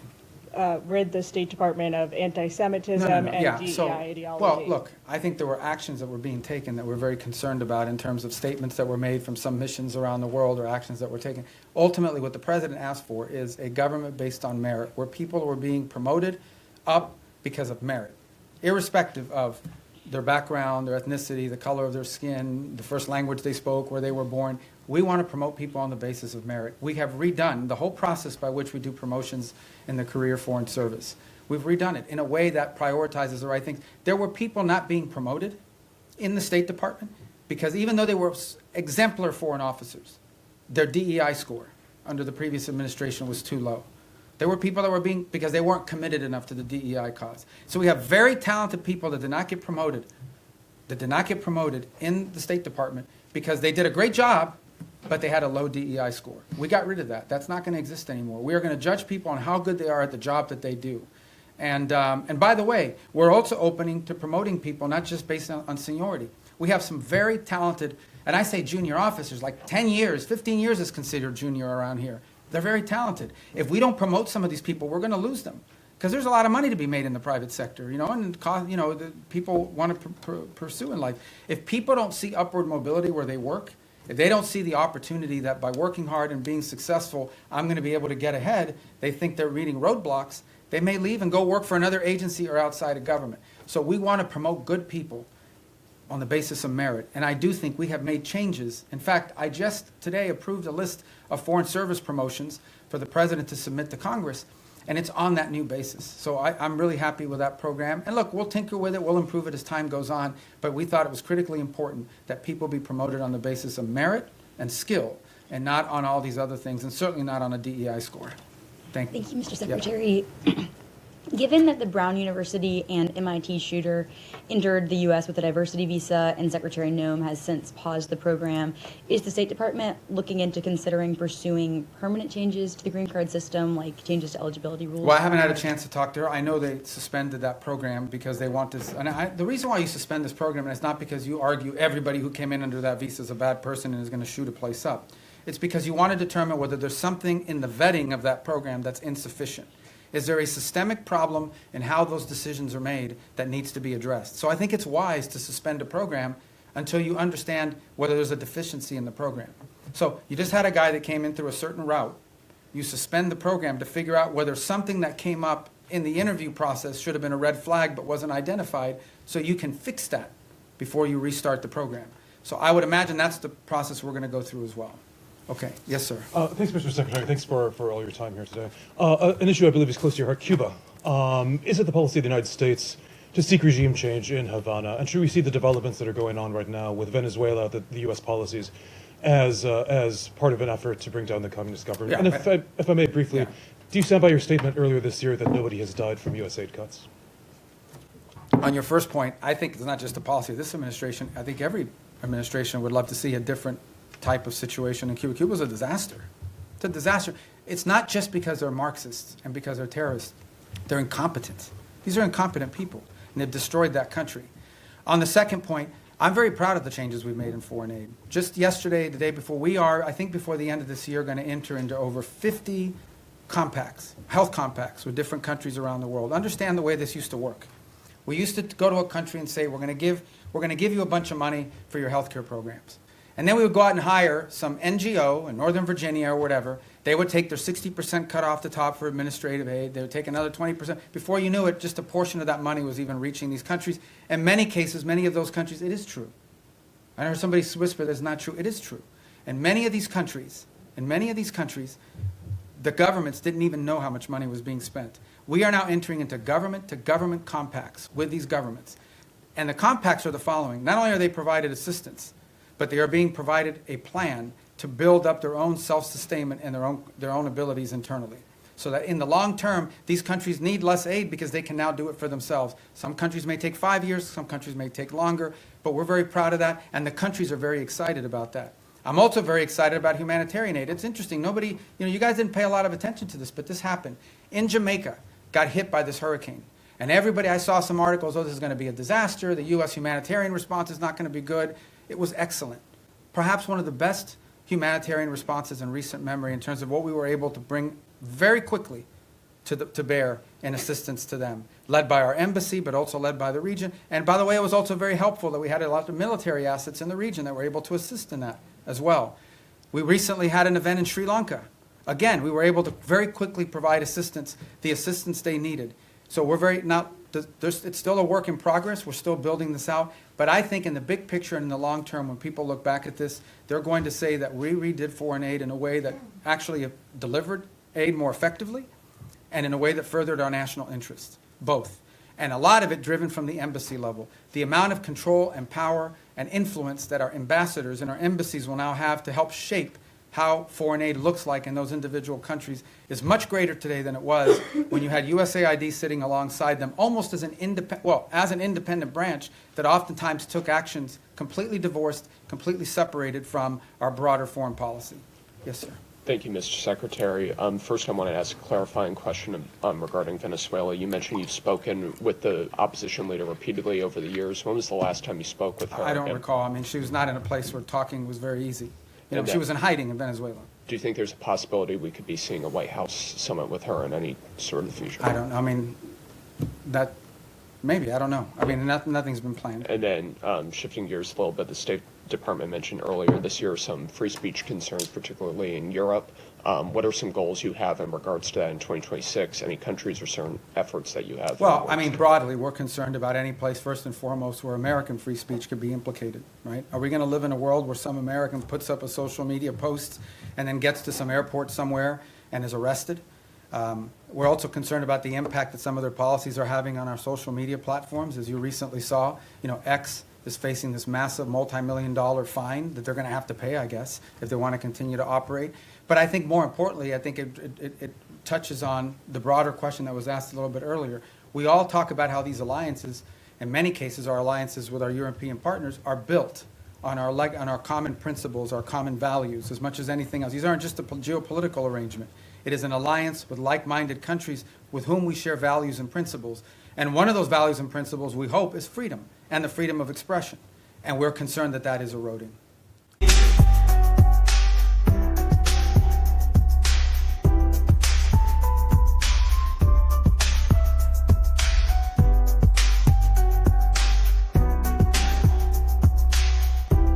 Rid the State Department of anti-Semitism and DEI ideology. Well, look, I think there were actions that were being taken that we're very concerned about in terms of statements that were made from some missions around the world or actions that were taken. Ultimately, what the president asked for is a government based on merit, where people were being promoted up because of merit, irrespective of their background, their ethnicity, the color of their skin, the first language they spoke, where they were born. We want to promote people on the basis of merit. We have redone the whole process by which we do promotions in the career foreign service. We've redone it in a way that prioritizes the right things. There were people not being promoted in the State Department because even though they were exemplar foreign officers, their DEI score under the previous administration was too low. There were people that were because they weren't committed enough to the DEI cause. So we have very talented people that did not get promoted in the State Department because they did a great job, but they had a low DEI score. We got rid of that. That's not going to exist anymore. We are going to judge people on how good they are at the job that they do. And by the way, we're also opening to promoting people not just based on seniority. We have some very talented, and I say junior officers, like 10 years, 15 years is considered junior around here. They're very talented. If we don't promote some of these people, we're going to lose them. Because there's a lot of money to be made in the private sector, and the people want to pursue in life. If people don't see upward mobility where they work, if they don't see the opportunity that by working hard and being successful, I'm going to be able to get ahead, they think they're reading roadblocks, they may leave and go work for another agency or outside of government. So we want to promote good people on the basis of merit. And I do think we have made changes. In fact, I just today approved a list of foreign service promotions for the president to submit to Congress. And it's on that new basis. So I'm really happy with that program. And look, we'll tinker with it, we'll improve it as time goes on, but we thought it was critically important that people be promoted on the basis of merit and skill, and not on all these other things, and certainly not on a DEI score. Thank you. Thank you, Mr. Secretary. Given that the Brown University and MIT shooter entered the U.S. with a diversity visa and Secretary Noem has since paused the program, is the State Department looking into considering pursuing permanent changes to the green card system, like changes to eligibility rules? Well, I haven't had a chance to talk to her. I know they suspended that program because they want this. And the reason why you suspend this program, and it's not because you argue everybody who came in under that visa is a bad person and is going to shoot a place up. It's because you want to determine whether there's something in the vetting of that program that's insufficient. Is there a systemic problem in how those decisions are made that needs to be addressed? So I think it's wise to suspend a program until you understand whether there's a deficiency in the program. So you just had a guy that came in through a certain route. You suspend the program to figure out whether something that came up in the interview process should have been a red flag but wasn't identified, so you can fix that before you restart the program. So I would imagine that's the process we're going to go through as well. Okay. Yes, sir. Thanks, Mr. Secretary. Thanks for all your time here today. An issue I believe is close to your heart, Cuba. Is it the policy of the United States to seek regime change in Havana? And should we see the developments that are going on right now with Venezuela, the U.S. policies, as part of an effort to bring down the communist government? Yeah, and if I may briefly, do you stand by your statement earlier this year that nobody has died from U.S. aid cuts? On your first point, I think it's not just a policy of this administration. I think every administration would love to see a different type of situation in Cuba. Cuba's a disaster. It's a disaster. It's not just because they're Marxists and because they're terrorists. They're incompetent. These are incompetent people, and they've destroyed that country. On the second point, I'm very proud of the changes we've made in foreign aid. Just yesterday, the day before, we are, I think before the end of this year, going to enter into over 50 compacts, health compacts with different countries around the world. Understand the way this used to work. We used to go to a country and say, we're going to give you a bunch of money for your health care programs. And then we would go out and hire some NGO in Northern Virginia or whatever. They would take their 60% cut off the top for administrative aid. They would take another 20%. Before you knew it, just a portion of that money was even reaching these countries. In many cases, many of those countries, it is true. I heard somebody whisper that's not true. It is true. In many of these countries, the governments didn't even know how much money was being spent. We are now entering into government-to-government compacts with these governments. And the compacts are the following. Not only are they provided assistance, but they are being provided a plan to build up their own self-sustainment and their own abilities internally. So that in the long term, these countries need less aid because they can now do it for themselves. Some countries may take 5 years, some countries may take longer, but we're very proud of that, and the countries are very excited about that. I'm also very excited about humanitarian aid. It's interesting, you guys didn't pay a lot of attention to this, but this happened. In Jamaica, got hit by this hurricane. And everybody, I saw some articles, this is going to be a disaster, the U.S. humanitarian response is not going to be good. It was excellent. Perhaps one of the best humanitarian responses in recent memory in terms of what we were able to bring very quickly to bear in assistance to them, led by our embassy, but also led by the region. And by the way, it was also very helpful that we had a lot of military assets in the region that were able to assist in that as well. We recently had an event in Sri Lanka. Again, we were able to very quickly provide assistance, the assistance they needed. So we're it's still a work in progress. We're still building this out. But I think in the big picture and in the long term, when people look back at this, they're going to say that we redid foreign aid in a way that actually delivered aid more effectively and in a way that furthered our national interests, both. And a lot of it driven from the embassy level. The amount of control and power and influence that our ambassadors and our embassies will now have to help shape how foreign aid looks like in those individual countries is much greater today than it was when you had USAID sitting alongside them almost as an independent branch that oftentimes took actions completely divorced, completely separated from our broader foreign policy. Yes, sir. Thank you, Mr. Secretary. First, I want to ask a clarifying question regarding Venezuela. You mentioned you've spoken with the opposition leader repeatedly over the years. When was the last time you spoke with her? I don't recall. I mean, she was not in a place where talking was very easy. You know, she was in hiding in Venezuela. Do you think there's a possibility we could be seeing a White House summit with her in any sort of future? I don't know. I mean, that maybe. I don't know. I mean, nothing's been planned. And then shifting gears a little bit, the State Department mentioned earlier this year some free speech concerns, particularly in Europe. What are some goals you have in regards to that in 2026? Any countries or certain efforts that you have? Well, I mean, broadly, we're concerned about any place, first and foremost, where American free speech could be implicated, right? Are we going to live in a world where some American puts up a social media post and then gets to some airport somewhere and is arrested? We're also concerned about the impact that some of their policies are having on our social media platforms. As you recently saw, you know, X is facing this massive multi-million-dollar fine that they're going to have to pay, I guess, if they want to continue to operate. But I think more importantly, I think it touches on the broader question that was asked a little bit earlier. We all talk about how these alliances, in many cases our alliances with our European partners, are built on our common principles, our common values, as much as anything else. These aren't just a geopolitical arrangement. It is an alliance with like-minded countries with whom we share values and principles. And one of those values and principles, we hope, is freedom and the freedom of expression. And we're concerned that that is eroding.